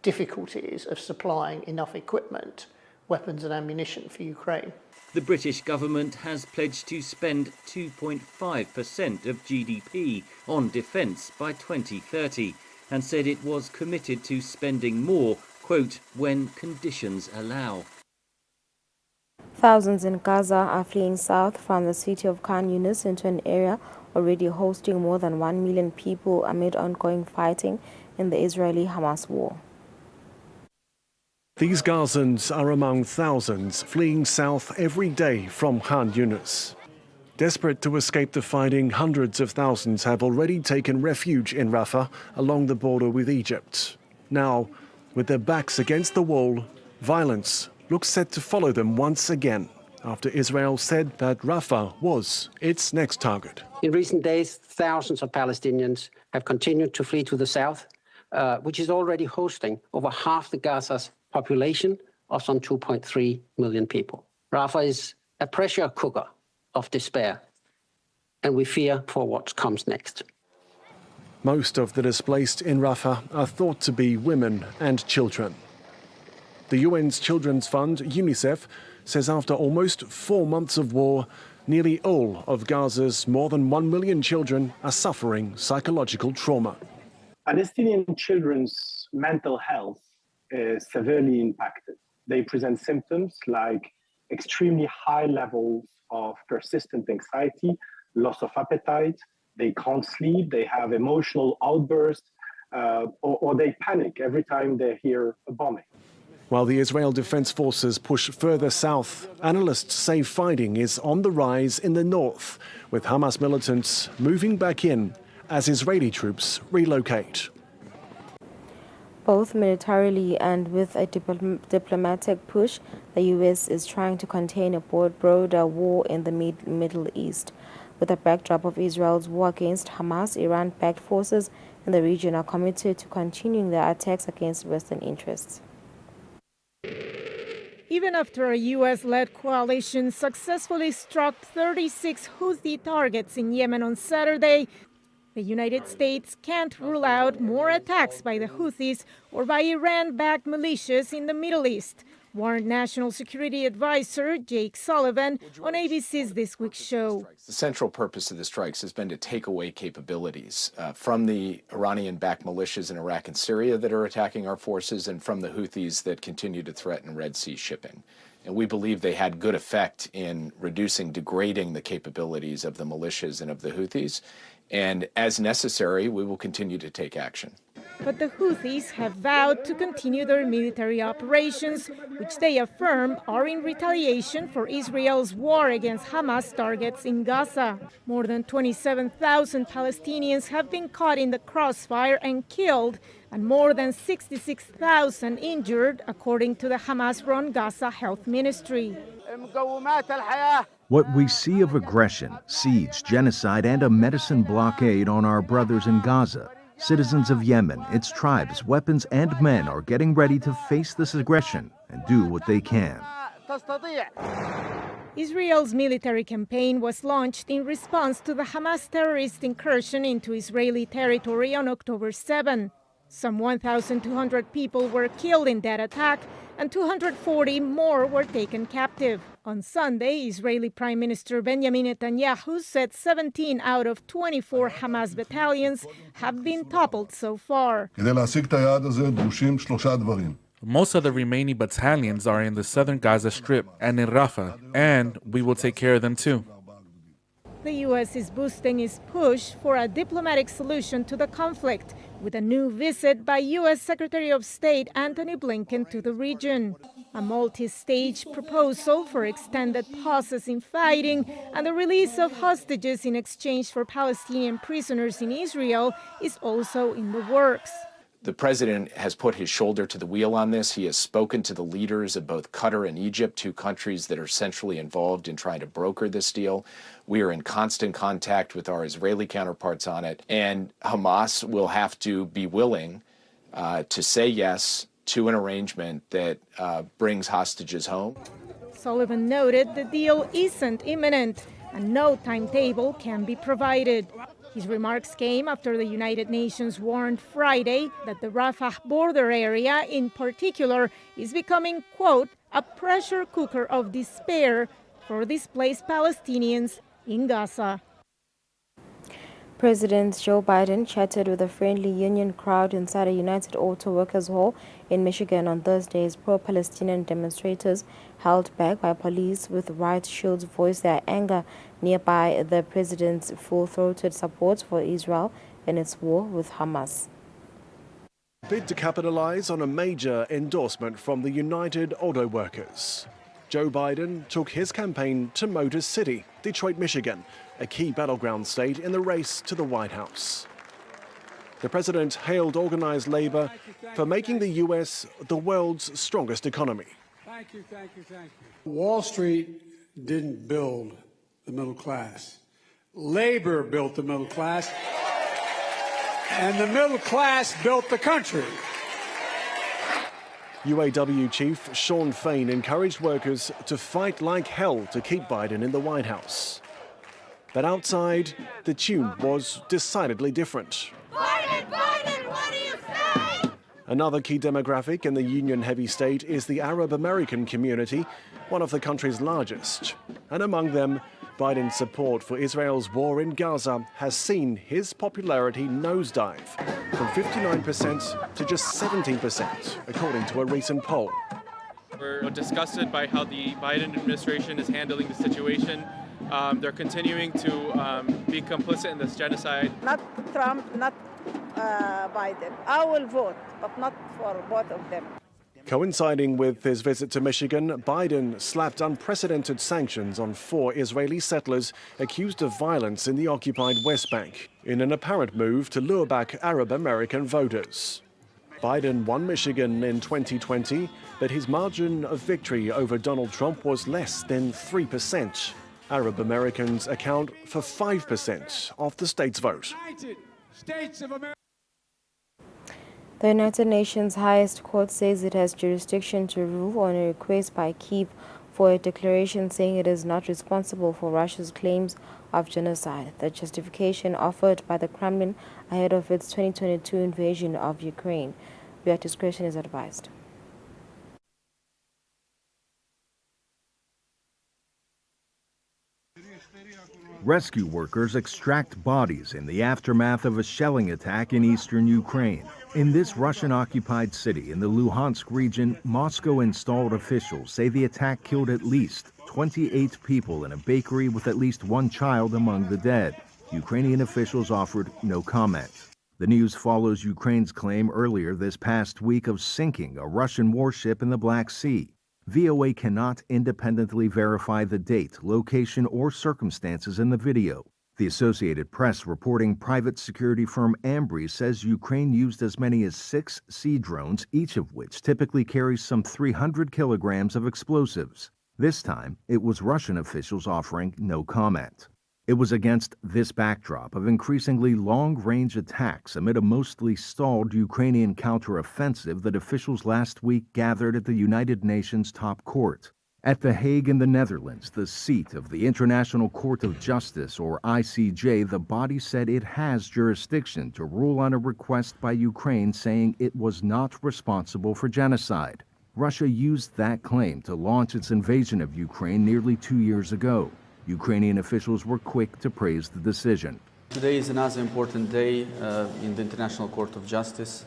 [SPEAKER 8] difficulties of supplying enough equipment, weapons and ammunition for Ukraine.
[SPEAKER 6] The British government has pledged to spend 2.5% of GDP on defence by 2030 and said it was committed to spending more, quote, when conditions allow.
[SPEAKER 13] Thousands in Gaza are fleeing south from the city of Khan Yunis into an area already hosting more than 1 million people amid ongoing fighting in the Israeli-Hamas war.
[SPEAKER 16] These Gazans are among thousands fleeing south every day from Khan Yunis. Desperate to escape the fighting, hundreds of thousands have already taken refuge in Rafah along the border with Egypt. Now, with their backs against the wall, violence looks set to follow them once again, after Israel said that Rafah was its next target.
[SPEAKER 22] In recent days, thousands of Palestinians have continued to flee to the south, which is already hosting over half the Gaza's population of some 2.3 million people. Rafah is a pressure cooker of despair. and we fear for what comes next.
[SPEAKER 16] Most of the displaced in Rafah are thought to be women and children. The UN's Children's Fund, UNICEF, says after almost 4 months of war, nearly all of Gaza's more than 1 million children are suffering psychological trauma.
[SPEAKER 1] Palestinian children's mental health is severely impacted. They present symptoms like extremely high levels of persistent anxiety, loss of appetite, they can't sleep, they have emotional outbursts, or they panic every time they hear a bombing.
[SPEAKER 16] While the Israel Defense Forces push further south, analysts say fighting is on the rise in the north, with Hamas militants moving back in as Israeli troops relocate.
[SPEAKER 13] Both militarily and with a diplomatic push, the U.S. is trying to contain a broader war in the Middle East. With the backdrop of Israel's war against Hamas, Iran-backed forces in the region are committed to continuing their attacks against Western interests.
[SPEAKER 9] Even after a U.S.-led coalition successfully struck 36 Houthi targets in Yemen on Saturday, the United States can't rule out more attacks by the Houthis or by Iran-backed militias in the Middle East, warned National Security Advisor Jake Sullivan on ABC's This Week show.
[SPEAKER 10] The central purpose of the strikes has been to take away capabilities from the Iranian-backed militias in Iraq and Syria that are attacking our forces and from the Houthis that continue to threaten Red Sea shipping. And we believe they had good effect in degrading the capabilities of the militias and of the Houthis. And as necessary, we will continue to take action.
[SPEAKER 9] But the Houthis have vowed to continue their military operations, which they affirm are in retaliation for Israel's war against Hamas targets in Gaza. More than 27,000 Palestinians have been caught in the crossfire and killed, and more than 66,000 injured, according to the Hamas-run Gaza Health Ministry.
[SPEAKER 11] What we see of aggression, siege, genocide, and a medicine blockade on our brothers in Gaza. Citizens of Yemen, its tribes, weapons, and men are getting ready to face this aggression and do what they can.
[SPEAKER 9] Israel's military campaign was launched in response to the Hamas terrorist incursion into Israeli territory on October 7. Some 1,200 people were killed in that attack, and 240 more were taken captive. On Sunday, Israeli Prime Minister Benjamin Netanyahu said 17 out of 24 Hamas battalions have been toppled so far.
[SPEAKER 12] Most of the remaining battalions are in the southern Gaza Strip and in Rafah, and we will take care of them too.
[SPEAKER 9] The U.S. is boosting its push for a diplomatic solution to the conflict, with a new visit by U.S. Secretary of State Antony Blinken to the region. A multi-stage proposal for extended pauses in fighting and the release of hostages in exchange for Palestinian prisoners in Israel is also in the works.
[SPEAKER 10] The president has put his shoulder to the wheel on this. He has spoken to the leaders of both Qatar and Egypt, two countries that are centrally involved in trying to broker this deal. We are in constant contact with our Israeli counterparts on it. And Hamas will have to be willing to say yes to an arrangement that brings hostages home.
[SPEAKER 9] Sullivan noted the deal isn't imminent and no timetable can be provided. His remarks came after the United Nations warned Friday that the Rafah border area in particular is becoming, quote, a pressure cooker of despair for displaced Palestinians in Gaza.
[SPEAKER 13] President Joe Biden chatted with a friendly union crowd inside a United Auto Workers Hall in Michigan on Thursday as pro-Palestinian demonstrators held back by police with riot shields voiced their anger nearby the president's full-throated support for Israel in its war with Hamas.
[SPEAKER 16] Bid to capitalize on a major endorsement from the United Auto Workers. Joe Biden took his campaign to Motor City, Detroit, Michigan, a key battleground state in the race to the White House. The president hailed organized labor for making the U.S. the world's strongest economy.
[SPEAKER 14] Thank you, thank you, thank you. Wall Street didn't build the middle class. Labor built the middle class, and the middle class built the country.
[SPEAKER 16] UAW chief Shawn Fain encouraged workers to fight like hell to keep Biden in the White House. But outside, the tune was decidedly different.
[SPEAKER 4] Biden, Biden, what do you say?
[SPEAKER 16] Another key demographic in the union-heavy state is the Arab American community, one of the country's largest. And among them, Biden's support for Israel's war in Gaza has seen his popularity nosedive from 59% to just 17%, according to a recent poll.
[SPEAKER 15] We're disgusted by how the Biden administration is handling the situation. They're continuing to be complicit in this genocide.
[SPEAKER 17] Not Trump, not Biden. I will vote, but not for both of them.
[SPEAKER 16] Coinciding with his visit to Michigan, Biden slapped unprecedented sanctions on 4 Israeli settlers accused of violence in the occupied West Bank, in an apparent move to lure back Arab American voters. Biden won Michigan in 2020, but his margin of victory over Donald Trump was less than 3%. Arab Americans account for 5% of the state's vote.
[SPEAKER 14] United States of America.
[SPEAKER 13] The United Nations highest court says it has jurisdiction to rule on a request by Kyiv for a declaration saying it is not responsible for Russia's claims of genocide. The justification offered by the Kremlin ahead of its 2022 invasion of Ukraine. Your discretion is advised.
[SPEAKER 11] Rescue workers extract bodies in the aftermath of a shelling attack in eastern Ukraine. In this Russian-occupied city in the Luhansk region, Moscow-installed officials say the attack killed at least 28 people in a bakery with at least 1 child among the dead. Ukrainian officials offered no comment. The news follows Ukraine's claim earlier this past week of sinking a Russian warship in the Black Sea. VOA cannot independently verify the date, location, or circumstances in the video. The Associated Press reporting private security firm Ambry says Ukraine used as many as 6 sea drones, each of which typically carries some 300 kilograms of explosives. This time, it was Russian officials offering no comment. It was against this backdrop of increasingly long-range attacks amid a mostly stalled Ukrainian counteroffensive that officials last week gathered at the United Nations top court. At The Hague in the Netherlands, the seat of the International Court of Justice, or ICJ, the body said it has jurisdiction to rule on a request by Ukraine saying it was not responsible for genocide. Russia used that claim to launch its invasion of Ukraine nearly 2 years ago. Ukrainian officials were quick to praise the decision.
[SPEAKER 18] Today is another important day in the International Court of Justice.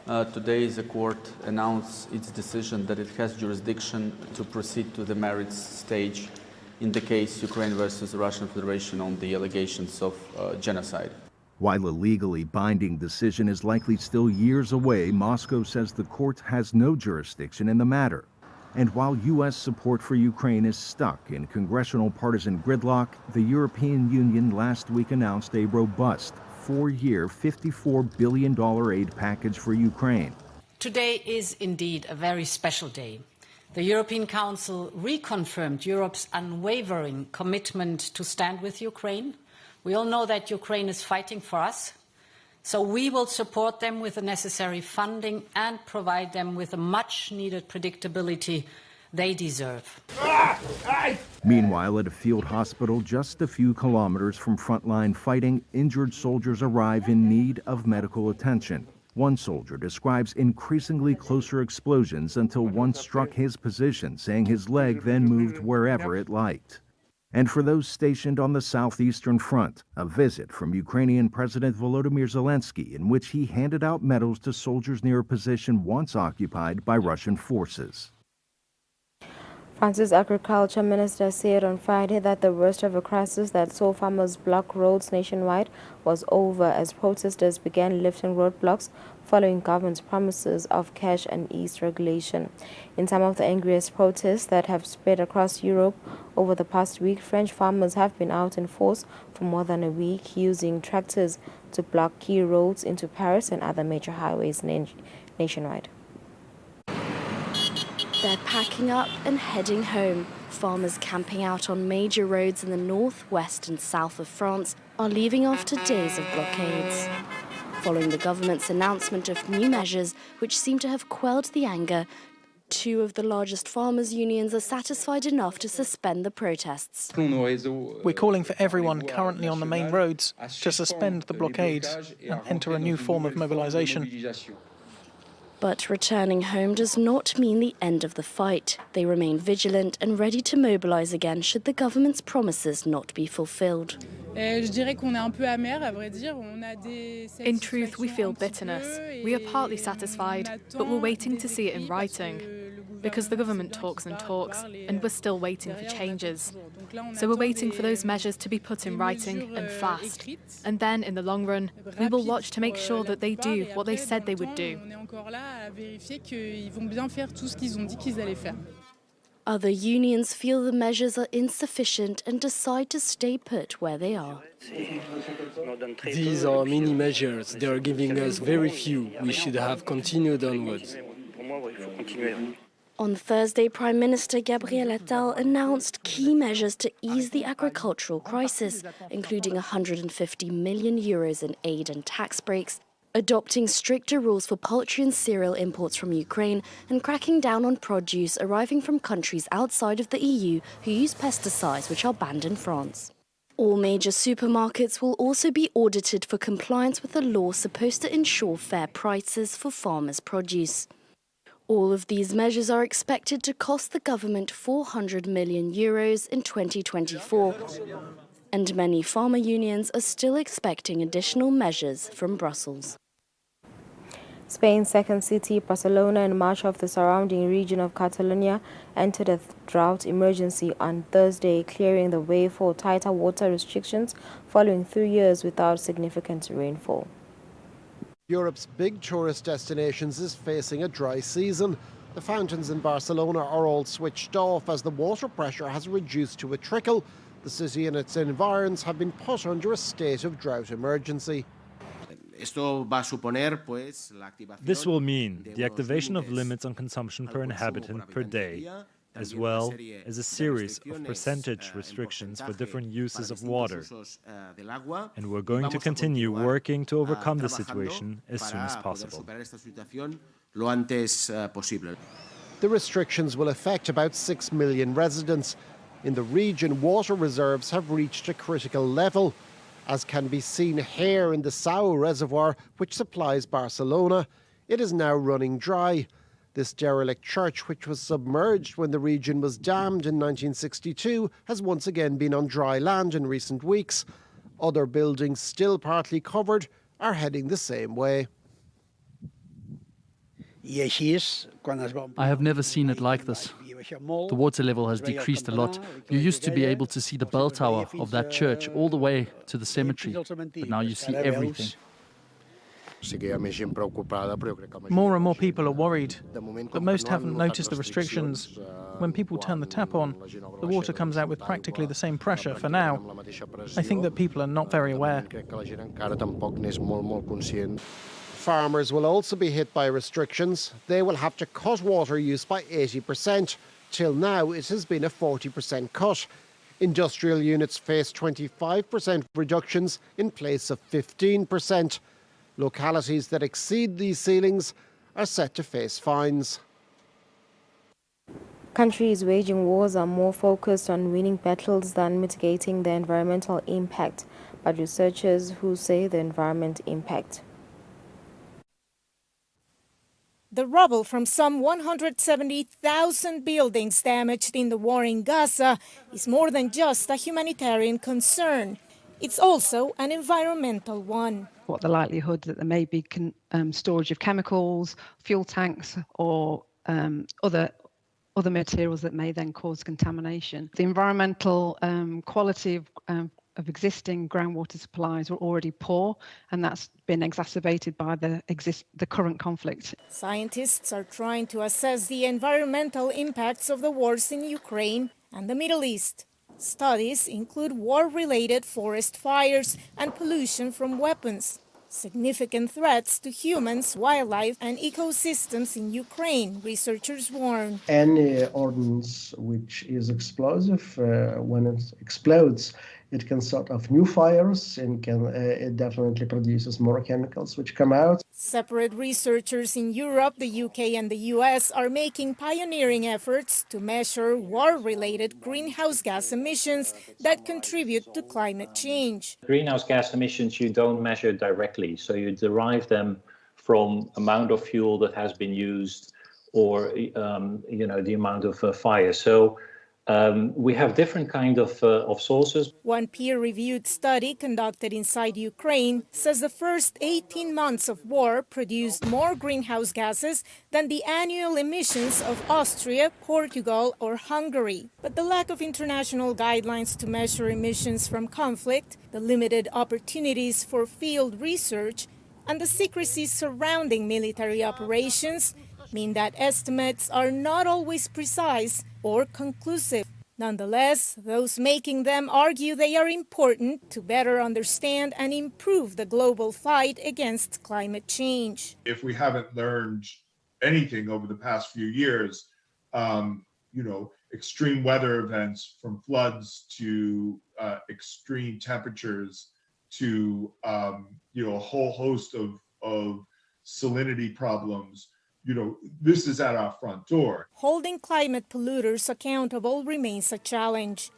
[SPEAKER 18] Today the court announced its decision that it has jurisdiction to proceed to the merits stage in the case Ukraine versus the Russian Federation on the allegations of genocide.
[SPEAKER 11] While a legally binding decision is likely still years away, Moscow says the court has no jurisdiction in the matter. And while U.S. support for Ukraine is stuck in congressional partisan gridlock, the European Union last week announced a robust 4-year, $54 billion aid package for Ukraine.
[SPEAKER 19] Today is indeed a very special day. The European Council reconfirmed Europe's unwavering commitment to stand with Ukraine. We all know that Ukraine is fighting for us. So we will support them with the necessary funding and provide them with the much-needed predictability they deserve.
[SPEAKER 11] Meanwhile, at a field hospital just a few kilometers from frontline fighting, injured soldiers arrive in need of medical attention. One soldier describes increasingly closer explosions until one struck his position, saying his leg then moved wherever it liked. And for those stationed on the southeastern front, a visit from Ukrainian President Volodymyr Zelensky in which he handed out medals to soldiers near a position once occupied by Russian forces.
[SPEAKER 13] France's agriculture minister said on Friday that the worst of a crisis that saw farmers block roads nationwide was over as protesters began lifting roadblocks following government's promises of cash and ease regulation. In some of the angriest protests that have spread across Europe over the past week, French farmers have been out in force for more than a week, using tractors to block key roads into Paris and other major highways nationwide.
[SPEAKER 21] They're packing up and heading home. Farmers camping out on major roads in the north, west and south of France are leaving after days of blockades. Following the government's announcement of new measures which seem to have quelled the anger, 2 of the largest farmers' unions are satisfied enough to suspend the protests.
[SPEAKER 2] We're calling for everyone currently on the main roads to suspend the blockades and enter a new form of mobilisation.
[SPEAKER 21] But returning home does not mean the end of the fight. They remain vigilant and ready to mobilise again should the government's promises not be fulfilled.
[SPEAKER 3] In truth, we feel bitterness. We are partly satisfied, but we're waiting to see it in writing. Because the government talks and talks, and we're still waiting for changes. So we're waiting for those measures to be put in writing and fast. And then, in the long run, we will watch to make sure that they do what they said they would do.
[SPEAKER 21] Other unions feel the measures are insufficient and decide to stay put where they are.
[SPEAKER 20] These are mini measures. They are giving us very few. We should have continued onwards.
[SPEAKER 21] On Thursday, Prime Minister Gabriel Attal announced key measures to ease the agricultural crisis, including €150 million in aid and tax breaks, adopting stricter rules for poultry and cereal imports from Ukraine, and cracking down on produce arriving from countries outside of the EU who use pesticides which are banned in France. All major supermarkets will also be audited for compliance with a law supposed to ensure fair prices for farmers' produce. All of these measures are expected to cost the government €400 million in 2024. And many farmer unions are still expecting additional measures from Brussels.
[SPEAKER 13] Spain's second city, Barcelona, and much of the surrounding region of Catalonia entered a drought emergency on Thursday, clearing the way for tighter water restrictions following 3 years without significant rainfall.
[SPEAKER 23] Europe's big tourist destinations is facing a dry season. The fountains in Barcelona are all switched off as the water pressure has reduced to a trickle. The city and its environs have been put under a state of drought emergency.
[SPEAKER 24] This will mean the activation of limits on consumption per inhabitant per day, as well as a series of percentage restrictions for different uses of water. And we're going to continue working to overcome the situation as soon as possible.
[SPEAKER 23] The restrictions will affect about 6 million residents. In the region, water reserves have reached a critical level, as can be seen here in the Sau reservoir, which supplies Barcelona. It is now running dry. This derelict church, which was submerged when the region was dammed in 1962, has once again been on dry land in recent weeks. Other buildings, still partly covered, are heading the same way.
[SPEAKER 25] I have never seen it like this. The water level has decreased a lot. You used to be able to see the bell tower of that church all the way to the cemetery, but now you see everything.
[SPEAKER 2] More and more people are worried, but most haven't noticed the restrictions. When people turn the tap on, the water comes out with practically the same pressure for now. I think that people are not very aware.
[SPEAKER 23] Farmers will also be hit by restrictions. They will have to cut water use by 80%. Till now, it has been a 40% cut. Industrial units face 25% reductions in place of 15%. Localities that exceed these ceilings are set to face fines.
[SPEAKER 13] Countries waging wars are more focused on winning battles than mitigating the environmental impact, but researchers who say the environment impact.
[SPEAKER 9] The rubble from some 170,000 buildings damaged in the war in Gaza is more than just a humanitarian concern. It's also an environmental one.
[SPEAKER 27] What the likelihood that there may be storage of chemicals, fuel tanks, or other materials that may then cause contamination. The environmental quality of existing groundwater supplies were already poor, and that's been exacerbated by the current conflict.
[SPEAKER 9] Scientists are trying to assess the environmental impacts of the wars in Ukraine and the Middle East. Studies include war-related forest fires and pollution from weapons, significant threats to humans, wildlife and ecosystems in Ukraine, researchers warn.
[SPEAKER 28] Any ordnance which is explosive, when it explodes,
[SPEAKER 1] it can start off new fires and it definitely produces more chemicals which come out.
[SPEAKER 9] Separate researchers in Europe, the UK and the US are making pioneering efforts to measure war-related greenhouse gas emissions that contribute to climate change.
[SPEAKER 5] Greenhouse gas emissions you don't measure directly, so you derive them from amount of fuel that has been used or the amount of fire. So we have different kind of sources.
[SPEAKER 9] One peer-reviewed study conducted inside Ukraine says the first 18 months of war produced more greenhouse gases than the annual emissions of Austria, Portugal, or Hungary. But the lack of international guidelines to measure emissions from conflict, the limited opportunities for field research, and the secrecy surrounding military operations mean that estimates are not always precise or conclusive. Nonetheless, those making them argue they are important to better understand and improve the global fight against climate change.
[SPEAKER 6] If we haven't learned anything over the past few years, extreme weather events from floods to extreme temperatures to a whole host of salinity problems, this is at our front door.
[SPEAKER 9] Holding climate polluters accountable remains a challenge.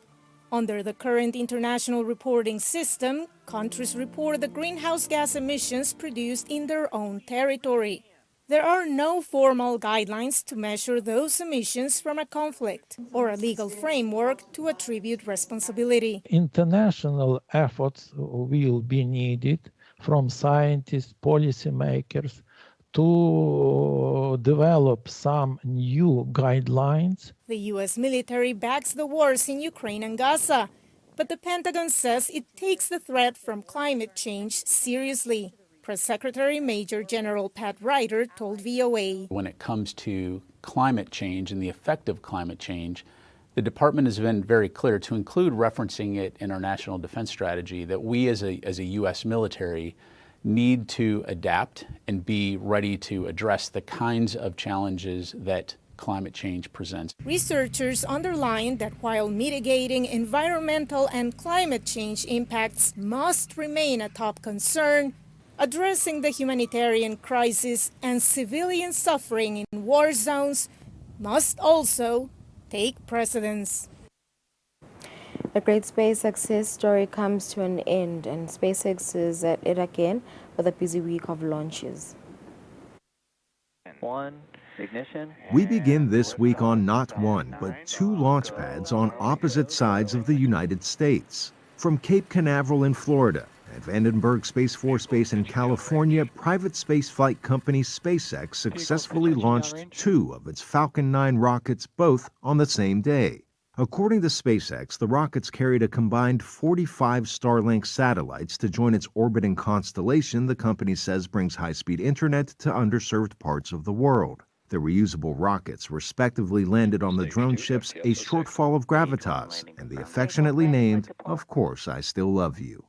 [SPEAKER 9] Under the current international reporting system, countries report the greenhouse gas emissions produced in their own territory. There are no formal guidelines to measure those emissions from a conflict or a legal framework to attribute responsibility.
[SPEAKER 7] International efforts will be needed from scientists, policymakers, to develop some new guidelines.
[SPEAKER 9] The U.S. military backs the wars in Ukraine and Gaza, but the Pentagon says it takes the threat from climate change seriously. Press Secretary Major General Pat Ryder told VOA.
[SPEAKER 8] When it comes to climate change and the effect of climate change, the department has been very clear to include referencing it in our national defense strategy that we as a U.S. military need to adapt and be ready to address the kinds of challenges that climate change presents.
[SPEAKER 9] Researchers underline that while mitigating environmental and climate change impacts must remain a top concern, addressing the humanitarian crisis and civilian suffering in war zones must also take precedence.
[SPEAKER 13] The great space success story comes to an end, and SpaceX is at it again with a busy week of launches.
[SPEAKER 22] Ignition.
[SPEAKER 11] We begin this week on not one, but two launch pads on opposite sides of the United States. From Cape Canaveral in Florida and Vandenberg Space Force Base in California, private spaceflight company SpaceX successfully launched two of its Falcon 9 rockets, both on the same day. According to SpaceX, the rockets carried a combined 45 Starlink satellites to join its orbiting constellation the company says brings high-speed internet to underserved parts of the world. The reusable rockets respectively landed on the drone ships A Shortfall of Gravitas and the affectionately named Of Course I Still Love You.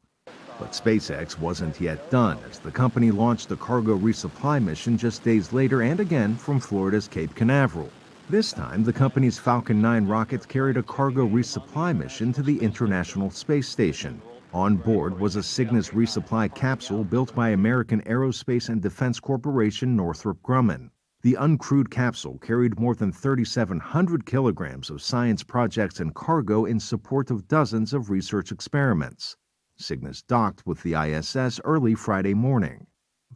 [SPEAKER 11] But SpaceX wasn't yet done, as the company launched a cargo resupply mission just days later and again from Florida's Cape Canaveral. This time, the company's Falcon 9 rocket carried a cargo resupply mission to the International Space Station. On board was a Cygnus resupply capsule built by American Aerospace and Defense Corporation Northrop Grumman. The uncrewed capsule carried more than 3,700 kilograms of science projects and cargo in support of dozens of research experiments. Cygnus docked with the ISS early Friday morning.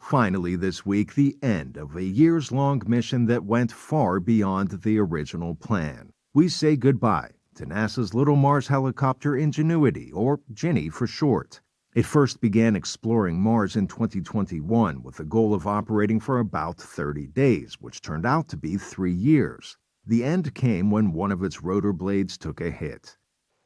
[SPEAKER 11] Finally this week, the end of a years-long mission that went far beyond the original plan. We say goodbye to NASA's Little Mars helicopter Ingenuity, or Ginny for short. It first began exploring Mars in 2021 with the goal of operating for about 30 days, which turned out to be 3 years. The end came when one of its rotor blades took a hit.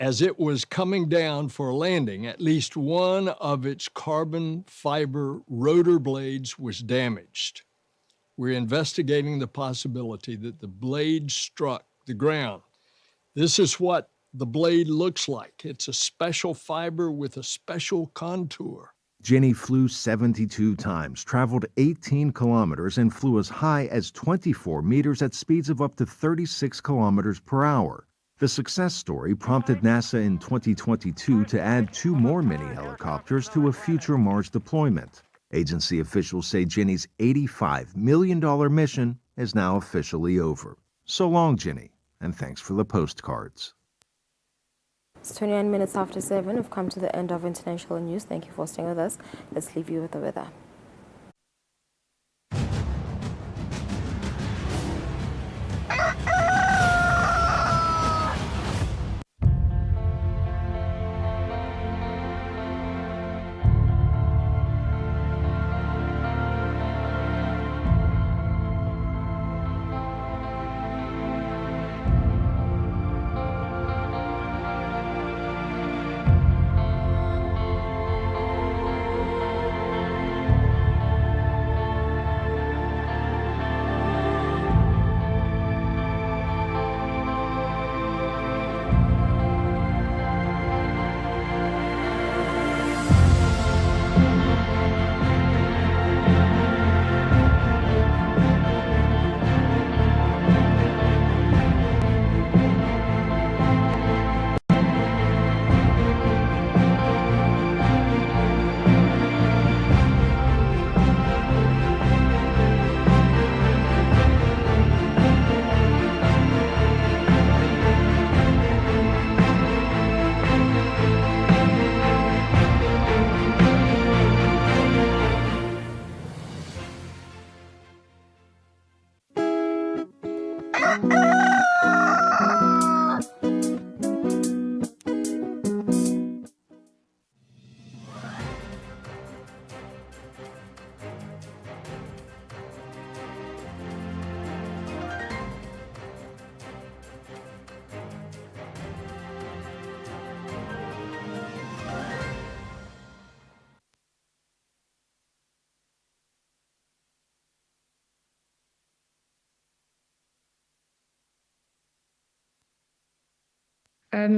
[SPEAKER 26] As it was coming down for a landing, at least one of its carbon fiber rotor blades was damaged. We're investigating the possibility that the blade struck the ground. This is what the blade looks like. It's a special fiber with a special contour.
[SPEAKER 11] Ginny flew 72 times, traveled 18 kilometers, and flew as high as 24 meters at speeds of up to 36 kilometers per hour. The success story prompted NASA in 2022 to add 2 more mini helicopters to a future Mars deployment. Agency officials say Ginny's $85 million mission is now officially over. So long, Ginny, and thanks for the postcards.
[SPEAKER 13] It's 29 minutes after 7. We've come to the end of international news. Thank you for staying with us. Let's leave you with the weather.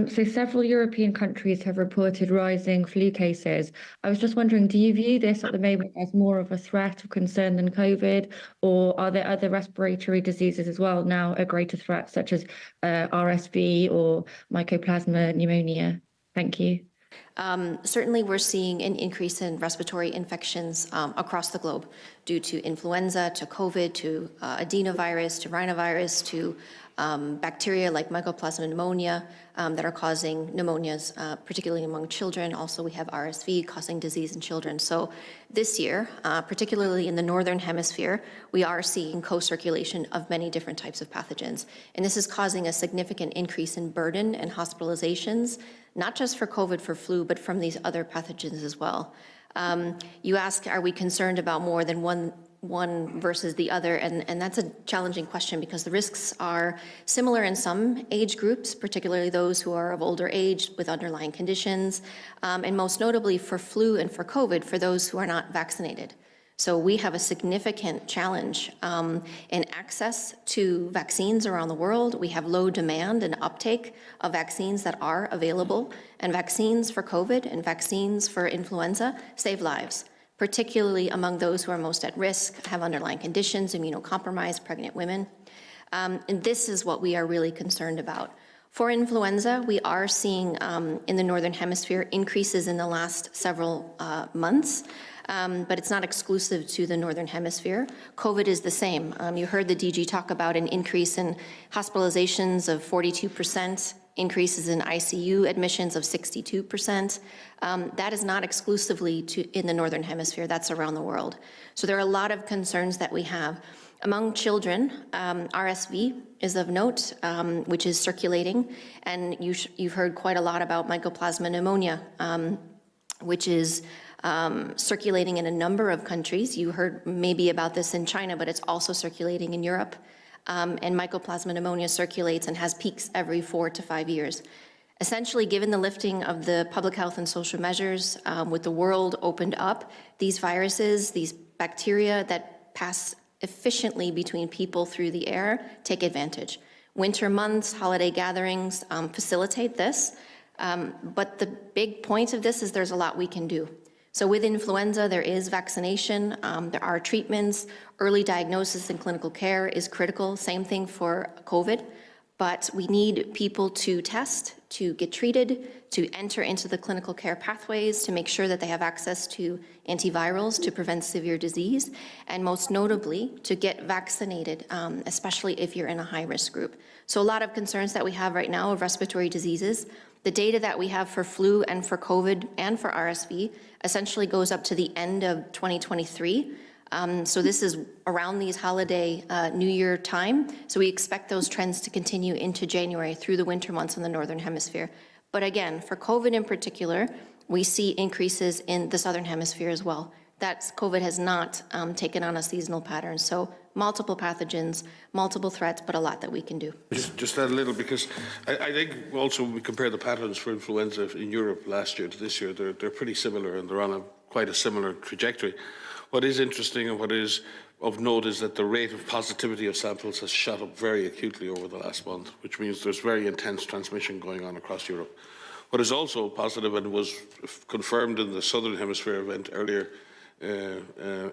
[SPEAKER 4] So several European countries have reported rising flu cases. I was just wondering, do you view this at the moment as more of a threat or concern than COVID, or are there other respiratory diseases as well now a greater threat, such as RSV or mycoplasma pneumonia? Thank you.
[SPEAKER 10] Certainly, we're seeing an increase in respiratory infections across the globe due to influenza, to COVID, to adenovirus, to rhinovirus, to bacteria like mycoplasma pneumonia that are causing pneumonias, particularly among children. Also, we have RSV causing disease in children. So this year, particularly in the Northern Hemisphere, we are seeing co-circulation of many different types of pathogens. And this is causing a significant increase in burden and hospitalizations, not just for COVID, for flu, but from these other pathogens as well. You ask, are we concerned about more than one versus the other, and that's a challenging question because the risks are similar in some age groups, particularly those who are of older age with underlying conditions, and most notably for flu and for COVID, for those who are not vaccinated. So we have a significant challenge in access to vaccines around the world. We have low demand and uptake of vaccines that are available, and vaccines for COVID and vaccines for influenza save lives, particularly among those who are most at risk, have underlying conditions, immunocompromised, pregnant women. And this is what we are really concerned about. For influenza, we are seeing in the Northern Hemisphere increases in the last several months, but it's not exclusive to the Northern Hemisphere. COVID is the same. You heard the DG talk about an increase in hospitalizations of 42%, increases in ICU admissions of 62%. That is not exclusively in the Northern Hemisphere, that's around the world. So there are a lot of concerns that we have. Among children, RSV is of note, which is circulating, and you've heard quite a lot about mycoplasma pneumonia, which is circulating in a number of countries. You heard maybe about this in China, but it's also circulating in Europe. And mycoplasma pneumonia circulates and has peaks every 4 to 5 years. Essentially, given the lifting of the public health and social measures, with the world opened up, these viruses, these bacteria that pass efficiently between people through the air, take advantage. Winter months, holiday gatherings facilitate this, but the big point of this is there's a lot we can do. So with influenza, there is vaccination, there are treatments, early diagnosis and clinical care is critical, same thing for COVID. But we need people to test, to get treated, to enter into the clinical care pathways, to make sure that they have access to antivirals to prevent severe disease, and most notably, to get vaccinated, especially if you're in a high-risk group. So a lot of concerns that we have right now of respiratory diseases. The data that we have for flu and for COVID and for RSV essentially goes up to the end of 2023. So this is around these holiday New Year time. So we expect those trends to continue into January through the winter months in the Northern Hemisphere. But again, for COVID in particular, we see increases in the Southern Hemisphere as well. COVID has not taken on a seasonal pattern. So multiple pathogens, multiple threats, but a lot that we can do.
[SPEAKER 12] Just add a little, because I think also when we compare the patterns for influenza in Europe last year to this year, they're pretty similar, and they're on quite a similar trajectory. What is interesting and what is of note is that the rate of positivity of samples has shot up very acutely over the last month, which means there's very intense transmission going on across Europe. What is also positive, and was confirmed in the Southern Hemisphere event earlier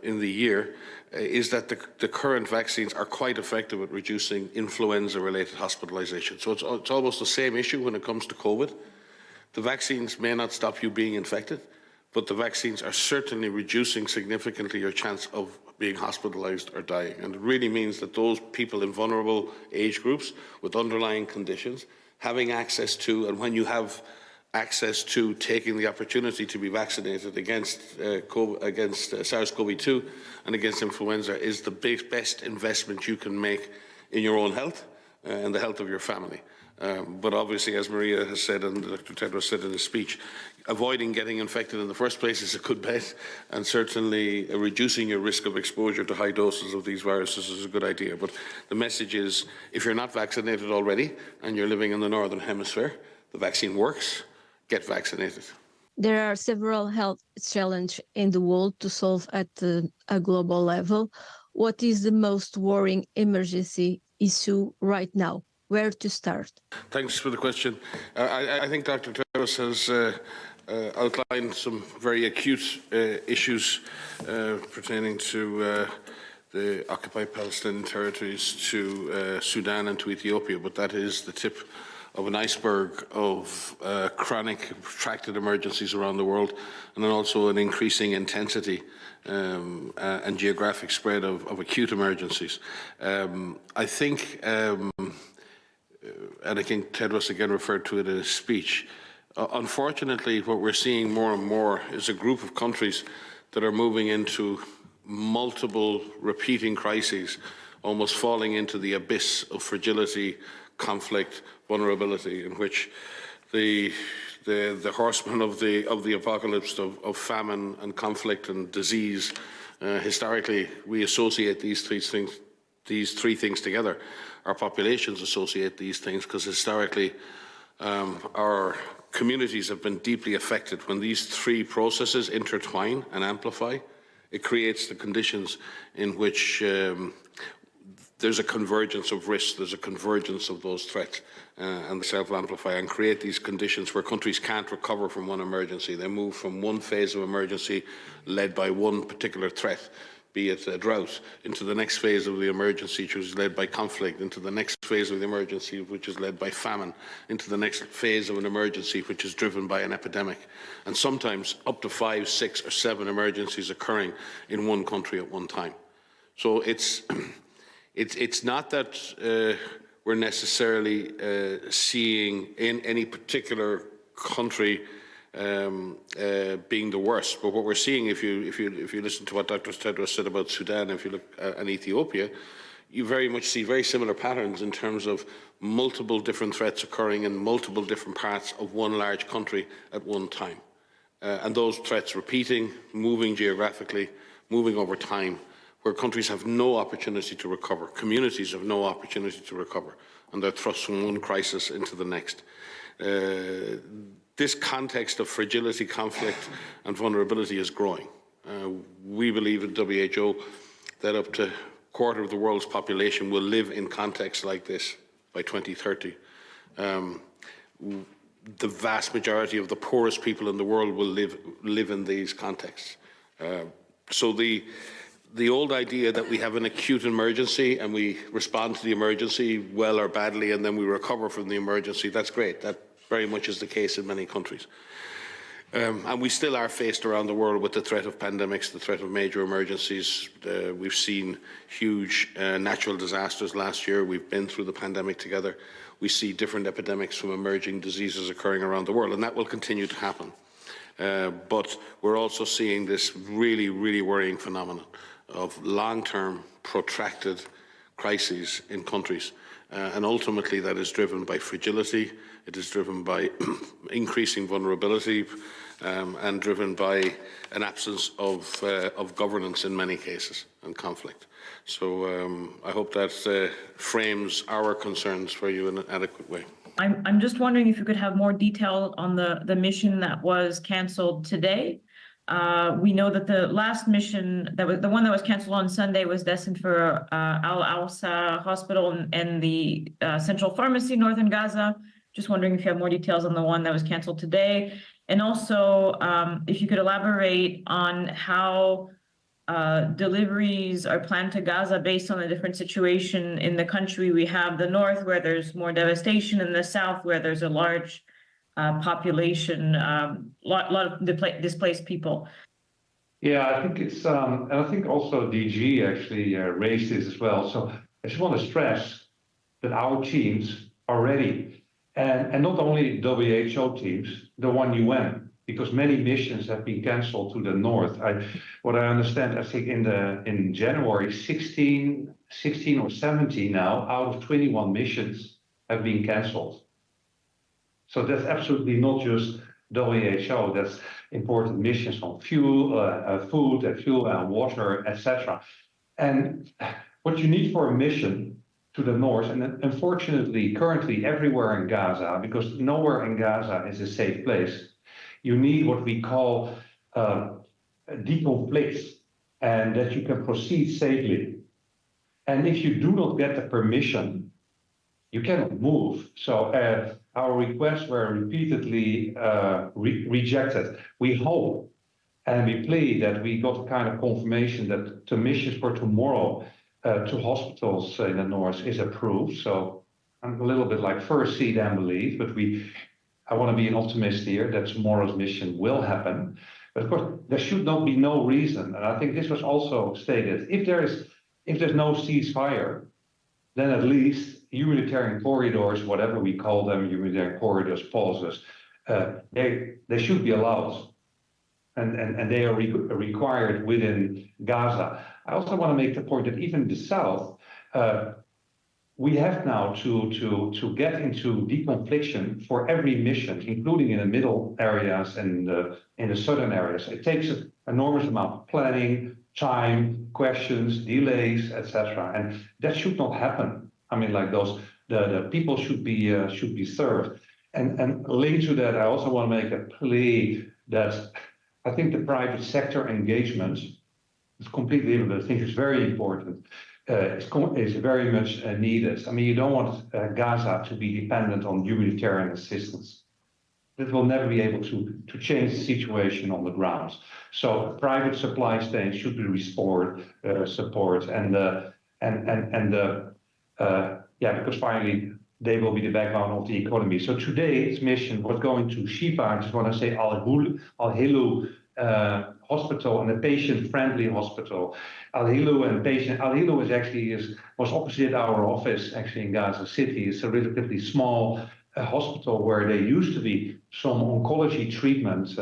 [SPEAKER 12] in the year, is that the current vaccines are quite effective at reducing influenza-related hospitalization. So it's almost the same issue when it comes to COVID. The vaccines may not stop you being infected, but the vaccines are certainly reducing significantly your chance of being hospitalized or dying. And it really means that those people in vulnerable age groups with underlying conditions, having access to, and when you have access to taking the opportunity to be vaccinated against SARS-CoV-2 and against influenza, is the best investment you can make in your own health and the health of your family. But obviously, as Maria has said and Dr. Tedros said in his speech, avoiding getting infected in the first place is a good bet, and certainly reducing your risk of exposure to high doses of these viruses is a good idea. But the message is, if you're not vaccinated already and you're living in the Northern Hemisphere, the vaccine works, get vaccinated.
[SPEAKER 14] There are several health challenges in the world to solve at a global level. What is the most worrying emergency issue right now? Where to start?
[SPEAKER 12] Thanks for the question. I think Dr. Tedros has outlined some very acute issues pertaining to the occupied Palestinian territories, to Sudan and to Ethiopia, but that is the tip of an iceberg of chronic, protracted emergencies around the world, and then also an increasing intensity and geographic spread of acute emergencies. I think, and I think Tedros again referred to it in his speech, unfortunately what we're seeing more and more is a group of countries that are moving into multiple repeating crises, almost falling into the abyss of fragility, conflict, vulnerability, in which the horsemen of the apocalypse of famine and conflict and disease, historically we associate these three things together. Our populations associate these things because historically our communities have been deeply affected. When these three processes intertwine and amplify, it creates the conditions in which there's a convergence of risks, there's a convergence of those threats, and self-amplify and create these conditions where countries can't recover from one emergency. They move from one phase of emergency led by one particular threat, be it a drought, into the next phase of the emergency, which is led by conflict, into the next phase of the emergency, which is led by famine, into the next phase of an emergency, which is driven by an epidemic. And sometimes up to 5, 6, or 7 emergencies occurring in one country at one time. So it's not that we're necessarily seeing in any particular country being the worst, but what we're seeing, if you listen to what Dr. Tedros said about Sudan, if you look at Ethiopia, you very much see very similar patterns in terms of multiple different threats occurring in multiple different parts of one large country at one time, and those threats repeating, moving geographically, moving over time, where countries have no opportunity to recover, communities have no opportunity to recover, and they're thrust from one crisis into the next. This context of fragility, conflict, and vulnerability is growing. We believe at WHO that up to a quarter of the world's population will live in contexts like this by 2030. The vast majority of the poorest people in the world will live in these contexts. So the the old idea that we have an acute emergency and we respond to the emergency well or badly and then we recover from the emergency, that's great. That very much is the case in many countries. And we still are faced around the world with the threat of pandemics, the threat of major emergencies. We've seen huge natural disasters last year. We've been through the pandemic together. We see different epidemics from emerging diseases occurring around the world, and that will continue to happen. But we're also seeing this really, really worrying phenomenon of long-term, protracted crises in countries. And ultimately that is driven by fragility, it is driven by increasing vulnerability, and driven by an absence of governance in many cases and conflict. So I hope that frames our concerns for you in an adequate way.
[SPEAKER 3] I'm just wondering if you could have more detail on the mission that was canceled today. We know that the last mission, that was the one that was canceled on Sunday, was destined for Al-Awsa Hospital and the Central Pharmacy, Northern Gaza. Just wondering if you have more details on the one that was canceled today. And also, if you could elaborate on how deliveries are planned to Gaza based on the different situation in the country. We have the north where there's more devastation, and the south where there's a large population, lot of displaced people.
[SPEAKER 15] Yeah, I think it's, and I think also DG actually raised this as well. So I just want to stress that our teams are ready, and not only WHO teams, the one UN, because many missions have been cancelled to the north. What I understand, I think in January, 16 or 17 now out of 21 missions have been cancelled. So that's absolutely not just WHO, that's important missions on fuel, food, and fuel and water, etc. And what you need for a mission to the north, and unfortunately currently everywhere in Gaza, because nowhere in Gaza is a safe place, you need what we call deconflict, and that you can proceed safely. And if you do not get the permission, you cannot move. So our requests were repeatedly rejected. We hope and we plead that we got a kind of confirmation that the missions for tomorrow to hospitals in the north is approved. So I'm a little bit like first see then believe, but I want to be an optimist here that tomorrow's mission will happen. But of course, there should not be no reason, and I think this was also stated, if there's no ceasefire, then at least humanitarian corridors, whatever we call them, humanitarian corridors, pauses, they should be allowed. And they are required within Gaza. I also want to make the point that even in the south, we have now to get into deconfliction for every mission, including in the middle areas and in the southern areas. It takes an enormous amount of planning, time, questions, delays, etc. And that should not happen. I mean, like the people should be served. And linked to that, I also want to make a plea that I think the private sector engagement is completely, I think it's very important. Is very much needed. I mean, you don't want Gaza to be dependent on humanitarian assistance. That will never be able to change the situation on the ground. So private supply chains should be restored, support, because finally they will be the backbone of the economy. So today's mission was going to Shifa. I just want to say Al-Hilu hospital, and a patient-friendly hospital. Al-Hilu was opposite our office actually in Gaza City. It's a relatively small hospital where there used to be some oncology treatment.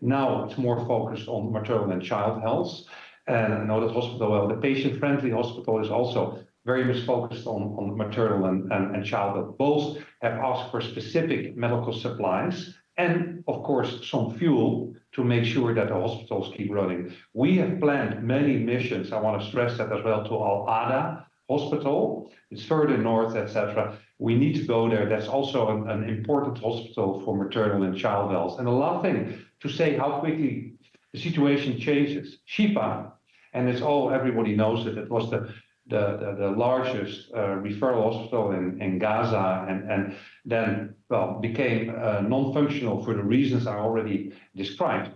[SPEAKER 15] Now it's more focused on maternal and child health. And I know that hospital well. The patient-friendly hospital is also very much focused on maternal and child health. Both have asked for specific medical supplies and, of course, some fuel to make sure that the hospitals keep running. We have planned many missions. I want to stress that as well to Al-Ada Hospital. It's further north, etc. We need to go there. That's also an important hospital for maternal and child health. And the last thing to say how quickly the situation changes. Shifa, and everybody knows it. It was the largest referral hospital in Gaza, and then became non-functional for the reasons I already described.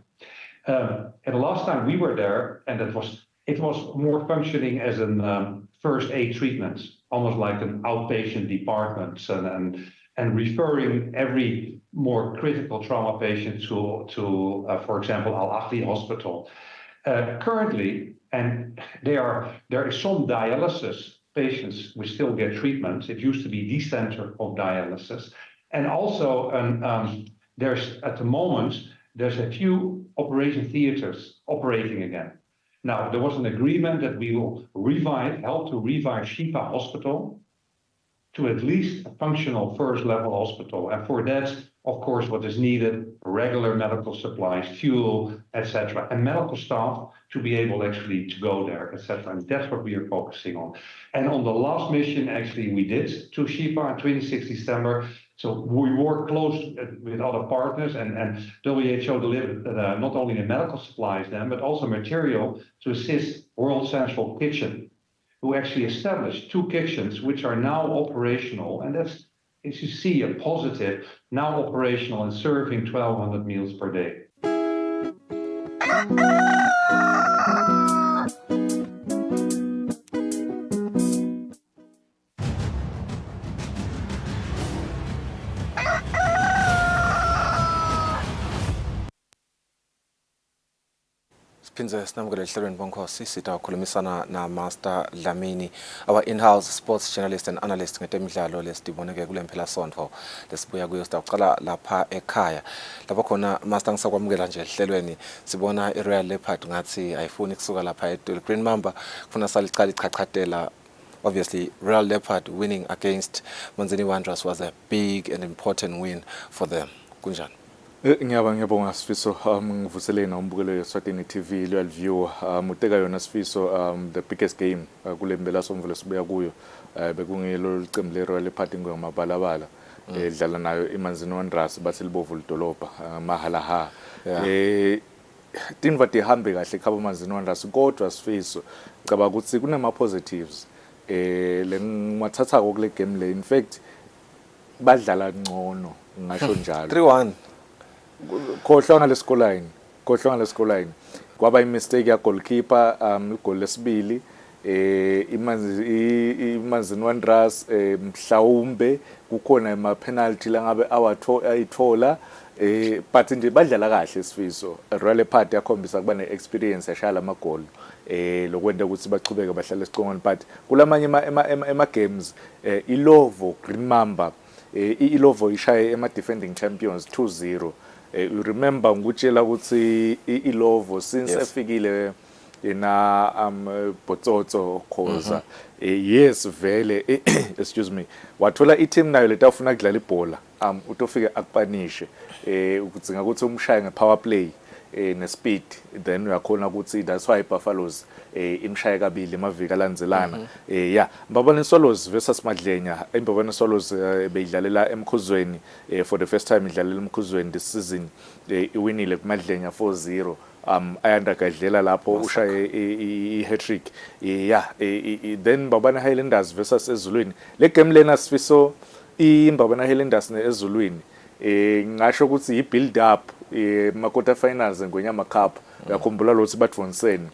[SPEAKER 15] And the last time we were there, and that was it was more functioning as a first aid treatment, almost like an outpatient department, and referring every more critical trauma patient to for example, Al Ahli Hospital. Currently, and there is some dialysis patients which still get treatment. It used to be the center of dialysis, and also there's at the moment there's a few operation theaters operating again. Now, there was an agreement that we will help to revive Shifa Hospital to at least a functional first level hospital. And for that, of course, what is needed, regular medical supplies, fuel, etc., and medical staff to be able actually to go there, etc. And that's what we are focusing on. And on the last mission, actually, we did to Shifa on 26 December. So we work close with other partners, and WHO delivered not only the medical supplies then, but also material to assist World Central Kitchen, who actually established 2 kitchens which are now operational, and that's, as you see, a positive, now operational and serving 1,200 meals per day.
[SPEAKER 16] Siphindze sinamukele ehlelweni bonkhosi sitawukhulumisana na Master Dlamini, our in-house sports journalist and analyst ngetemidlalo lesitiboneke kule mpelasonto lesibuya kuyo. Sitawuqala lapha ekhaya lapho khona Master ngisakwamukela nje ehlelweni sibona i-Royal Leopard ngathi ayifuni kusuka lapha Green Mamba kufuna saliqala ichachatela. Obviously, Royal Leopard winning against Manzini Wanderers was a big and important win for them. Kunjani?
[SPEAKER 17] Ngiyabonga Sifiso, ngivuseleni umbukelo Eswatini TV Loyal View, uteka yona Sifiso, the biggest game kule mpelasonto sibuya kuyo bekungelo licembu le-Royal Leopard ngamabalabala edlala nayo iManzini Wanderers bathi libovu lidolobha mahalaha. Tinva tihambe kahle khaba Manzini Wanderers kodwa Sifiso ngicabanga ukuthi kunama positives le ngimathatha kule game le, in fact badlala ngcono ngisho njalo
[SPEAKER 16] 3-1
[SPEAKER 17] khohlwa ngalesikoline kwaba imistake ya goalkeeper igoli lesibili iManzini Wanderers mhlawumbe kukhona ama penalty la ngabe ayithola but nje badlala kahle Sifiso. Royal Leopard yakhombisa kuba ne experience yashala amagoli lokwenda ukuthi bachubeke bahlale esiqongweni, but kulamanye ema games iLovo Green Mamba iLovo ishaye ema defending champions 2-0. You remember ngutshela ukuthi iLovo since efikile na Botsotso Khoza yes vele excuse me wathola i-team nayo letafuna kudlala ibhola utofike akupanishe ukudzinga ukuthi umshaye nge-power play ne-speed, then uyakhona ukuthi that's why Buffaloes imshaye kabili emaviki alandzelana. Mbabane Swallows versus Madlenya, Mbabane Swallows beyidlalela eMkhuzweni for the first time idlalela eMkhuzweni this season, iwinile kuMadlenya 4-0. Ayandakadlela lapho ushaye i-hat-trick. Then Mbabane Highlanders versus Ezulwini. Le game lena Sifiso iMbabane Highlanders ne-Ezulwini ngasho ukuthi i-build up ma-quarter finals ngwenyama cup. Uyakhumbula lo Sibatfonseni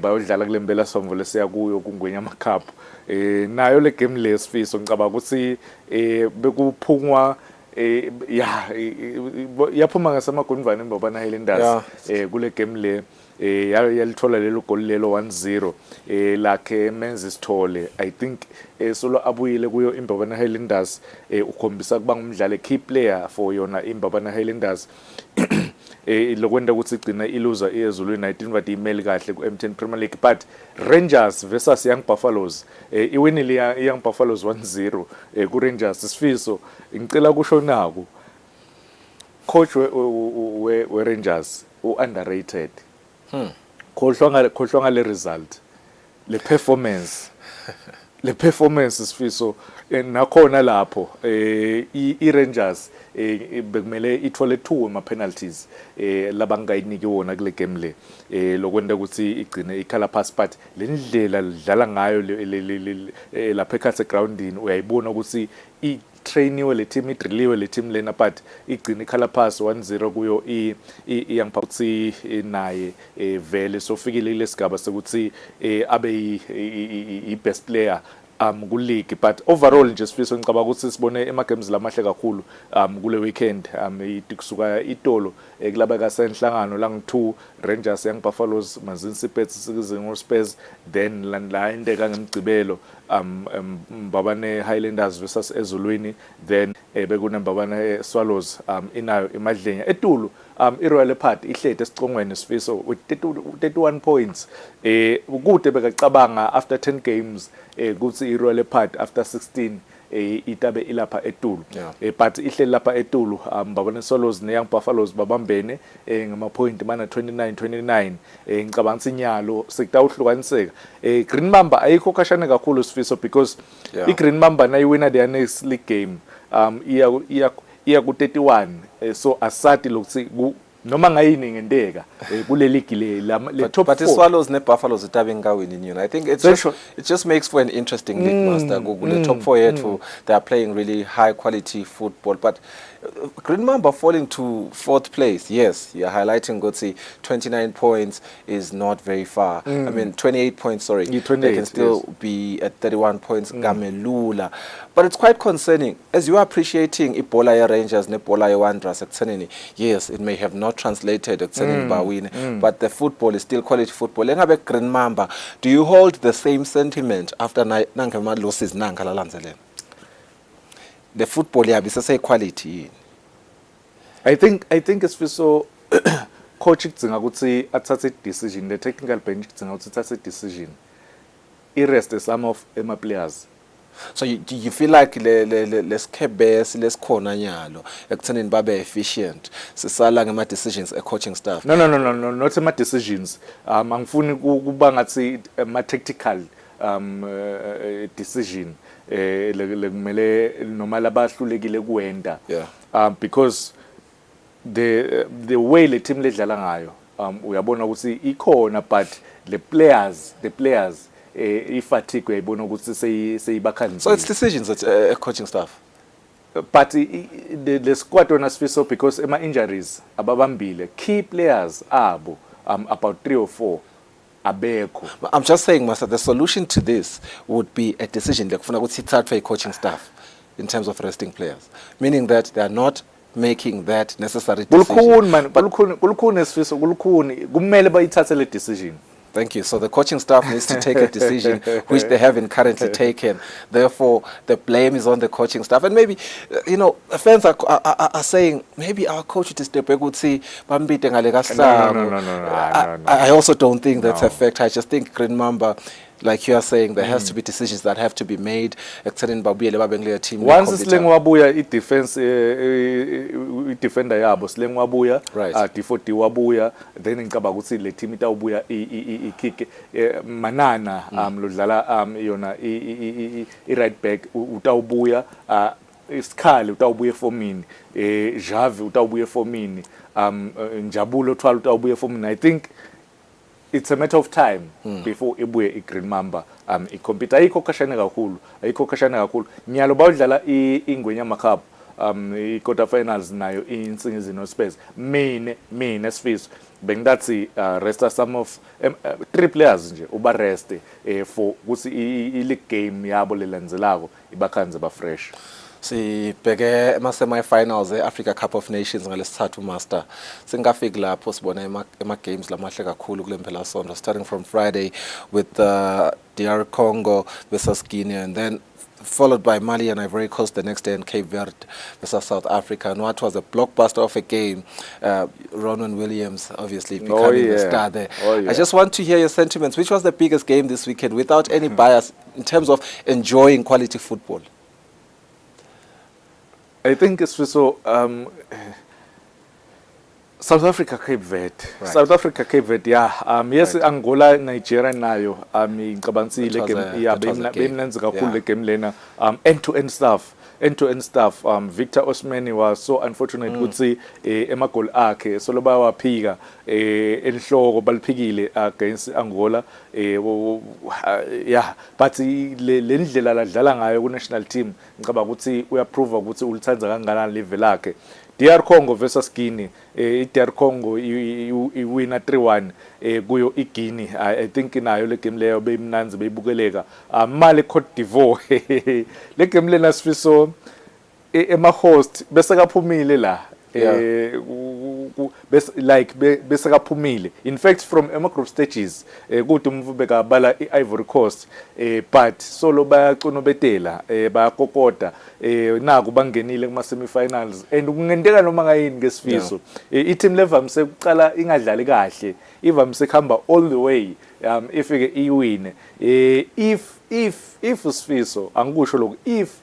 [SPEAKER 17] bayodlala kule mpelasonto lesiya kuyo kungwenyama cup. Nayo le game le Sifiso ngicabanga ukuthi bekuphungwa yaphuma ngasemagundvane Mbabane Highlanders kule game le yalithola lelo goal lelo 1-0 lakhe Menzi Sithole. I think solo abuyile kuyo iMbabane Highlanders ukhombisa kuba ngumdlali key player for yona iMbabane Highlanders lokwenda ukuthi igcina iloser iEzulwini 19 bathi imeli kahle ku-M10 Premier League. But Rangers versus Young Buffaloes iwinile Young Buffaloes 1-0 ku-Rangers. Sifiso ngicela kusho naku coach we Rangers underrated. Khohlwa ngale result, le performance Sifiso nakhona lapho i-Rangers bekumele ithole 2 ama penalties labangayiniki wona kule game le lokwenda ukuthi igcine ikhala pass, but le ndlela lidlala ngayo lapha ekhase groundini uyayibona ukuthi trainiwe le team idrilliwe le team lena but igcina ikhala pass 1-0 kuyo iyangipha ukuthi naye vele sofikile lesigaba sokuthi abe i best player ku league but overall nje sifiso ngicabanga ukuthi sibone ema games lamahle kakhulu kule weekend kusuka itolo kulaba kasenhlangano lang2 Rangers Young Buffaloes Mazinsi Pets Sikizwe Spurs then la indeka ngemgcibelo Mbabane Highlanders versus Ezulwini then bekuna Mbabane Swallows inayo emadlenya etulu iRoyal Party ihlete esicongweni sifiso with 31 points ukude bekacabanga after 10 games kuthi iRoyal Party after 16 itabe ilapha etulu but ihleli lapha etulu Mbabane Swallows neYoung Buffaloes babambene ngama point mana 29 ngicabanga ukuthi inyalo sekutawuhlukaniseka Green Mamba ayikho kashane kakhulu sifiso because iGreen Mamba nayiwina the next league game iya ku 31 so asati lokuthi noma ngayini ngendeka kule league le top 4
[SPEAKER 16] but Swallows ne Buffaloes itabe ngawini I think it just makes for an interesting league master the top 4 yet they are playing really high quality football but Green Mamba falling to 4th place. Yes, you're highlighting Gotsi 29 points is not very far. I mean 28 points, sorry. They can still be at 31 points Gamelula. But it's quite concerning as you are appreciating Ibola Rangers Nebola Wanderers ekuthenini. Yes, it may have not translated ekuthenini bawine, but the football is still quality football. Engabe Green Mamba, do you hold the same sentiment after nangama losses nangala landzeleni? The football yabisase quality.
[SPEAKER 17] I think it's so coach idzinga ukuthi athathe decision the technical bench idzinga ukuthi athathe decision irest some of ema players.
[SPEAKER 16] So you feel like let's kebes lesikhona nyalo ekuthenini babe efficient sisala ngema decisions a coaching staff.
[SPEAKER 17] No not ema decisions angifuni kuba ngathi ama tactical decision lekumele noma labahlulekile kuwenda because the way le team ledlala ngayo uyabona ukuthi ikhona but the players ifatigue uyayibona ukuthi seyibakhanzile.
[SPEAKER 16] So it's decisions at a coaching staff.
[SPEAKER 17] But the squad on Asfiso because ema injuries ababambile key players abo about 3 or 4 abeko.
[SPEAKER 16] I'm just saying, Master, the solution to this would be a decision like kufuna ukuthi ithathwe a coaching staff in terms of resting players, meaning that they are not making that necessary decision.
[SPEAKER 17] Kumele bayithathe le decision.
[SPEAKER 16] Thank you. So the coaching staff needs to take a decision which they haven't currently taken. Therefore, the blame is on the coaching staff. And maybe, fans are saying, maybe our coach is the Begutsi, Bambite
[SPEAKER 17] No.
[SPEAKER 16] I also don't think that's a fact. I just think Green Mamba, like you are saying, there has to be decisions that have to be made.
[SPEAKER 17] Once Sleng wabuya i-defense i-defender yabo Sleng wabuya D40 wabuya then ngicabanga ukuthi le team itawubuya i-kick Manana lodlala yona i-right back utawubuya Isikhali utawubuya efomini Javi utawubuya efomini Njabulo Thwala utawubuya efomini. I think it's a matter of time before ibuye iGreen Mamba icompete ayikho kashane kakhulu nyalo bawudlala ingwenyama cup i-quarter finals nayo insingizini no Spurs mina Sifiso bengathi resta some of 3 players nje uba rest for ukuthi i-league game yabo lelandzelako ibakhanze ba fresh.
[SPEAKER 16] Sibheke ama-semi-finals e-Africa Cup of Nations ngalesithathu master singafiki lapho sibona ema-games lamahle kakhulu kule mpelasonto starting from Friday with DR Congo versus Guinea and then followed by Mali and Ivory Coast the next day and Cape Verde versus South Africa. And what was a blockbuster of a game, Ronwen Williams obviously becoming the star there. I just want to hear your sentiments. Which was the biggest game this weekend without any bias in terms of enjoying quality football?
[SPEAKER 17] I think it's so South Africa Cape Verde. Right. South Africa Cape Verde yes right. Angola Nigeria nayo ngicabanga ile game bemnenza kakhulu le game lena end to end stuff end-to-end stuff. Victor Osimhen was so unfortunate ukuthi emagoli akhe solo bayawaphika enhloko baliphikile against Angola yeah, but le ndlela ladlala ngayo ku national team ngicabanga ukuthi uyaprove ukuthi ulithanza kangakanani live lakhe. DR Congo versus Guinea, DR Congo iwina 3-1 kuyo iGuinea. I think nayo le game leyo beyimnanzi beyibukeleka. Mali Cote d'Ivoire le game lena sifiso ema host bese kaphumile la bese kaphumile. In fact from ema group stages kuthi umvu bekabala iIvory Coast but solo bayacunobetela bayakokota naku bangenile kuma semifinals and kungenteka noma ngayini ngesifiso. I-team levamise ukuqala ingadlali kahle, ivamise khamba all the way ifike iwine. If usifiso angikusho lokho, if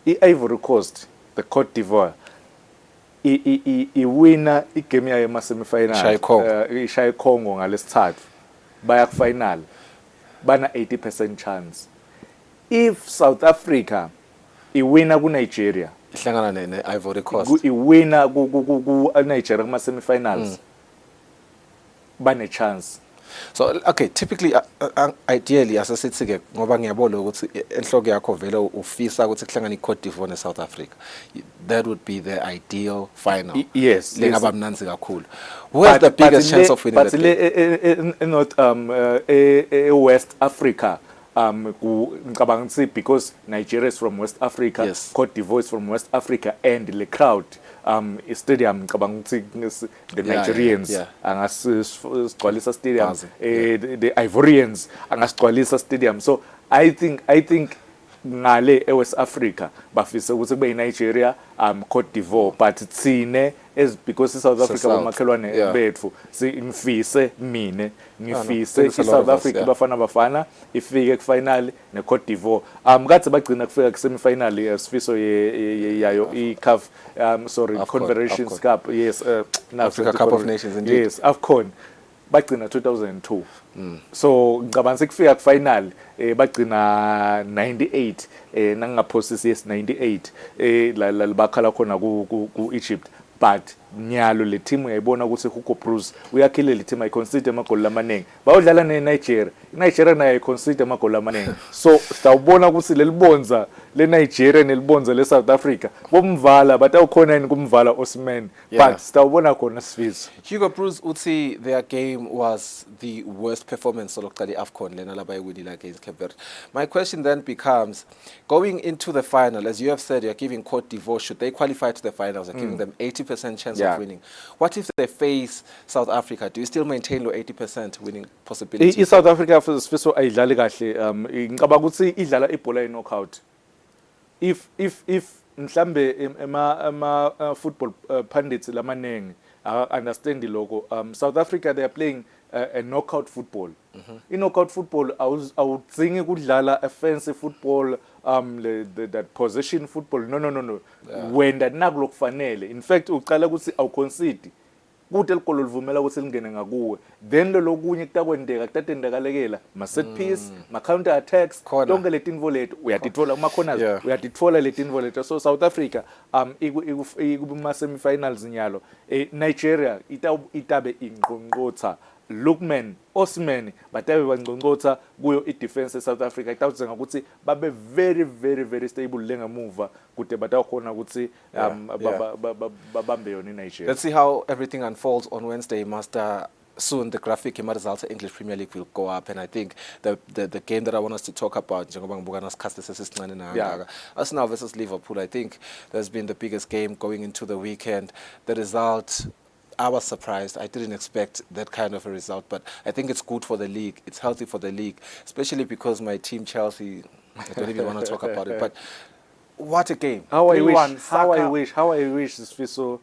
[SPEAKER 17] iIvory Coast, the Cote d'Ivoire iwina igame yayo ema semifinals ishaye Congo ngalesithathu baya ku final bana 80% chance. If South Africa iwina ku Nigeria
[SPEAKER 16] ihlangana ne-Ivory Coast
[SPEAKER 17] iwina ku Nigeria kuma semifinals bane chance.
[SPEAKER 16] So okay, typically ideally asasithi ke ngoba ngiyabona ukuthi enhloko yakho vele ufisa ukuthi kuhlangana iCote d'Ivoire neSouth Africa, that would be the ideal final.
[SPEAKER 17] Yes,
[SPEAKER 16] lengaba mnanzi kakhulu. Where's the biggest chance of winning that game?
[SPEAKER 17] Not West Africa. Ngicabanga ukuthi because Nigeria is from West Africa, yes. Cote d'Ivoire is from West Africa, and the crowd stadium ngicabanga ukuthi the Nigerians angasigcwalisa stadium, the Ivorians angasigcwalisa stadium. So I think ngale eWest Africa bafisa ukuthi kube Nigeria Cote d'Ivoire, but tsine as because South Africa bamakhelwane bethu ngifise South Africa bafana ifike ku final ne Cote d'Ivoire kade bagcina kufika ku semi-final sifiso yayo iCAF Confederations Cup, yes,
[SPEAKER 16] Africa Cup of Nations indeed,
[SPEAKER 17] yes, AFCON bagcina 2002. So ngicabanga sekufika ku final bagcina 98 nangaphosisi yes 98 la bakhala khona ku Egypt, but nyalo le team uyayibona ukuthi Hugo Bruce uyakhile le team ayiconsider amagoli amaningi bayodlala neNigeria. iNigeria nayo ayiconsider amagoli amaningi. So sawubona ukuthi lelibonza le Nigeria nelibonza le South Africa bomvala but awukhona yini kumvala Osimhen, but sawubona khona sifiso.
[SPEAKER 16] Hugo Bruce uthi their game was the worst performance solokuqala iAFCON lena labayewinile against Cape Verde. My question then becomes, going into the final, as you have said, you're giving Cote d'Ivoire, should they qualify to the finals, you're giving them 80% chance of winning. What if they face South Africa? Do you still maintain your 80% winning possibility?
[SPEAKER 17] South Africa sifiso ayidlali kahle ngicabanga ukuthi idlala ibhola knockout. If mhlambe ema football pundits lamanengi understand logo, South Africa they are playing a knockout football. In knockout football awudzingi kudlala a fancy football, that possession football, no. Wenda nakulokufanele, in fact uqala ukuthi awuconcede kude likolo livumela ukuthi lingene ngakuwe, then lokunye kutakwendeka kutatendekalekela ma set piece, ma counter attacks, lonke letinvo leto uyatithola kuma corners, uyatithola letinvo leto. So South Africa ikuma semi-finals nyalo. Nigeria itabe ingqongqotha Lookman, Osimhen, batabe bangqongqotha kuyo i-defense South Africa itawudzinga ukuthi babe very stable lenga muva kude batakhona ukuthi babambe yona iNigeria.
[SPEAKER 16] Let's see how everything unfolds on Wednesday, Master. Soon the graphic in results of English Premier League will go up, and I think the game that I want us to talk about, Arsenal versus Liverpool, I think that's been the biggest game going into the weekend. The result, I was surprised. I didn't expect that kind of a result, but I think it's good for the league. It's healthy for the league, especially because my team Chelsea, I don't even want to talk about it, but what a game.
[SPEAKER 17] How I wish Sifiso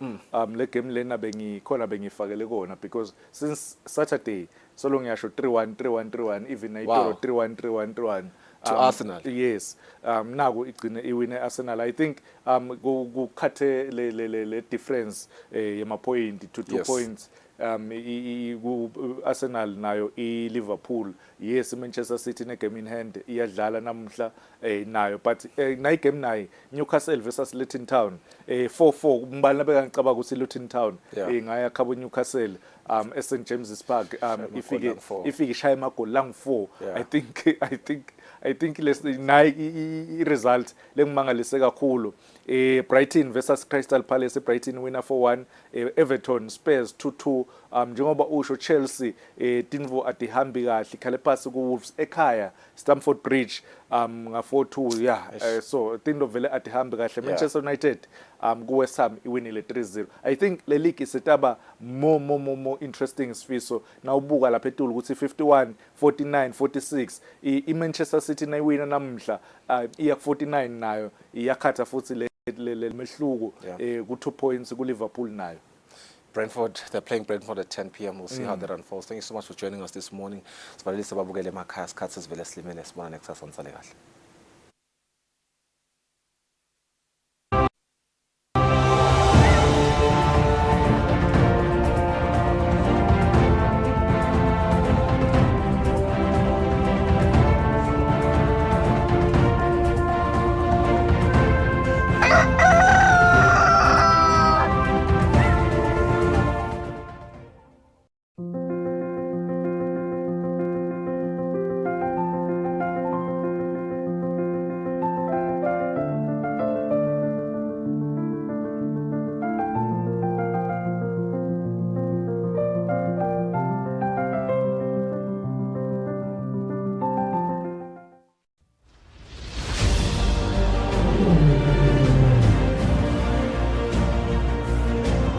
[SPEAKER 17] le game lena bengifakele kona, because since Saturday so long yasho 3-1 even Naitoro 3-1
[SPEAKER 16] to Arsenal.
[SPEAKER 17] Yes. Naku igcine iwine Arsenal. I think kukhathe le difference yema point to 2 points Arsenal nayo Liverpool, yes, Manchester City ne game in hand iyadlala namhla nayo, but nayi game nayi Newcastle versus Luton Town 4-4 mbani beka ngicabanga ukuthi Luton Town ngaya khabo Newcastle St James's Park ifike ishaya amagoli langu 4. I think nayi result lengimangalise kakhulu. Brighton versus Crystal Palace, Brighton winner 4-1, Everton Spurs 2-2, njengoba usho Chelsea tinvo atihambi kahle khale phasi ku Wolves ekhaya Stamford Bridge nga 4-2 so tinto vele atihambi kahle. Manchester United ku West Ham iwinile 3-0. I think le league isetaba more interesting Sifiso nawubuka lapha eTulu ukuthi 51 49 46 i Manchester City nayiwina namhla iya 49 nayo iyakhatha futhi le mehluko ku 2 points ku Liverpool nayo.
[SPEAKER 16] Brentford, they're playing Brentford at 10 p.m. We'll see how that unfolds. Thank you so much for joining us this morning. Sibalisa babukele emakhaya, sikhathi sivele silimele sibona next on Sale kahle.